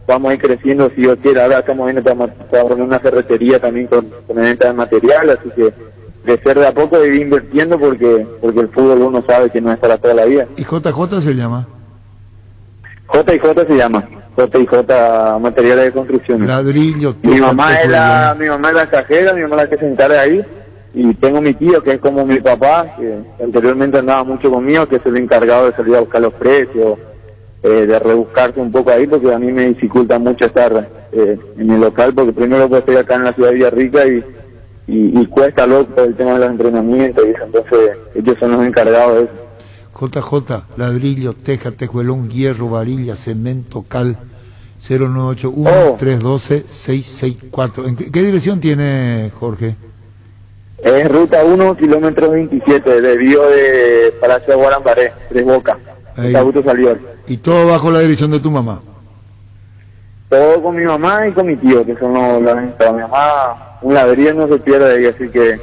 vamos a ir creciendo si Dios quiere. Ahora estamos viendo para poner una ferretería también con venta de material, así que crecer de a poco y ir invirtiendo, porque el fútbol uno sabe que no es para toda la vida. ¿Y JJ se llama? JJ se llama, JJ Materiales de Construcción. Ladrillo. Mi mamá es la cajera, mi mamá es la que se encarga ahí, y tengo mi tío que es como mi papá, que anteriormente andaba mucho conmigo, que es el encargado de salir a buscar los precios, de rebuscarse un poco ahí, porque a mí me dificulta mucho estar en el local, porque primero pues estoy acá en la ciudad de Villarrica y cuesta loco el tema de los entrenamientos, y eso, entonces ellos son los encargados de eso. JJ, ladrillo, teja, tejuelón, hierro, varilla, cemento, cal, 0981-312-664. ¿En qué dirección tiene, Jorge? Es ruta 1, kilómetro 27, desvío de Palacio de Guarambaré, 3 Bocas, Augusto Salier. ¿Y todo bajo la dirección de tu mamá? todo con mi mamá y con mi tío, que son los encargados. Mi mamá, un ladrillo no se pierde ahí, así que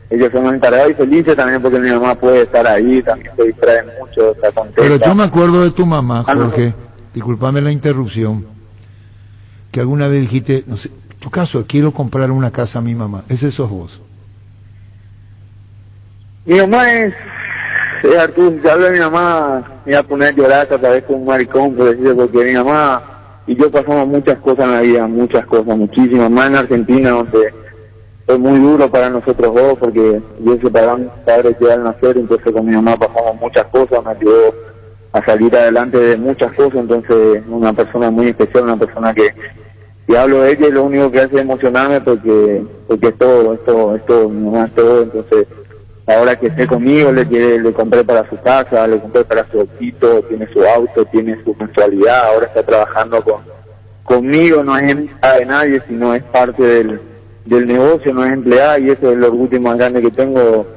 ellos son los encargados y felices también porque mi mamá puede estar ahí, también se distrae mucho, está contenta. Pero yo me acuerdo de tu mamá, Jorge, discúlpame la interrupción, que alguna vez dijiste, no sé, tu caso, quiero comprar una casa a mi mamá. ¿Ese sos vos? Mi mamá es Arturo, si hablo de mi mamá, me iba a poner a llorar otra vez con un maricón, por decirlo, porque mi mamá y yo pasamos muchas cosas en la vida, muchas cosas, muchísimas, más en Argentina, donde fue muy duro para nosotros dos, porque yo separé a mis padres ya al nacer, entonces con mi mamá pasamos muchas cosas, me ayudó a salir adelante de muchas cosas, entonces una persona muy especial, una persona que si hablo de ella y lo único que hace es emocionarme porque es todo, mi mamá es todo, entonces ahora que esté conmigo le compré para su casa, le compré para su autito, tiene su auto, tiene su mensualidad, ahora está trabajando conmigo, no es empleada de nadie, sino es parte del negocio, no es empleada, y eso es el orgullo más grande que tengo,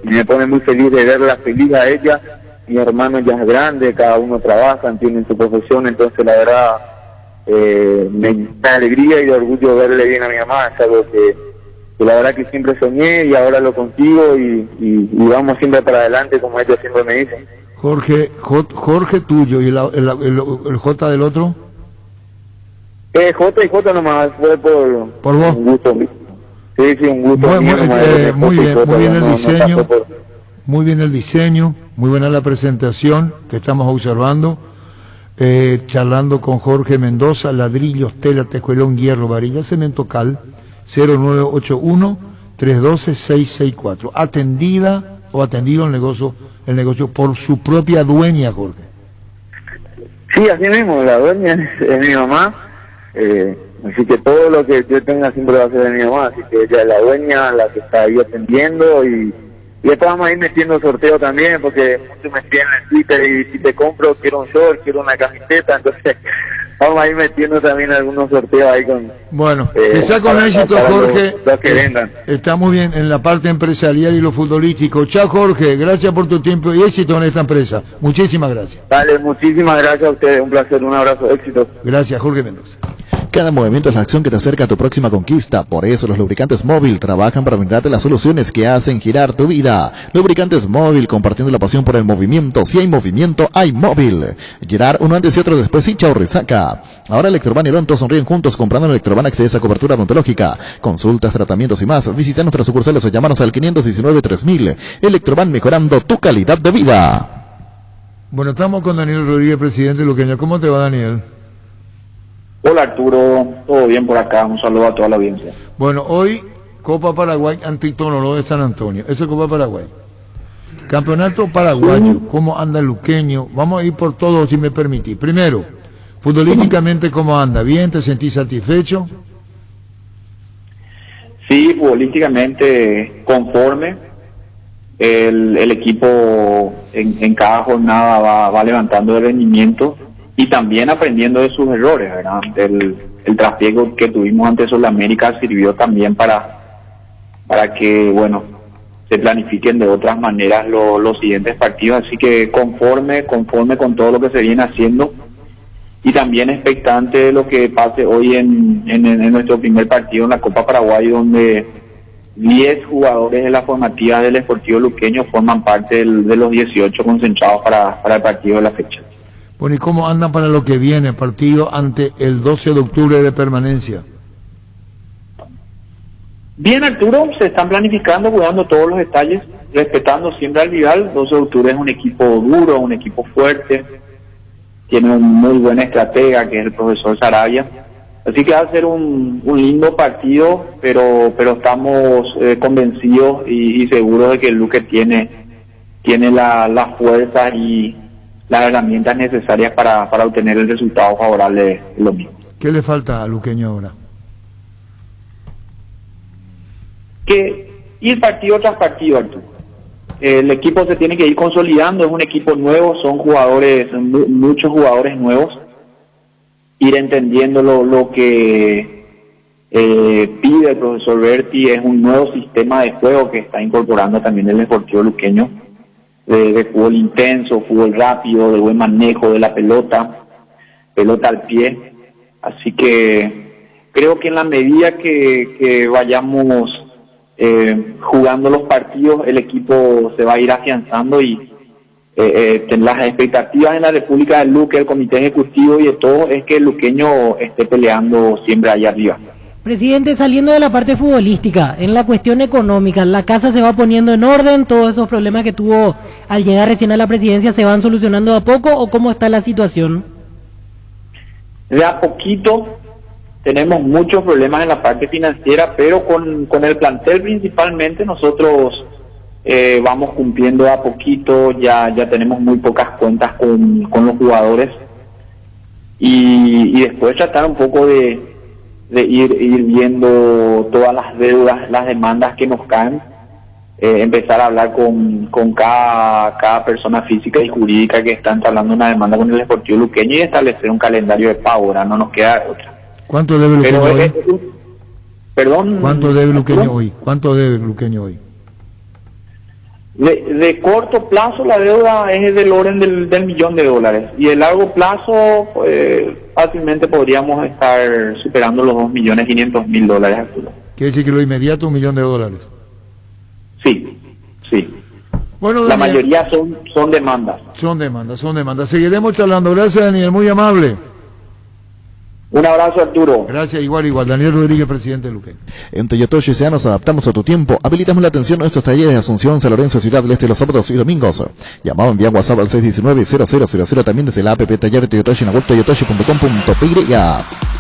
y me pone muy feliz de verla feliz a ella. Mi hermano ya es grande, cada uno trabaja, tienen su profesión, entonces la verdad me da alegría y de orgullo verle bien a mi mamá, es algo que la verdad que siempre soñé y ahora lo consigo y vamos siempre para adelante, como ellos siempre me dicen. Jorge tuyo y el J del otro. J y J nomás, fue por vos. Un gusto. Sí, un gusto. Muy bien el diseño, muy bien el diseño, muy buena la presentación que estamos observando, charlando con Jorge Mendoza, ladrillos, tela, tejuelón, hierro, varilla, cemento, cal, 0981-312-664. Atendida o atendido el negocio por su propia dueña, Jorge. Sí, así mismo, la dueña es mi mamá. Así que todo lo que yo tenga siempre va a ser de mi mamá, así que ella es la dueña, la que está ahí atendiendo y después vamos a ir metiendo sorteo también, porque muchos me piden en Twitter y si te compro quiero un short, quiero una camiseta, entonces vamos a ir metiendo también algunos sorteos ahí con... Bueno, que sea con éxito, Jorge. Los que vendan. Está muy bien en la parte empresarial y lo futbolístico. Chao, Jorge, gracias por tu tiempo y éxito en esta empresa. Muchísimas gracias. Vale, muchísimas gracias a ustedes, un placer, un abrazo, éxito. Gracias, Jorge Mendoza. Cada movimiento es la acción que te acerca a tu próxima conquista. Por eso los lubricantes Móvil trabajan para brindarte las soluciones que hacen girar tu vida. Lubricantes Móvil, compartiendo la pasión por el movimiento. Si hay movimiento, hay móvil. Girar uno antes y otro después y chao resaca. Ahora Electroban y Odonto sonríen juntos comprando en Electroban accedes a cobertura odontológica. Consultas, tratamientos y más. Visita nuestras sucursales o llámanos al 519-3000. Electroban, mejorando tu calidad de vida. Bueno, estamos con Daniel Rodríguez, presidente Luqueño. ¿Cómo te va, Daniel? Hola Arturo, todo bien por acá, un saludo a toda la audiencia. Bueno, hoy Copa Paraguay Antitonolo de San Antonio, eso es Copa Paraguay. Campeonato paraguayo, ¿cómo anda el luqueño? Vamos a ir por todo si me permitís. Primero, futbolísticamente, ¿cómo anda? ¿Bien? ¿Te sentís satisfecho? Sí, futbolísticamente conforme. El equipo en cada jornada va levantando el rendimiento y también aprendiendo de sus errores, ¿verdad? El traspiego que tuvimos ante Sudamérica sirvió también para que, bueno, se planifiquen de otras maneras los siguientes partidos, así que conforme con todo lo que se viene haciendo y también expectante de lo que pase hoy en nuestro primer partido en la Copa Paraguay, donde 10 jugadores de la formativa del Sportivo Luqueño forman parte de los 18 concentrados para el partido de la fecha. Bueno, ¿y cómo andan para lo que viene? Partido ante el 12 de octubre de permanencia. Bien, Arturo, se están planificando, cuidando todos los detalles, respetando siempre al rival. 12 de octubre es un equipo duro, un equipo fuerte, tiene un muy buen estratega que es el profesor Sarabia. Así que va a ser un lindo partido, pero estamos convencidos y seguros de que el Luque tiene la fuerza y las herramientas necesarias para obtener el resultado favorable de lo mismo. ¿Qué le falta a Luqueño ahora? Que ir partido tras partido, Arturo. El equipo se tiene que ir consolidando, es un equipo nuevo, son muchos jugadores nuevos. Ir entendiendo lo que pide el profesor Berti, es un nuevo sistema de juego que está incorporando también el Sportivo Luqueño, de fútbol intenso, fútbol rápido, de buen manejo de la pelota al pie, Así que creo que en la medida que vayamos jugando los partidos, el equipo se va a ir afianzando y las expectativas en la República del Luque, el comité ejecutivo y de todo, es que el luqueño esté peleando siempre allá arriba. Presidente, saliendo de la parte futbolística, en la cuestión económica, ¿la casa se va poniendo en orden? ¿Todos esos problemas que tuvo al llegar recién a la presidencia se van solucionando a poco o cómo está la situación? De a poquito. Tenemos muchos problemas en la parte financiera, pero con el plantel principalmente nosotros vamos cumpliendo a poquito, ya tenemos muy pocas cuentas con los jugadores y después tratar un poco de ir viendo todas las deudas, las demandas que nos caen, empezar a hablar con cada persona física y jurídica que está entablando una demanda con el Sportivo Luqueño y establecer un calendario de pago, ¿verdad? No nos queda otra. ¿Cuánto debe Luqueño hoy? Perdón. ¿Cuánto debe Luqueño hoy? ¿Cuánto debe Luqueño hoy? De corto plazo la deuda es del orden del $1.000.000 y de largo plazo fácilmente podríamos estar superando los $2.500.000, Arturo. ¿Quiere decir que lo inmediato $1.000.000? Sí. Bueno, la Daniel, mayoría son demandas. Son demandas. Seguiremos charlando. Gracias, Daniel, muy amable. Un abrazo, Arturo. Gracias, igual. Daniel Rodríguez, presidente de Luqueño. En Toyotoshi SA nos adaptamos a tu tiempo. Habilitamos la atención a nuestros talleres de Asunción, San Lorenzo, Ciudad del Este los sábados y domingos. Llamado, envía WhatsApp al 619-0000, también desde la app Taller Toyotoshi en la web toyotoshi.com.py.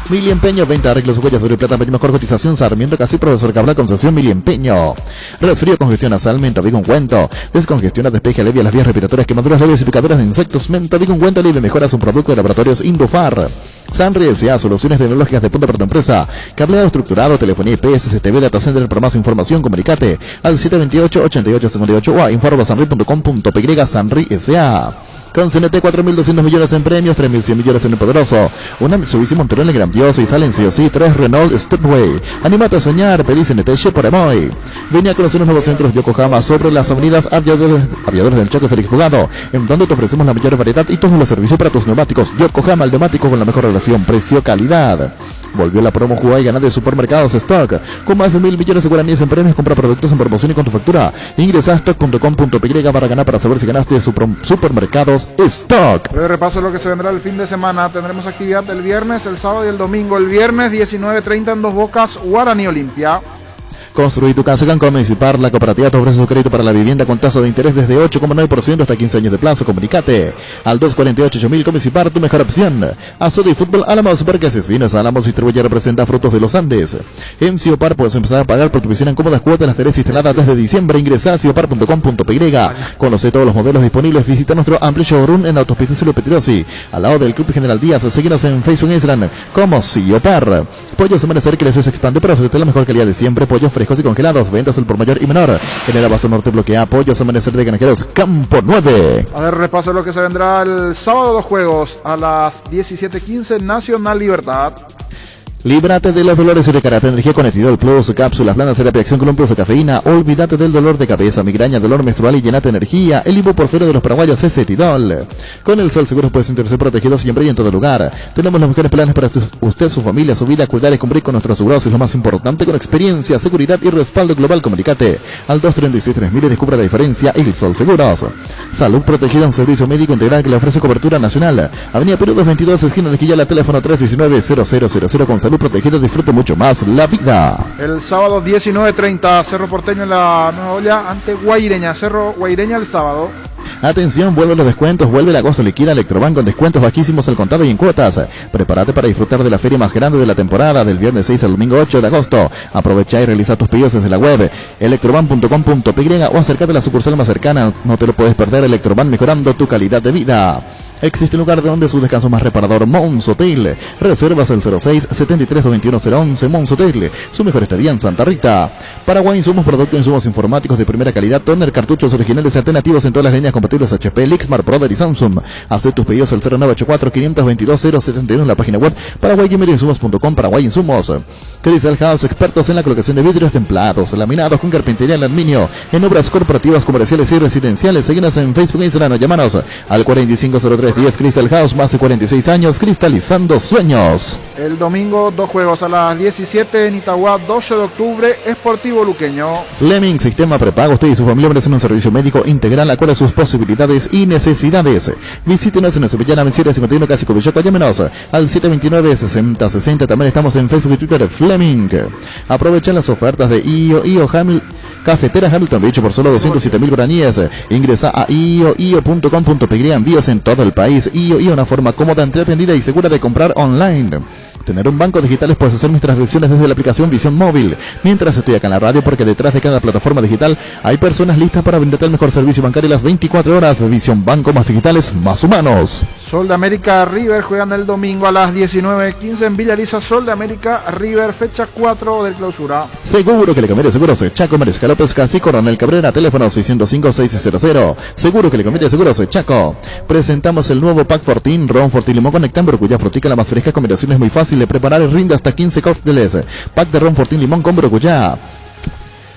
Mili Empeño, venta de arreglos, huellas, oro y plata, mejor cotización, Sarmiento, Casi, Profesor Cabral, Concepción, Mili Empeño. Resfrío, congestión nasal, menta, Vicuncuento. Descongestiona, despeja, alivia las vías respiratorias, quemaduras leves y picaduras de insectos, menta, Vicuncuento, alivia, mejora su producto de laboratorios Indufar. Sanri S.A. Soluciones tecnológicas de punta para tu empresa. Cableado estructurado, telefonía IP, SCTV, data center. Para más información, comunicate al 728-8858 o a info@sanri.com.py. Sanri S.A. Con CNT 4.200 millones en premios, 3.100 millones en el poderoso. Una Mitsubishi Montreal grandioso y salen sí o sí 3 Renault Stepway. Anímate a soñar, pedí CNT por Emoy. Vení a conocer los nuevos centros Yokohama sobre las avenidas Aviadores del Choque Félix Jugado, en donde te ofrecemos la mayor variedad y todos los servicios para tus neumáticos. Yokohama, el neumático con la mejor relación precio-calidad. Volvió la promo Jugar y Ganar de Supermercados Stock. Con más de 1.000 millones de guaraníes en premios, compra productos en promoción y con tu factura. Ingresa a stock.com.py para ganar, para saber si ganaste Supermercados Stock. Breve repaso de lo que se vendrá el fin de semana. Tendremos actividad el viernes, el sábado y el domingo. El viernes 19:30 en Dos Bocas, Guaraní Olimpia. Construir tu casa con Municipar. La cooperativa te ofrece su crédito para la vivienda con tasa de interés desde 8,9% hasta 15 años de plazo. Comunicate al 248-8000. Municipar, tu mejor opción. Azote y Fútbol Álamos, Parques Vinos Álamos, distribuye representa Frutos de los Andes. En Ciopar puedes empezar a pagar por tu piscina en cómodas cuotas. Las tenés instaladas desde diciembre. Ingresa a ciopar.com.py. Conoce todos los modelos disponibles. Visita nuestro amplio showroom en Autopista Silvio Petrosi, al lado del Club General Díaz. Seguinos en Facebook e Instagram como Ciopar. Pollos Amanecer, que les expande para ofrecerte la mejor calidad de siempre. Pollos frescos y congelados, ventas al por mayor y menor. En el Abasto Norte bloquea Pollos Amanecer de Granjeros Campo 9. A ver, repaso de lo que se vendrá el sábado, 2 juegos a las 17:15, Nacional Libertad. Líbrate de los dolores y recargate energía con Etidol Plus, cápsulas planas, terapia acción con un plus de cafeína. Olvídate del dolor de cabeza, migraña, dolor menstrual y llenate energía. El ibuprofeno de los paraguayos es Etidol. Con el Sol Seguros puedes sentirse protegido siempre y en todo lugar. Tenemos los mejores planes para usted, su familia, su vida, cuidar y cumplir con nuestros asegurados. Es lo más importante, con experiencia, seguridad y respaldo global. Comunicate al 236-3000 y descubra la diferencia. El Sol Seguros. Salud protegida, un servicio médico integral que le ofrece cobertura nacional. Avenida Perú 222, esquina de Quillala, teléfono 319-0000. Con salud protegida disfrute mucho más la vida. El sábado 19:30, Cerro Porteño en la Nueva Olla ante Guaireña. Cerro Guaireña el sábado. Atención, vuelven los descuentos, vuelve el agosto liquida Electrobank con descuentos bajísimos al contado y en cuotas. Prepárate para disfrutar de la feria más grande de la temporada, del viernes 6 al domingo 8 de agosto. Aprovecha y realiza tus pedidos desde la web electrobank.com.py o acércate a la sucursal más cercana. No te lo puedes perder. Electrobank, mejorando tu calidad de vida. Existe un lugar de donde su descanso más reparador, Mons Hotel. Reservas el 06-73-21011, Mons Hotel. Su mejor estadía en Santa Rita. Paraguay Insumos, productos e insumos informáticos de primera calidad. Toner, cartuchos originales y alternativos en todas las líneas compatibles HP, Lixmar, Proder y Samsung. Haz tus pedidos al 0984-522-071 en la página web paraguaygamereinsumos.com. Paraguay Insumos. Crystal House, expertos en la colocación de vidrios templados, laminados con carpintería en aluminio, en obras corporativas, comerciales y residenciales. Síguenos en Facebook e Instagram, llámanos al 450310. Crystal House, más de 46 años, cristalizando sueños. El domingo, 2 juegos a las 17 en Itagua, 12 de octubre, Sportivo Luqueño. Fleming, sistema prepago. Usted y su familia merecen un servicio médico integral acorde a sus posibilidades y necesidades. Visítenos en la Sevillana 2751, casi Covilloco. Llámenos al 729-6060. También estamos en Facebook y Twitter, Fleming. Aprovechen las ofertas de IO Cafetera Hamilton Beach por solo 207.000 guaraníes. Ingresa a io.com.py. Envíos en todo el país. IO, una forma cómoda, entretenida y segura de comprar online. Tener un banco digital, puedes hacer mis transacciones desde la aplicación Visión Móvil. Mientras estoy acá en la radio, porque detrás de cada plataforma digital hay personas listas para brindarte el mejor servicio bancario las 24 horas. Visión Banco, más digitales, más humanos. Sol de América River juegan el domingo a las 19:15 en Villariza. Sol de América River, fecha 4 del clausura. Seguro que le conviene Seguros Chaco, Mariscal López, Casi, Coronel Cabrera, teléfono 605-600. Seguro que le conviene Seguros Chaco. Presentamos el nuevo Pack Fortín, Ron Fortín Limón con Nectán, cuya frutica la más fresca, combinación es muy fácil de preparar y rinde hasta 15 cócteles. Pack de Ron Fortín Limón con Brocuyá.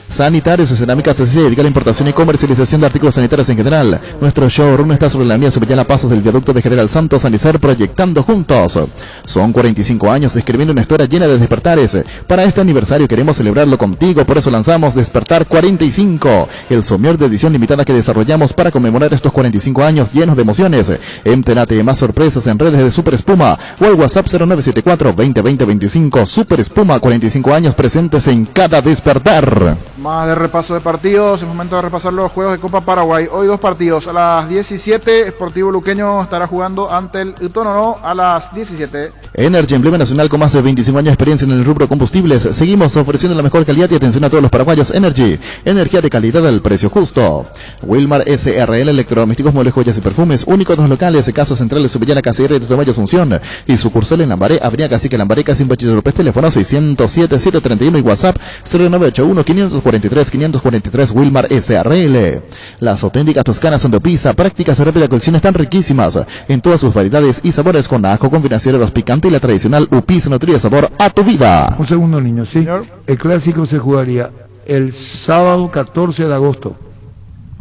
Sanitarios y Cerámicas se dedica a la importación y comercialización de artículos sanitarios en general. Nuestro showroom está sobre la avenida Sevillana Pasos del viaducto de General Santos, Sanicer, proyectando juntos. Son 45 años escribiendo una historia llena de despertares. Para este aniversario queremos celebrarlo contigo, por eso lanzamos Despertar 45, el somier de edición limitada que desarrollamos para conmemorar estos 45 años llenos de emociones. Entérate de más sorpresas en redes de Super Espuma o al WhatsApp 0974-2020-25. Super Espuma, 45 años presentes en cada despertar. Más de repaso de partidos, es momento de repasar los juegos de Copa Paraguay. Hoy 2 partidos, a las 17, Sportivo Luqueño estará jugando ante el Utonono a las 17. Energy, emblema nacional con más de 25 años de experiencia en el rubro combustibles. Seguimos ofreciendo la mejor calidad y atención a todos los paraguayos. Energy, energía de calidad al precio justo. Wilmar SRL, electrodomésticos, muebles, joyas y perfumes. Únicos 2 locales, Casa Central de Sevillana, Casillera y de Tomayo Asunción. Y sucursal en Lambaré, Avenida Cacique Lambaré, casi en Bachiller López, teléfono 607-731 y WhatsApp 0981-543-543. Wilmar SRL. Las auténticas toscanas son de pizza, prácticas de rápida cocción, están riquísimas en todas sus variedades y sabores, con ajo, con financieros picante y la tradicional UPIS nutriría sabor a tu vida. Un segundo, niño, ¿sí? Señor. El clásico se jugaría el sábado 14 de agosto.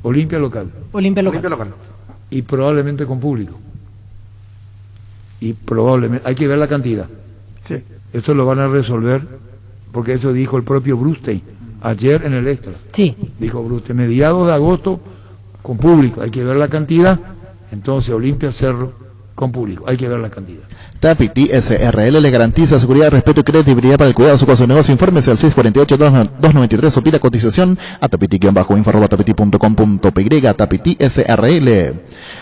Olimpia local. Olimpia local. Y probablemente con público. Y probablemente, hay que ver la cantidad. Sí. Eso lo van a resolver, porque eso dijo el propio Brustein ayer en el Extra. Sí. Dijo Brustein, mediados de agosto con público. Hay que ver la cantidad. Entonces Olimpia Cerro con público. Hay que ver la cantidad. Tapiti SRL le garantiza seguridad, respeto y credibilidad para el cuidado de su negocio. Infórmese al 648-293 o pida cotización a tapiti-info@tapiti.com.py. Tapiti SRL.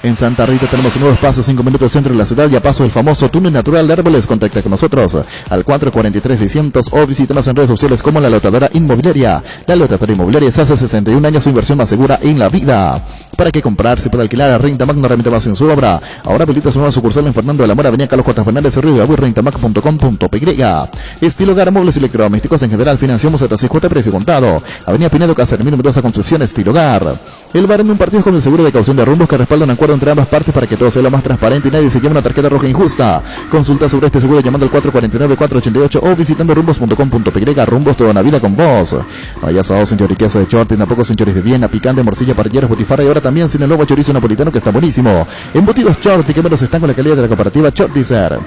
En Santa Rita tenemos un nuevo espacio, 5 minutos centro de la ciudad y a paso del famoso túnel natural de árboles. Contacta con nosotros al 443-600 o visítanos en redes sociales como La Lotadora Inmobiliaria. La Lotadora Inmobiliaria es hace 61 años su inversión más segura en la vida. ¿Para qué comprar? Se puede alquilar a Rentamac, no remite más en su obra. Ahora habilita su nueva sucursal en Fernando de la Mora, Avenida Carlos J. Fernández, Río de Agüey, rentamac.com.py. Estilo Hogar, muebles electrodomésticos en general, financiamos hasta 6 cuotas, precio contado. Avenida Pinedo, Casa Hermino, numerosa construcción, Estilo Hogar. El bar en un partido con el seguro de caución de rumbos que respalda un acuerdo entre ambas partes para que todo sea lo más transparente y nadie se lleve una tarjeta roja injusta. Consulta sobre este seguro llamando al 449-488 o visitando rumbos.com.py. Rumbos, toda una vida con vos. Vaya sábado sin choriqueso de short, tampoco sin choris de Viena, picante, morcilla, parrilleros, botifarra y ahora también sin el nuevo chorizo napolitano que está buenísimo. Embutidos Shorty, que menos están con la calidad de la cooperativa Shortizer.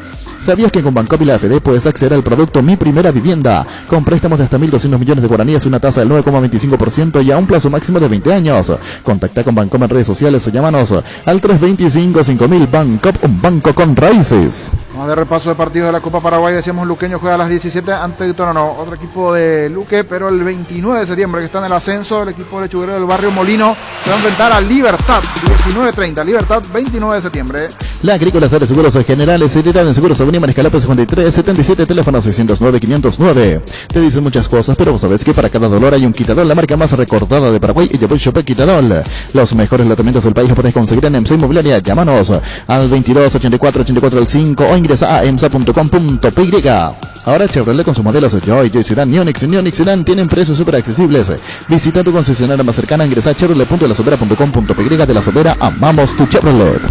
¿Sabías que con Bancop y la AFD puedes acceder al producto Mi Primera Vivienda? Con préstamos de hasta 1.200 millones de guaraníes, una tasa del 9,25% y a un plazo máximo de 20 años. Contacta con Bancop en redes sociales o llámanos al 325-5000. Bancop, un banco con raíces. Vamos de repaso de partidos de la Copa Paraguay. Decíamos Luqueño juega a las 17 ante Utonono, otro equipo de Luque, pero el 29 de septiembre que está en el ascenso, el equipo lechuguero del barrio Molino se va a enfrentar a Libertad, 19:30, Libertad 29 de septiembre. La Agrícola Sales Seguros Generales, Seguridad en Seguros Avenida Mariscal López 53-77, teléfono 609-509. Te dicen muchas cosas, pero vos sabés que para cada dolor hay un Quitadol, la marca más recordada de Paraguay, y Yapoy Shopee Quitadol. Los mejores tratamientos del país los podés conseguir en EMSA Inmobiliaria. Llámanos al 22-84-84-5 o ingresa a emsa.com.py. Ahora Chevrolet con sus modelos Joy, Sedan, Neonix Sedan tienen precios súper accesibles. Visita tu concesionaria más cercana, ingresa a chevrolet.lasobera.com.py. De La Sobera, amamos tu Chevrolet.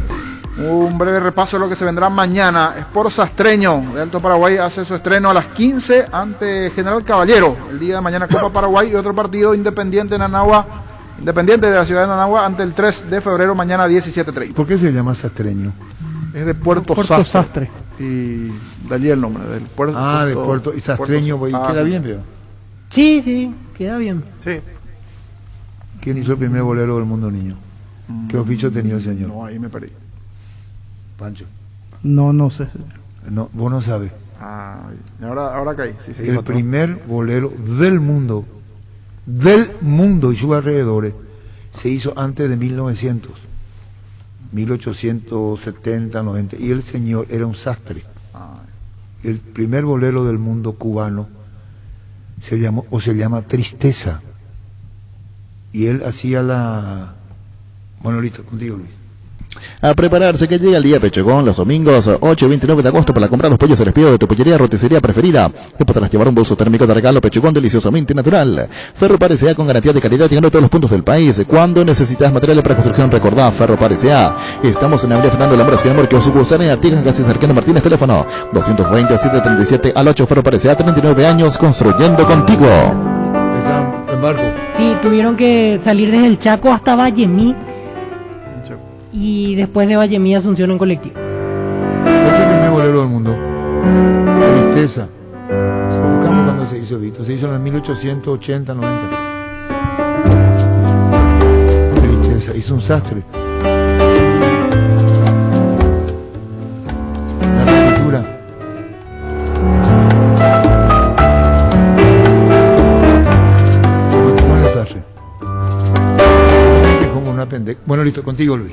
Un breve repaso de lo que se vendrá mañana. Sport Sastreño de Alto Paraguay hace su estreno a las 15 ante General Caballero. El día de mañana Copa Paraguay y otro partido Independiente de la ciudad de Nanagua ante el 3 de febrero, mañana 17:30. ¿Por qué se llama Sastreño? Es de Puerto Sastre. Y de allí el nombre, del Puerto. De Puerto y Sastreño, queda bien, veo. Sí, queda bien. Sí. ¿Quién hizo el primer bolero del mundo, niño? ¿Qué oficio tenía el señor? No, ahí me perdí. Pancho. No sé, señor. No, vos no sabes. Ahora caí. Sí, el primer bolero del mundo y sus alrededores se hizo antes de 1900, 1870, 90, y el señor era un sastre. El primer bolero del mundo cubano se llama Tristeza, y él hacía Bueno, listo, contigo, Luis. A prepararse que llega el día Pechegón los domingos 8 y 29 de agosto para comprar los pollos del despido de tu pollería roticería preferida. Te podrás llevar un bolso térmico de regalo Pechegón deliciosamente natural. Ferropar S.A. con garantía de calidad llegando a todos los puntos del país. Cuando necesitas materiales para construcción, recordá Ferropar S.A. Estamos en Avenida Fernando Lambras, Amor, que os sucursal en Artigas, casi cercano Martínez, teléfono 220-737 al 8. Ferropar S.A. 39 años construyendo contigo. Sí, tuvieron que salir desde el Chaco hasta Vallemí. Y después de Vallemí, Asunción en colectivo. Este es el primer bolero del mundo. Tristeza. Buscamos cuando se hizo, Vito. Se hizo en el 1880, 90. Tristeza. Hizo un sastre. La partitura. ¿Cómo es el sastre? Como una pendeja. Bueno, listo, contigo, Luis.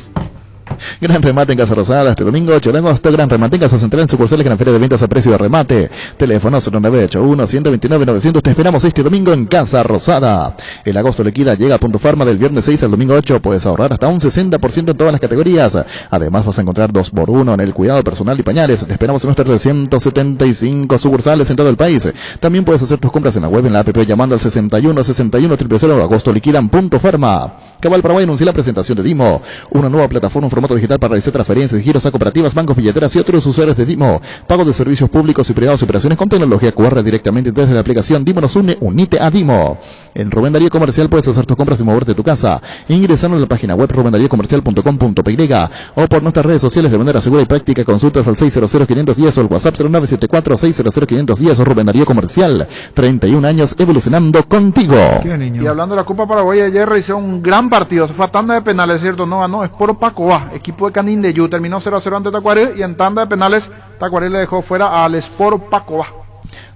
Gran remate en Casa Rosada este domingo 8 de agosto. Gran remate en Casa Central en sucursales Gran Feria de Ventas a precio de remate. Teléfono 0981-129-900. Te esperamos este domingo en Casa Rosada. El agosto liquida llega a Punto Farma del viernes 6 al domingo 8. Puedes ahorrar hasta un 60% en todas las categorías. Además vas a encontrar 2x1 en el cuidado personal y pañales. Te esperamos en nuestras 375 sucursales en todo el país. También puedes hacer tus compras en la web, en la app, llamando al 61-61-000. Agosto liquida en Punto Farma. Cabal Paraguay anuncia la presentación de Dimo, una nueva plataforma en formato digital para realizar transferencias y giros a cooperativas, bancos, billeteras y otros usuarios de Dimo. Pago de servicios públicos y privados y operaciones con tecnología QR directamente desde la aplicación Dimo nos une, unite a Dimo. En Rubén Darío Comercial puedes hacer tus compras y moverte de tu casa, ingresando a la página web rubendariocomercial.com.py o por nuestras redes sociales de manera segura y práctica. Consultas al 600-510 o el WhatsApp 0974-600-510. Rubén Darío Comercial, 31 años evolucionando contigo. Y hablando de la Copa Paraguay, ayer realizó un gran partido. Se fue a tanda de penales, ¿cierto? No ganó Sport Pacoa, equipo de Canindeyú. Terminó 0-0 ante Tacuaré y en tanda de penales Tacuaré le dejó fuera al Sport Pacoa.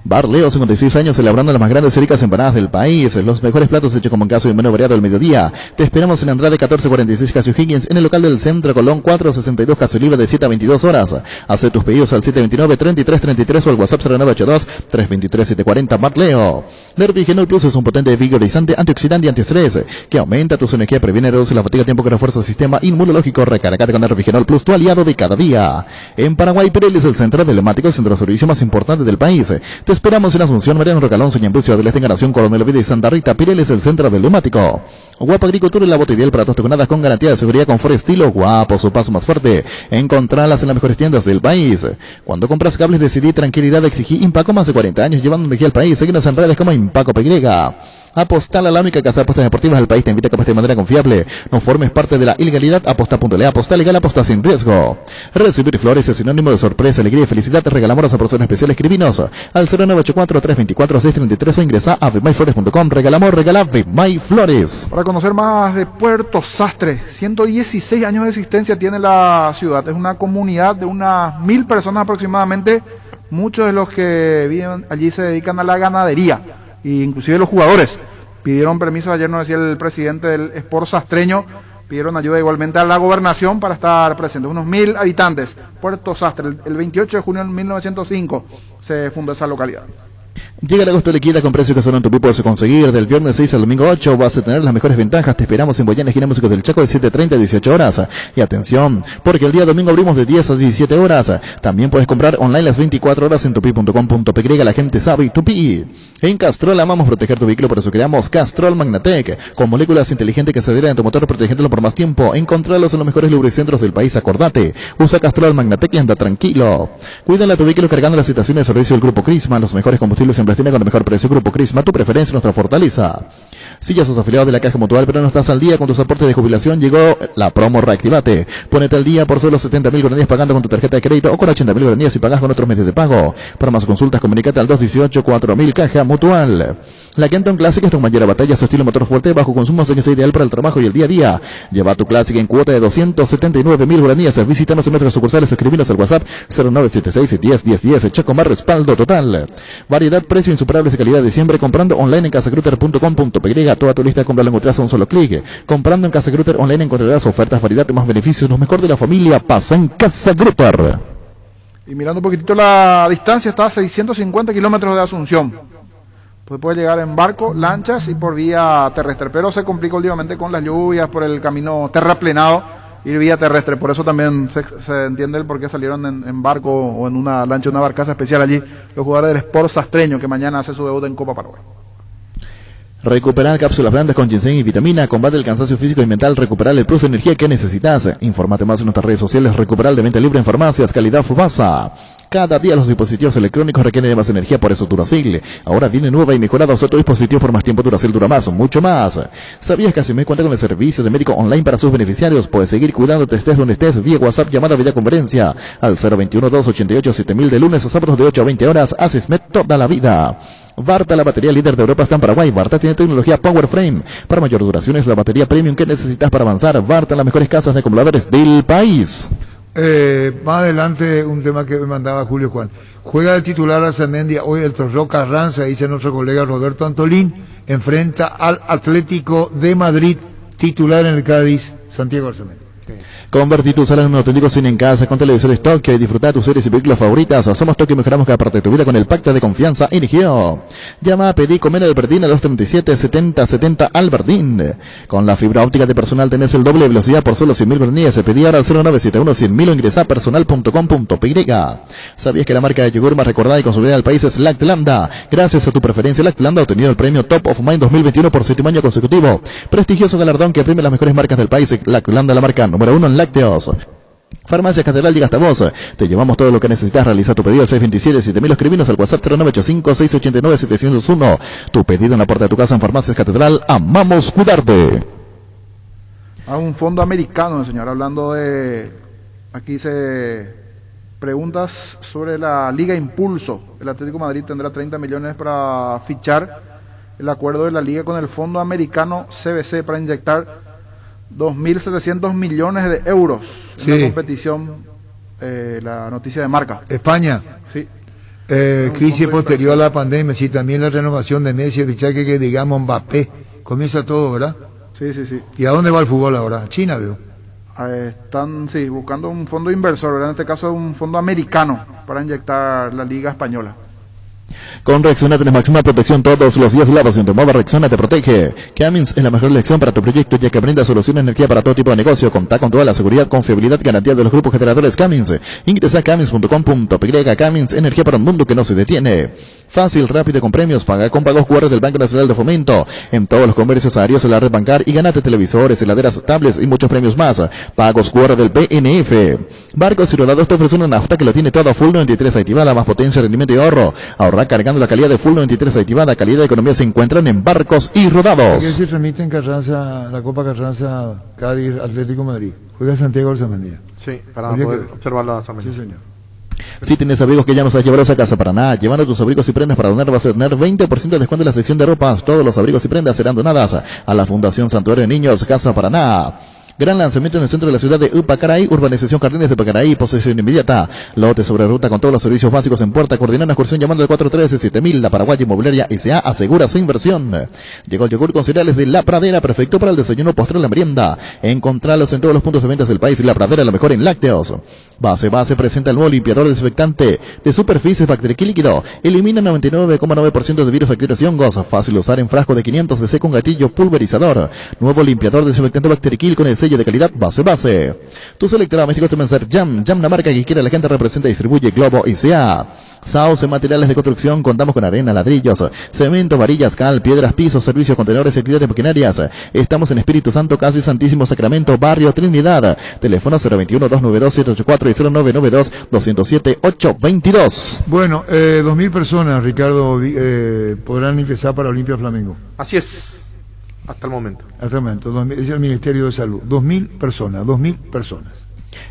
Bar Leo, 56 años, celebrando las más grandes y ricas empanadas del país. Los mejores platos hechos como en caso y menú variado al mediodía. Te esperamos en Andrade 1446 Casio Higgins, en el local del Centro Colón 462 Casio Oliva de 7 a 22 horas. Haz tus pedidos al 729-3333 o al WhatsApp 0982-323-740. Bar Leo. Nervigenol Plus es un potente vigorizante, antioxidante y antiestrés que aumenta tu energía, previene y reduce la fatiga a tiempo que refuerza el sistema inmunológico. Recargate con Nervigenol Plus, tu aliado de cada día. En Paraguay, Pirelli es el centro telemático, el centro de servicio más importante del país. Te esperamos en Asunción, Mariano Rocalón, Ñemby, Ciudad del Este, Encarnación, Coronel Oviedo y Santa Rita. Pirelli es el centro del neumático. Guapa Agricultura y la bota ideal para tus toconadas con garantía de seguridad, confort y estilo. Guapo, su paso más fuerte. Encontralas en las mejores tiendas del país. Cuando compras cables, decidí tranquilidad, exigí Impaco, más de 40 años llevando energía al país. Seguinos en redes como Impaco PY. Apostal a la única casa de apuestas deportivas del país. Te invita a que apuestes de manera confiable. No formes parte de la ilegalidad. Aposta.le. Aposta legal, aposta sin riesgo. Recibir flores es sinónimo de sorpresa, alegría y felicidad. Te regalamos a persona especial. Escribinos al 0984-324-633 o ingresa a vemyflores.com. Regalamos, regala Vemyflores. Para conocer más de Puerto Sastre, 116 años de existencia tiene la ciudad. Es una comunidad de unas 1000 personas aproximadamente. Muchos de los que viven allí se dedican a la ganadería. E inclusive los jugadores pidieron permiso, ayer nos decía el presidente del Sport Sastreño, pidieron ayuda igualmente a la gobernación para estar presentes, unos 1000 habitantes. Puerto Sastre, el 28 de junio de 1905 se fundó esa localidad. Llega el agosto liquida con precios que solo en Tupi puedes conseguir. Del viernes 6 al domingo 8 vas a tener las mejores ventajas. Te esperamos en Boyana, esquina Músicos del Chaco, de 7:30 a 18 horas. Y atención, porque el día domingo abrimos de 10 a 17 horas. También puedes comprar online las 24 horas en tupi.com.py. La gente sabe Tupi. En Castrol amamos proteger tu vehículo, por eso creamos Castrol Magnatec, con moléculas inteligentes que se adhieren a tu motor protegiéndolo por más tiempo. Encontralos en los mejores lubricentros del país, acordate. Usa Castrol Magnatec y anda tranquilo. Cuídale a tu vehículo cargando las estaciones de servicio del Grupo Crisma, los mejores combustibles en Palestina con el mejor precio. Grupo Crisma, tu preferencia, nuestra fortaleza. Si ya sos afiliado de la Caja Mutual pero no estás al día con tus aportes de jubilación, llegó la promo Reactivate. Ponete al día por solo 70.000 guaraníes pagando con tu tarjeta de crédito o con 80.000 guaraníes si pagas con otros medios de pago. Para más consultas, comunícate al 218-4000 Caja Mutual. La Kenton Classic es tu mayor batalla, su estilo motor fuerte, bajo consumo, es ideal para el trabajo y el día a día. Lleva tu Classic en cuota de 279.000 guaraníes. Visítanos en nuestras sucursales, escribinos al WhatsApp 0976-10-10-10. Chacomar, respaldo total. Variedad, precio, insuperables y calidad de siempre. Comprando online en casagrutter.com.py. Toda tu lista de compra la encontrarás a un solo clic. Comprando en Casa Grutter online encontrarás ofertas, variedad y más beneficios. Lo mejor de la familia pasa en Casa Grutter. Y mirando un poquitito la distancia, está a 650 kilómetros de Asunción. Pues puede llegar en barco, lanchas y por vía terrestre, pero se complica últimamente con las lluvias, por el camino terraplenado, ir vía terrestre. Por eso también se entiende el por qué salieron en barco o en una lancha, una barcaza especial allí, los jugadores del Sport Sastreño, que mañana hace su debut en Copa Paraguay. Recuperar cápsulas blandas con ginseng y vitamina, combate el cansancio físico y mental, recuperar el plus de energía que necesitas. Infórmate más en nuestras redes sociales. Recuperar de venta libre en farmacias, calidad Fubasa. Cada día los dispositivos electrónicos requieren de más energía, por eso Duracell. Ahora viene nueva y mejorada otro dispositivo por más tiempo. Duracell dura más, mucho más. ¿Sabías que Asimed cuenta con el servicio de médico online para sus beneficiarios? Puedes seguir cuidándote, estés donde estés, vía WhatsApp, llamada, videoconferencia al 021-288-7000 de lunes a sábados de 8 a 20 horas. Asimed toda la vida. Varta, la batería líder de Europa, está en Paraguay. Varta tiene tecnología Power Frame. Para mayor duración es la batería premium que necesitas para avanzar. Varta, las mejores casas de acumuladores del país. Más adelante un tema que me mandaba Julio Juan. Juega de titular Arzamendi hoy el Torró Carranza, dice nuestro colega Roberto Antolín. Enfrenta al Atlético de Madrid, titular en el Cádiz, Santiago Arzamendi. Convertí tu sala en un auténtico cine en casa con televisores Tokio y disfrutar tus series y películas favoritas. Somos Tokio y mejoramos cada parte de tu vida con el pacto de confianza Inigio. Llama a pedir Comeno de Albertín a 237-7070 Albertín. Con la fibra óptica de Personal tenés el doble velocidad por solo 100.000 guaraníes. Pedí ahora al 0971-100.000 o ingresa a personal.com.py. ¿Sabías que la marca de yogur más recordada y consolidada del país es Lactlanda? Gracias a tu preferencia, Lactlanda ha obtenido el premio Top of Mind 2021 por 7º año consecutivo. Prestigioso galardón que premia las mejores marcas del país. Lactlanda, la marca número 1 en lácteos. Farmacia Catedral, llega hasta vos. Te llevamos todo lo que necesitas. Realiza tu pedido al 627-7000. Escribinos al WhatsApp 0985-689-701. Tu pedido en la puerta de tu casa en Farmacias Catedral. Amamos cuidarte. A un fondo americano, señor, hablando de... Aquí se preguntas sobre la Liga Impulso. El Atlético de Madrid tendrá 30 millones para fichar. El acuerdo de la Liga con el fondo americano CBC para inyectar 2.700 millones de euros en la competición, la noticia de Marca. España. Sí. Crisis posterior a la pandemia, sí, también la renovación de Messi, el fichaje que digamos Mbappé, comienza todo, ¿verdad? Sí, sí, sí. ¿Y a dónde va el fútbol ahora? China, veo. Están, sí, buscando un fondo inversor, ¿verdad? En este caso un fondo americano para inyectar la Liga Española. Con Rexona tenés máxima protección todos los días. La pasión de moda Rexona te protege. Cummins es la mejor elección para tu proyecto, ya que brinda soluciones de energía para todo tipo de negocio. Contá con toda la seguridad, confiabilidad y garantía de los grupos generadores Cummins. Ingresa a cummins.com.py. Cummins, energía para un mundo que no se detiene. Fácil, rápido, con premios. Paga con pagos QR del Banco Nacional de Fomento en todos los comercios aéreos en la red bancar y ganate televisores, heladeras, tablets y muchos premios más. Pagos QR del BNF. Barcos y Rodados te ofrecen una nafta que lo tiene todo. Full 93 activada, más potencia, rendimiento y ahorro. Ahorra cargando la calidad de Full 93 activada. Calidad de economía se encuentran en Barcos y Rodados. ¿Qué se transmite en Carranza, la Copa Carranza, Cádiz, Atlético Madrid? Juega Santiago Arzamendi. Sí, para poder observar la Arzamendi. Sí, señor. Si tienes abrigos que ya nos has llevado a Casa Paraná, llevando tus abrigos y prendas para donar, vas a tener 20% de descuento en la sección de ropas. Todos los abrigos y prendas serán donadas a la Fundación Santuario de Niños Casa Paraná. Gran lanzamiento en el centro de la ciudad de Upacaraí, urbanización Jardines de Pacaraí, posesión inmediata. Lote sobre ruta con todos los servicios básicos en puerta. Coordina una excursión llamando al 413-7000. La Paraguaya Inmobiliaria S.A. asegura su inversión. Llegó el yogur con cereales de La Pradera, perfecto para el desayuno, postre y la merienda. Encontralos en todos los puntos de ventas del país. La Pradera, lo mejor en lácteos. Base presenta el nuevo limpiador desinfectante de superficies Bacteriquil líquido. Elimina 99,9% de virus, bacterias y hongos. Fácil de usar en frasco de 500 cc con gatillo pulverizador. Nuevo limpiador desinfectante Bacteriquil con el sello de calidad base. Tus electrodomésticos deben ser Jam, la marca que quiere la gente, representa y distribuye Globo ICA. Sauce Materiales de Construcción, contamos con arena, ladrillos, cemento, varillas, cal, piedras, pisos, servicios, contenedores, alquiler de maquinarias. Estamos en Espíritu Santo, casi Santísimo Sacramento, Barrio Trinidad. Teléfono 021-292-784 y 0992-207-822. Bueno, 2.000 personas, Ricardo, podrán ingresar para Olimpia Flamengo. Así es, hasta el momento. Hasta el momento, es el Ministerio de Salud. 2.000 personas.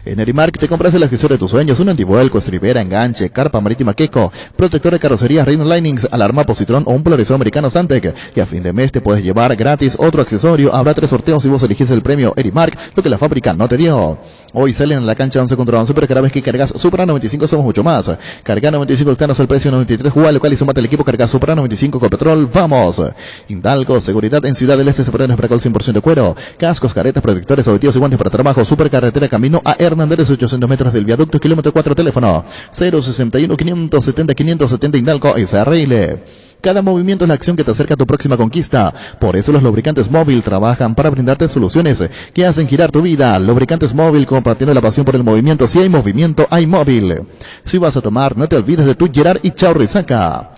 En Erimark te compras el accesorio de tus sueños, un antivuelco, estribera, enganche, carpa marítima Keiko, protector de carrocería Reino Linings, alarma Positrón o un polarizador americano Santec. Y a fin de mes te puedes llevar gratis otro accesorio. Habrá 3 sorteos si vos elegís el premio Erimark, lo que la fábrica no te dio. Hoy salen en la cancha 11 contra 11, pero cada vez que cargas Supra 95 somos mucho más. Carga 95 octanos al precio 93, juega local y sumate al equipo, carga Supra 95 con petrol, vamos. Hidalgo, seguridad en Ciudad del Este, se pone en Espracol 100% de cuero. Cascos, caretas, protectores, auditivos y guantes para trabajo. Supercarretera camino a Hernández, 800 metros del viaducto, kilómetro 4, teléfono 061-570-570 Hidalgo SRL. Cada movimiento es la acción que te acerca a tu próxima conquista. Por eso los lubricantes Móvil trabajan para brindarte soluciones que hacen girar tu vida. Lubricantes Móvil, compartiendo la pasión por el movimiento. Si hay movimiento, hay móvil. Si vas a tomar, no te olvides de tu Gerard y Chao Risaca.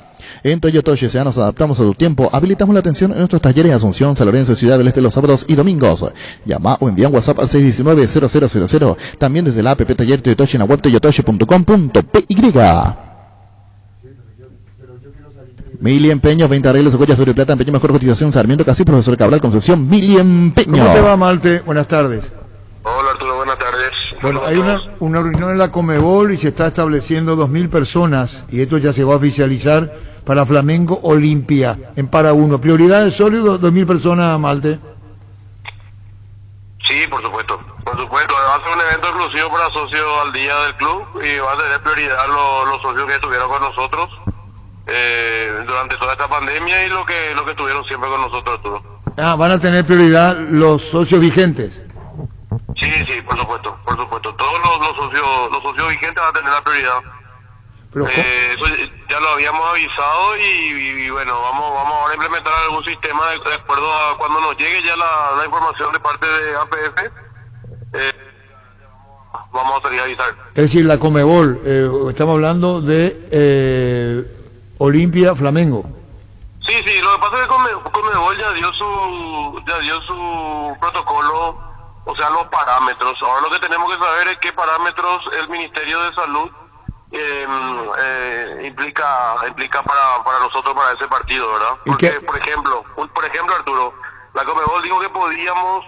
En Toyota S.A. nos adaptamos a tu tiempo. Habilitamos la atención en nuestros talleres de Asunción, San Lorenzo y Ciudad del Este los sábados y domingos. Llama o envía un WhatsApp al 619-0000. También desde la app Taller Toyotoshi en la web toyotoshi.com.py. Mili Empeños, 20 arreglos de joyas sobre plata, empeño mejor cotización, Sarmiento Casi, profesor Cabral, Concepción, Mili Empeño. ¿Cómo te va, Malte? Buenas tardes. Hola, Arturo, buenas tardes. Bueno, hay una reunión en la Comebol y se está estableciendo 2.000 personas, y esto ya se va a oficializar para Flamengo Olimpia, en para uno. ¿Prioridad de sólido 2.000 personas, Malte? Sí, por supuesto. Por supuesto, va a ser un evento exclusivo para socios al día del club y va a tener prioridad los socios que estuvieron con nosotros durante toda esta pandemia y lo que estuvieron siempre con nosotros, Arturo. Van a tener prioridad los socios vigentes. Sí, por supuesto. Todos los socios vigentes van a tener la prioridad. Pero, eso ya lo habíamos avisado y bueno, vamos ahora a implementar algún sistema de acuerdo a cuando nos llegue ya la información de parte de APF. Vamos a salir a avisar. Es decir, la Comebol, estamos hablando de Olimpia Flamengo. Sí, lo que pasa es que Conmebol ya dio su protocolo, o sea, los parámetros. Ahora lo que tenemos que saber es qué parámetros el Ministerio de Salud implica para nosotros, para ese partido, ¿verdad? Porque, por ejemplo, Arturo, la Conmebol dijo que podíamos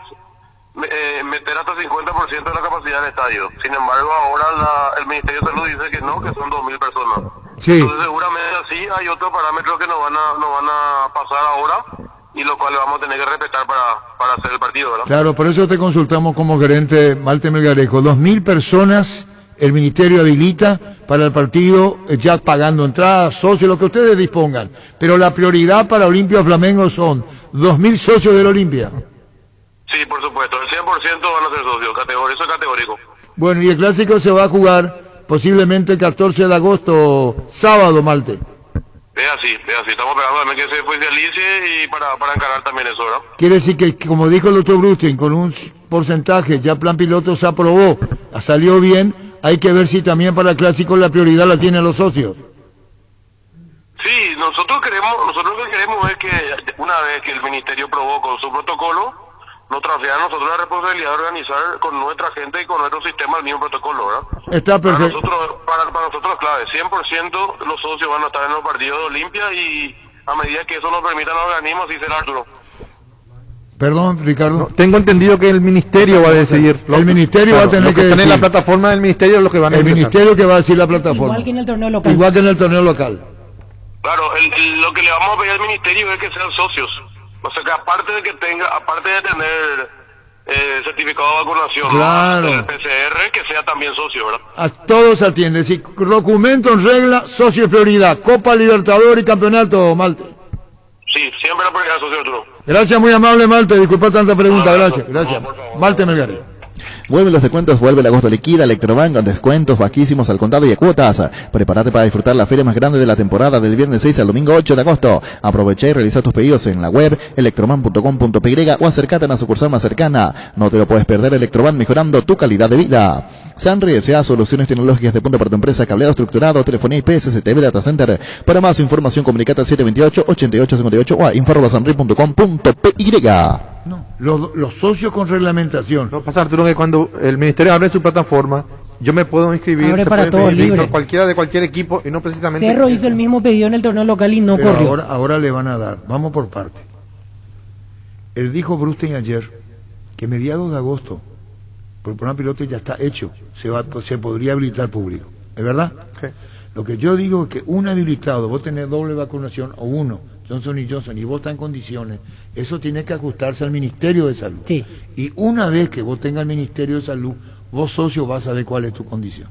meter hasta 50% de la capacidad del estadio. Sin embargo, ahora el Ministerio de Salud dice que no, que son 2.000 personas. Sí. Entonces, seguramente así hay otros parámetros que nos van a pasar ahora y lo cual vamos a tener que respetar para hacer el partido, ¿verdad? Claro, por eso te consultamos como gerente, Malte Melgarejo. 2.000 personas el Ministerio habilita para el partido, ya pagando entradas, socios, lo que ustedes dispongan. Pero la prioridad para Olimpia Flamengo son 2.000 socios del Olimpia. Sí, por supuesto, el 100% van a ser socios, eso es categórico. Bueno, y el clásico se va a jugar posiblemente el 14 de agosto, sábado, Malte. Es así, estamos esperando también que se oficialice y para encarar también eso, ¿verdad? Quiere decir que, como dijo el doctor Brustin, con un porcentaje, ya plan piloto se aprobó, salió bien, hay que ver si también para el clásico la prioridad la tienen los socios. Sí, nosotros lo que queremos es que una vez que el Ministerio aprobó con su protocolo, nos transfiera a nosotros la responsabilidad de organizar con nuestra gente y con nuestro sistema el mismo protocolo, ¿verdad? Está perfecto. Para nosotros es clave, 100% los socios van a estar en los partidos de Olimpia y a medida que eso nos permita los organismos, así será, Arturo. Perdón, Ricardo. No, tengo entendido que el Ministerio va a decidir. El Ministerio va a tener que decir. En la plataforma del Ministerio es lo que van a El ingresar. Ministerio que va a decir la plataforma. Igual que en el torneo local. Igual que en el torneo local. Claro, lo que le vamos a pedir al Ministerio es que sean socios. O sea, que aparte de tener certificado de vacunación, claro, el PCR, que sea también socio, ¿verdad? A todos atiende, si documento en regla, socio de prioridad, Copa Libertadores y Campeonato, Malte. Sí, siempre la prioridad socio, Arturo. Gracias, muy amable, Malte, disculpa tanta pregunta, gracias. Malte Melgarejo. Vuelven los descuentos, vuelve el agosto liquida, Electrobank con descuentos bajísimos al contado y a cuotas. Prepárate para disfrutar la feria más grande de la temporada del viernes 6 al domingo 8 de agosto. Aprovecha y realiza tus pedidos en la web electroban.com.py o acércate a una sucursal más cercana. No te lo puedes perder, Electroban, mejorando tu calidad de vida. Sanri S.A. Soluciones tecnológicas de punta para tu empresa, cableado estructurado, telefonía IP, CCTV, Data Center. Para más información, comunicate al 728-8858 o a info@sanri.com.py. No, los socios con reglamentación. No pasa, Arturo, que cuando el ministerio abre su plataforma, yo me puedo inscribir, Abre se para puede todos, pedir libre. cualquiera de cualquier equipo y no precisamente... Cerro hizo el mismo pedido en el torneo local y no Pero corrió. ahora le van a dar. Vamos por parte. Él dijo Brustein ayer que mediados de agosto, por una pelota ya está hecho, se podría habilitar público. ¿Es verdad? Okay. Lo que yo digo es que un habilitado, vos tenés doble vacunación o uno, Johnson & Johnson, y vos estás en condiciones, eso tiene que ajustarse al Ministerio de Salud. Sí. Y una vez que vos tengas el Ministerio de Salud, vos socio vas a saber cuál es tu condición.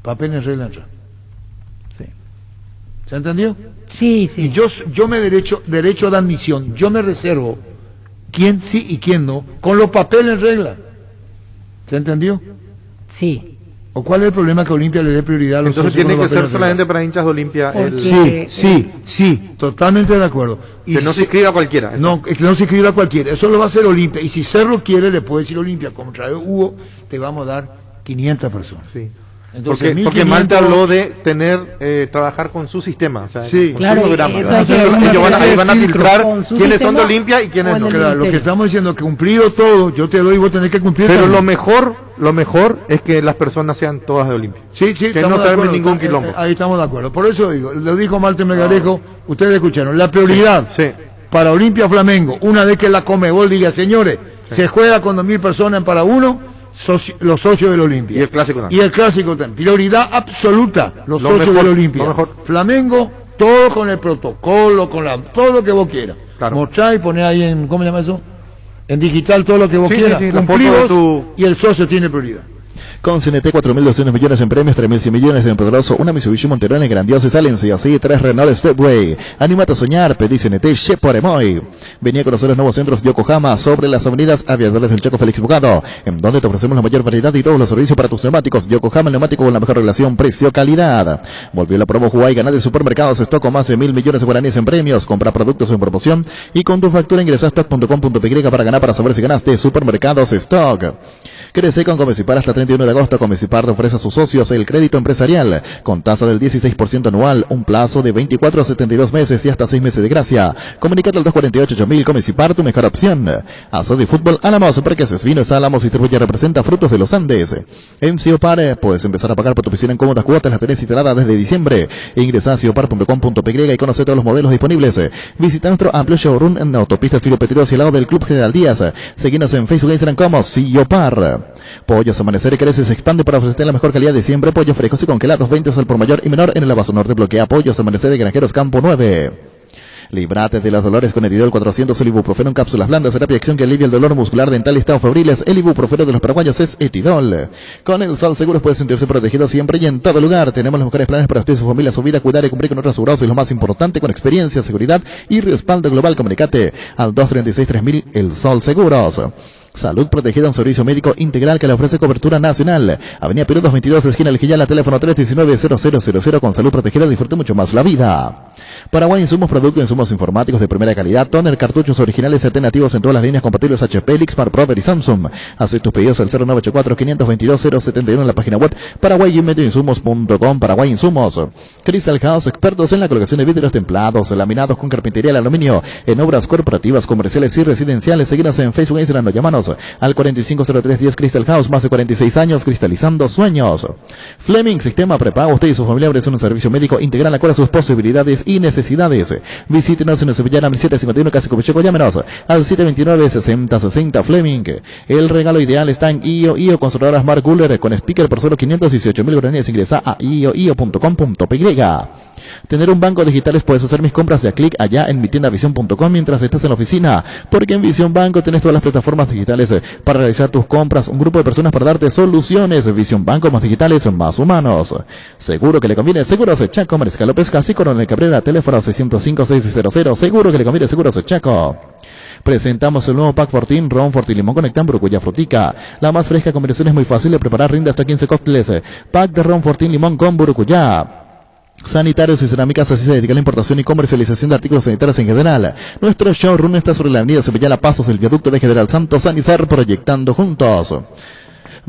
Papel en regla entrar. Sí. ¿Se entendió? Sí, sí. Y yo me derecho de admisión, yo me reservo quién sí y quién no, con los papeles en regla. ¿Se entendió? Sí. ¿O cuál es el problema que Olimpia le dé prioridad a los Entonces socios tiene con los que ser papeles en solamente regla? para hinchas de Olimpia. Sí, totalmente de acuerdo. Y que no se inscriba cualquiera. Eso. No, que no se inscriba cualquiera, eso lo va a hacer Olimpia. Y si Cerro quiere, le puede decir Olimpia, como trae Hugo, te vamos a dar 500 personas. Sí. Entonces, Porque 1500... Malta habló de trabajar con su sistema, o sea, sí, con claro, su programa. eso hay que Ellos van a filtrar quiénes son de sistema Olimpia y quiénes no. Claro, lo que estamos diciendo es que cumplido todo, yo te doy y vos tenés que cumplir. Pero también. lo mejor es que las personas sean todas de Olimpia. Sí, que no se arme ningún quilombo. Ahí estamos de acuerdo. Por eso digo, lo dijo Malte Melgarejo, ustedes escucharon, la prioridad para Olimpia Flamengo, una vez que la Comebol diga, señores, se juega con 2.000 personas para uno, los socios del Olimpia. Y el clásico también. Y el clásico también. Prioridad absoluta, los Lo socios mejor, del Olimpia. lo mejor. Flamengo, todo con el protocolo, todo lo que vos quieras. Claro. Mostrá y poné ahí en, ¿cómo se llama eso? En digital todo lo que vos Sí, quieras. sí, sí, la Cumplí foto de vos y el socio tiene prioridad. Con CNT 4.200 millones en premios, 3.100 millones en Poderoso, una Mitsubishi Monterrey en grandiosa Silencio, así 3 Renault Stepway. Anímate a soñar, pedí CNT Sheporemoy. Venía a conocer los nuevos centros Yokohama sobre las avenidas Aviadores del Chaco Félix Bogado, en donde te ofrecemos la mayor variedad y todos los servicios para tus neumáticos. Yokohama, el neumático con la mejor relación precio-calidad. Volvió la promo Huay, ganá de supermercados stock con más de 1.000 millones de guaraníes en premios. Compra productos en promoción y con tu factura ingresa a stock.com.py para ganar, para saber si ganaste. Supermercados Stock. Crece con Comecipar hasta 31 de agosto. Comecipar te ofrece a sus socios el crédito empresarial con tasa del 16% anual, un plazo de 24 a 72 meses y hasta 6 meses de gracia. Comunícate al 248-8000. Comecipar, tu mejor opción. Azul y Fútbol Álamos, Parques Vinos Álamos y Distribuye representa Frutos de los Andes. En Ciopar puedes empezar a pagar por tu piscina en cómodas cuotas, las tenés instaladas desde diciembre. Ingresa a ciopar.com.py y conoce todos los modelos disponibles. Visita nuestro amplio showroom en la autopista Ciro Petrio hacia el lado del Club General Díaz. Seguinos en Facebook e Instagram como Ciopar. Pollos Amanecer crece, se expande para ofrecerte la mejor calidad de siempre. Pollos frescos y congelados, 20 al por mayor y menor en el Abasto Norte. Bloquea Pollos Amanecer de Granjeros Campo 9. Librate de los dolores con Etidol 400, el ibuprofeno en cápsulas blandas, terapia acción que alivia el dolor muscular, dental y estado febriles. El ibuprofeno de los paraguayos es Etidol. Con el Sol Seguros puede sentirse protegido siempre y en todo lugar. Tenemos los mejores planes para usted, su familia, su vida, cuidar y cumplir con otros asegurados y lo más importante, con experiencia, seguridad y respaldo global. Comunicate al 236-3000, El Sol Seguros. Salud Protegida, un servicio médico integral que le ofrece cobertura nacional. Avenida Perú 222, esquina El Gillala, teléfono 319-0000. Con Salud Protegida disfrute mucho más la vida. Paraguay Insumos, productos e insumos informáticos de primera calidad. Toner, cartuchos originales y alternativos en todas las líneas compatibles HP, Lixmar, Brother y Samsung. Haz tus pedidos al 0984-522-071 en la página web paraguayinsumos.com. Paraguay Insumos. Crystal House, expertos en la colocación de vidrios templados, laminados con carpintería de aluminio, en obras corporativas, comerciales y residenciales. Seguinos en Facebook e Instagram, llámanos al 450310 Crystal House, más de 46 años cristalizando sueños. Fleming, sistema prepago. Usted y su familia ofrecen un servicio médico integral acorde a sus posibilidades y necesidades. Visítenos en el Sevillana 1751 Casi Copicheco. Llámenos al 729-6060 Fleming. El regalo ideal está en IO Consultoras Mark Guller con speaker por solo 518.000 guaraníes. Ingresa a io.com.py. Tener un banco digitales, puedes hacer mis compras de a clic allá en mitiendavision.com mientras estás en la oficina, porque en Visión Banco tenés todas las plataformas digitales para realizar tus compras, un grupo de personas para darte soluciones. Visión Banco, más digitales, más humanos. Seguro que le conviene. Seguros Chaco, Mariscal López Casi, Coronel Cabrera, teléfono 605-600. Seguro que le conviene. Seguros Chaco. Presentamos el nuevo Pack Fortín, Ron Fortín Limón Conectan Burucuyá Frutica. La más fresca combinación es muy fácil de preparar, rinde hasta 15 cócteles. Pack de Ron Fortín Limón con Burucuyá. Sanitarios y Cerámicas, así se dedica a la importación y comercialización de artículos sanitarios en general. Nuestro showroom está sobre la avenida Cepillala Pasos, el viaducto de General Santos, Sanizar, proyectando juntos.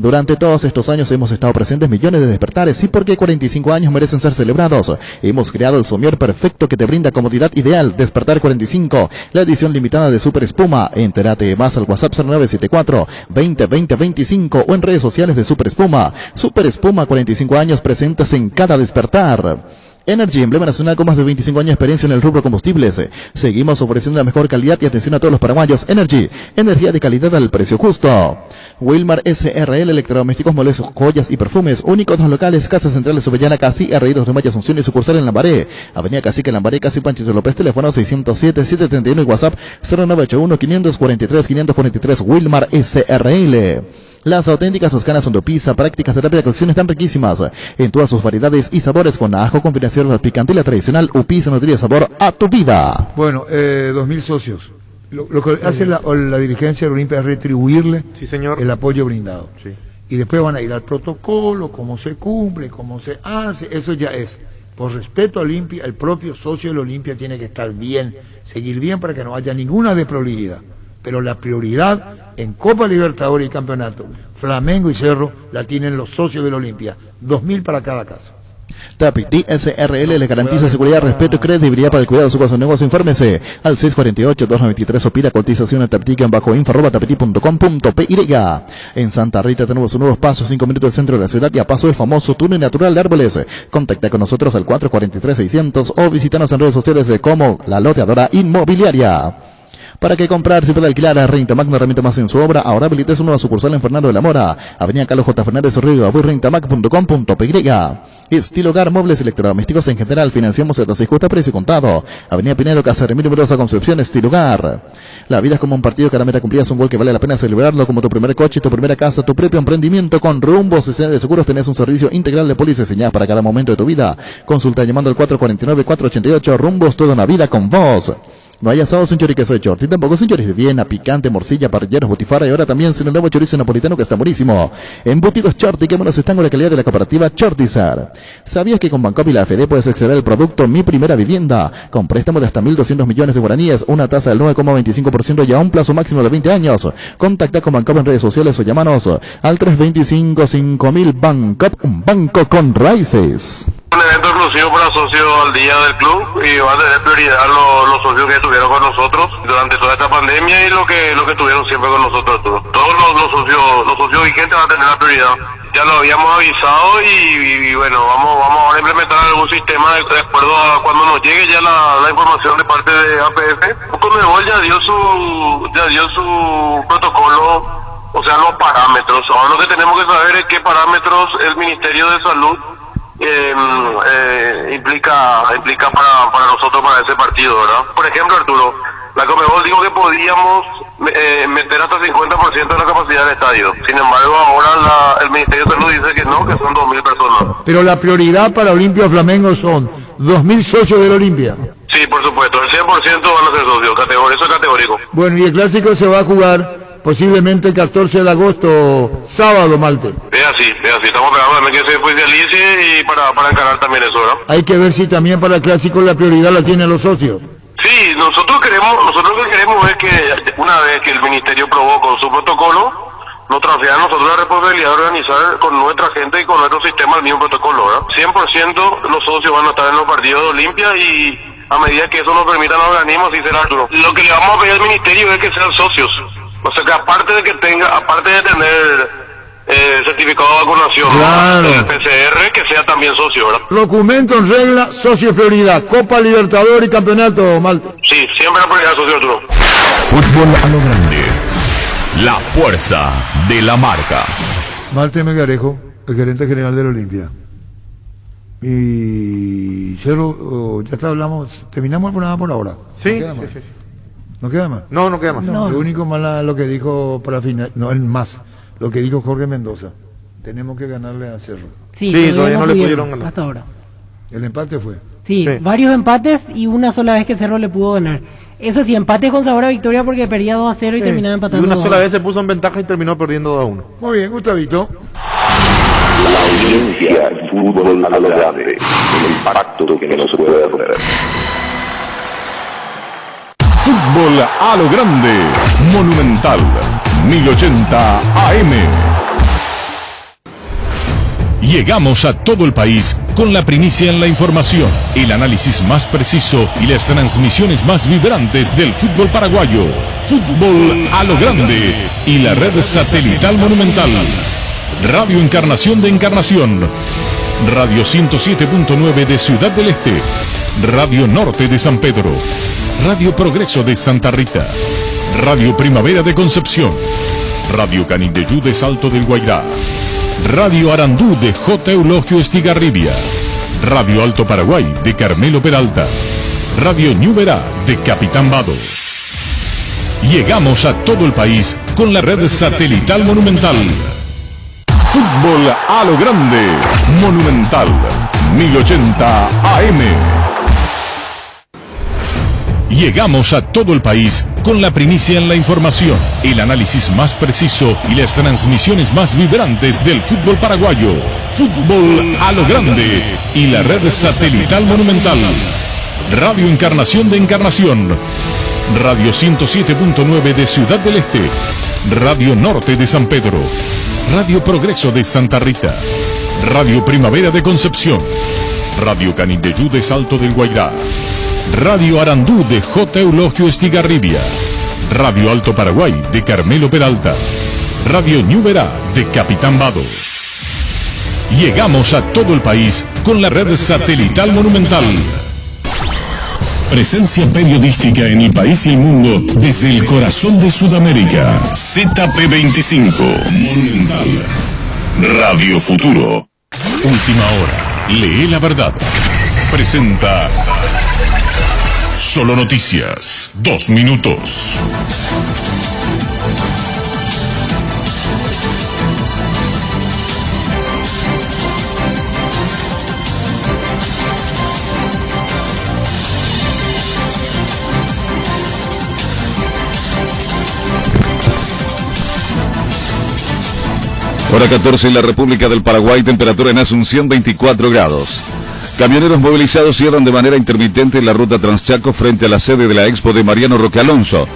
Durante todos estos años hemos estado presentes millones de despertares y porque 45 años merecen ser celebrados. Hemos creado el somier perfecto que te brinda comodidad ideal. Despertar 45, la edición limitada de Super Espuma. Entérate más al WhatsApp 0974 20 20 25 o en redes sociales de Super Espuma. Super Espuma, 45 años presentes en cada despertar. Energy, emblema nacional con más de 25 años de experiencia en el rubro combustibles. Seguimos ofreciendo la mejor calidad y atención a todos los paraguayos. Energy, energía de calidad al precio justo. Wilmar SRL, electrodomésticos, muebles, joyas y perfumes. Únicos 2 locales, Casa Central de Sobellana, Casi, R.I. de Maya Asunción y sucursal en Lambaré. Avenida Cacique, Lambaré, Casi Panchito López, teléfono 607-731 y WhatsApp 0981-543-543. Wilmar SRL. Las auténticas toscanas son de pizza, prácticas de rápida cocción están riquísimas en todas sus variedades y sabores con ajo, combinación picante y la tradicional Upisa nutria sabor a tu vida. Bueno, 2.000 socios. Lo que hace la dirigencia de Olimpia es retribuirle el apoyo brindado. Sí. Y después van a ir al protocolo, cómo se cumple, cómo se hace, eso ya es. Por respeto a Olimpia, el propio socio de Olimpia tiene que estar bien, seguir bien para que no haya ninguna desprolijidad. Pero la prioridad en Copa Libertadores y Campeonato, Flamengo y Cerro, la tienen los socios del Olimpia. 2.000 para cada caso. Tapiti SRL le garantiza seguridad, respeto y credibilidad para el cuidado de su negocio. Infórmese al 648-293 o pida cotización a tapiti-info@tapiti.com.py. En Santa Rita tenemos un nuevo espacio, 5 minutos del centro de la ciudad y a paso del famoso túnel natural de árboles. Contacta con nosotros al 443-600 o visítanos en redes sociales como La Loteadora Inmobiliaria. ¿Para qué comprar si puede alquilar a Rentamac? No herramienta más en su obra. Ahora habilita su nueva sucursal en Fernando de la Mora, Avenida Carlos J. Fernández Río, rentamac.com.py. Estilo Hogar, muebles electrodomésticos en general. Financiamos hasta 6 cuotas, precio contado. Avenida Pinedo, Casa Remiro, Mendoza, Concepción. Estilo Hogar. La vida es como un partido, cada meta cumplida es un gol que vale la pena celebrarlo. Como tu primer coche, tu primera casa, tu propio emprendimiento. Con Rumbo CCA de Seguros tenés un servicio integral de póliza diseñada para cada momento de tu vida. Consulta llamando al 449-488. Rumbos, toda una vida con vos. No hay asado sin chorizo de Chorti, tampoco sin chorizo de Viena, picante, morcilla, parrilleros, botifarra y ahora también sin el nuevo chorizo napolitano que está buenísimo. Embutidos Chorti, que buenos están con la calidad de la cooperativa Chortizar. ¿Sabías que con Bancop y la AFD puedes acceder al producto Mi Primera Vivienda? Con préstamo de hasta 1.200 millones de guaraníes, una tasa del 9,25% y a un plazo máximo de 20 años. Contacta con Bancop en redes sociales o llámanos al 325-5000 Bancop, un banco con raíces. Un evento exclusivo para socios al día del club y van a tener prioridad los socios que estuvieron con nosotros durante toda esta pandemia y lo que estuvieron siempre con nosotros. Todos los socios vigentes van a tener la prioridad. Ya lo habíamos avisado y bueno, vamos ahora a implementar algún sistema de acuerdo a cuando nos llegue ya la información de parte de APF. Conmebol ya dio su protocolo, o sea, los parámetros. Ahora lo que tenemos que saber es qué parámetros el Ministerio de Salud implica para nosotros para ese partido, ¿verdad? Por ejemplo, Arturo, la Conmebol dijo que podíamos meter hasta 50% de la capacidad del estadio. Sin embargo, ahora el Ministerio de Salud dice que no, que son 2.000 personas. Pero la prioridad para Olimpia Flamengo son 2.000 socios del Olimpia. Sí, por supuesto, el 100% van a ser socios, eso es categórico. Bueno, y el clásico se va a jugar posiblemente el 14 de agosto, sábado, Malte. Es así, estamos esperando también que se oficialice y para encarar también eso, ¿verdad? Hay que ver si también para el clásico la prioridad la tienen los socios. Sí, nosotros lo que queremos es que una vez que el Ministerio probó con su protocolo, nos transfiera a nosotros la responsabilidad de organizar con nuestra gente y con nuestro sistema el mismo protocolo, ¿verdad? 100% los socios van a estar en los partidos de Olimpia y a medida que eso nos permita los organismos, así será, Arturo. Lo que le vamos a pedir al Ministerio es que sean socios. O sea que aparte de tener certificado de vacunación, claro, PCR, que sea también socio, ¿verdad? Documento en regla, socio prioridad, Copa Libertadores y Campeonato, Malte. Sí, siempre la prioridad, socio Arturo. Fútbol a lo grande, la fuerza de la marca. Malte Melgarejo, el gerente general de la Olimpia. Y Cerro, ya hablamos, terminamos el programa por ahora. Sí. ¿No queda más? No queda más. No. Lo único malo lo que dijo para final, no el más, lo que dijo Jorge Mendoza. Tenemos que ganarle a Cerro. Sí, todavía no le pudieron ganar. Hasta ahora. El empate fue. Sí, varios empates y una sola vez que Cerro le pudo ganar. Eso sí, empate con sabor a victoria porque perdía 2-0 y terminaba Y empatando. una 2-1. sola vez se puso en ventaja y terminó perdiendo 2-1. Muy bien, Gustavito. La audiencia del fútbol a lo grande, el impacto que no se puede perder. Fútbol a lo grande, Monumental, 1080 AM. Llegamos a todo el país con la primicia en la información, el análisis más preciso y las transmisiones más vibrantes del fútbol paraguayo. Fútbol a lo grande y la red satelital Monumental. Radio Encarnación de Encarnación, Radio 107.9 de Ciudad del Este, Radio Norte de San Pedro, Radio Progreso de Santa Rita, Radio Primavera de Concepción, Radio Canindeyú de Salto del Guairá, Radio Arandú de J. Eulogio Estigarribia, Radio Alto Paraguay de Carmelo Peralta, Radio Ñuberá de Capitán Vado. Llegamos a todo el país con la red satelital Monumental. Fútbol a lo grande, Monumental, 1080 AM. Llegamos a todo el país con la primicia en la información, el análisis más preciso y las transmisiones más vibrantes del fútbol paraguayo. Fútbol a lo grande y la red satelital Monumental. Radio Encarnación de Encarnación, Radio 107.9 de Ciudad del Este, Radio Norte de San Pedro, Radio Progreso de Santa Rita, Radio Primavera de Concepción, Radio Canindeyú de Salto del Guairá, Radio Arandú de J. Eulogio Estigarribia, Radio Alto Paraguay de Carmelo Peralta, Radio Ñuberá de Capitán Vado. Llegamos a todo el país con la red satelital Monumental. Presencia periodística en el país y el mundo desde el corazón de Sudamérica. ZP25 Monumental. Radio Futuro. Última hora. Lee la verdad. Presenta Solo Noticias. 2 minutos. Hora 14 en la República del Paraguay, temperatura en Asunción 24 grados. Camioneros movilizados cierran de manera intermitente la ruta Transchaco frente a la sede de la Expo de Mariano Roque Alonso.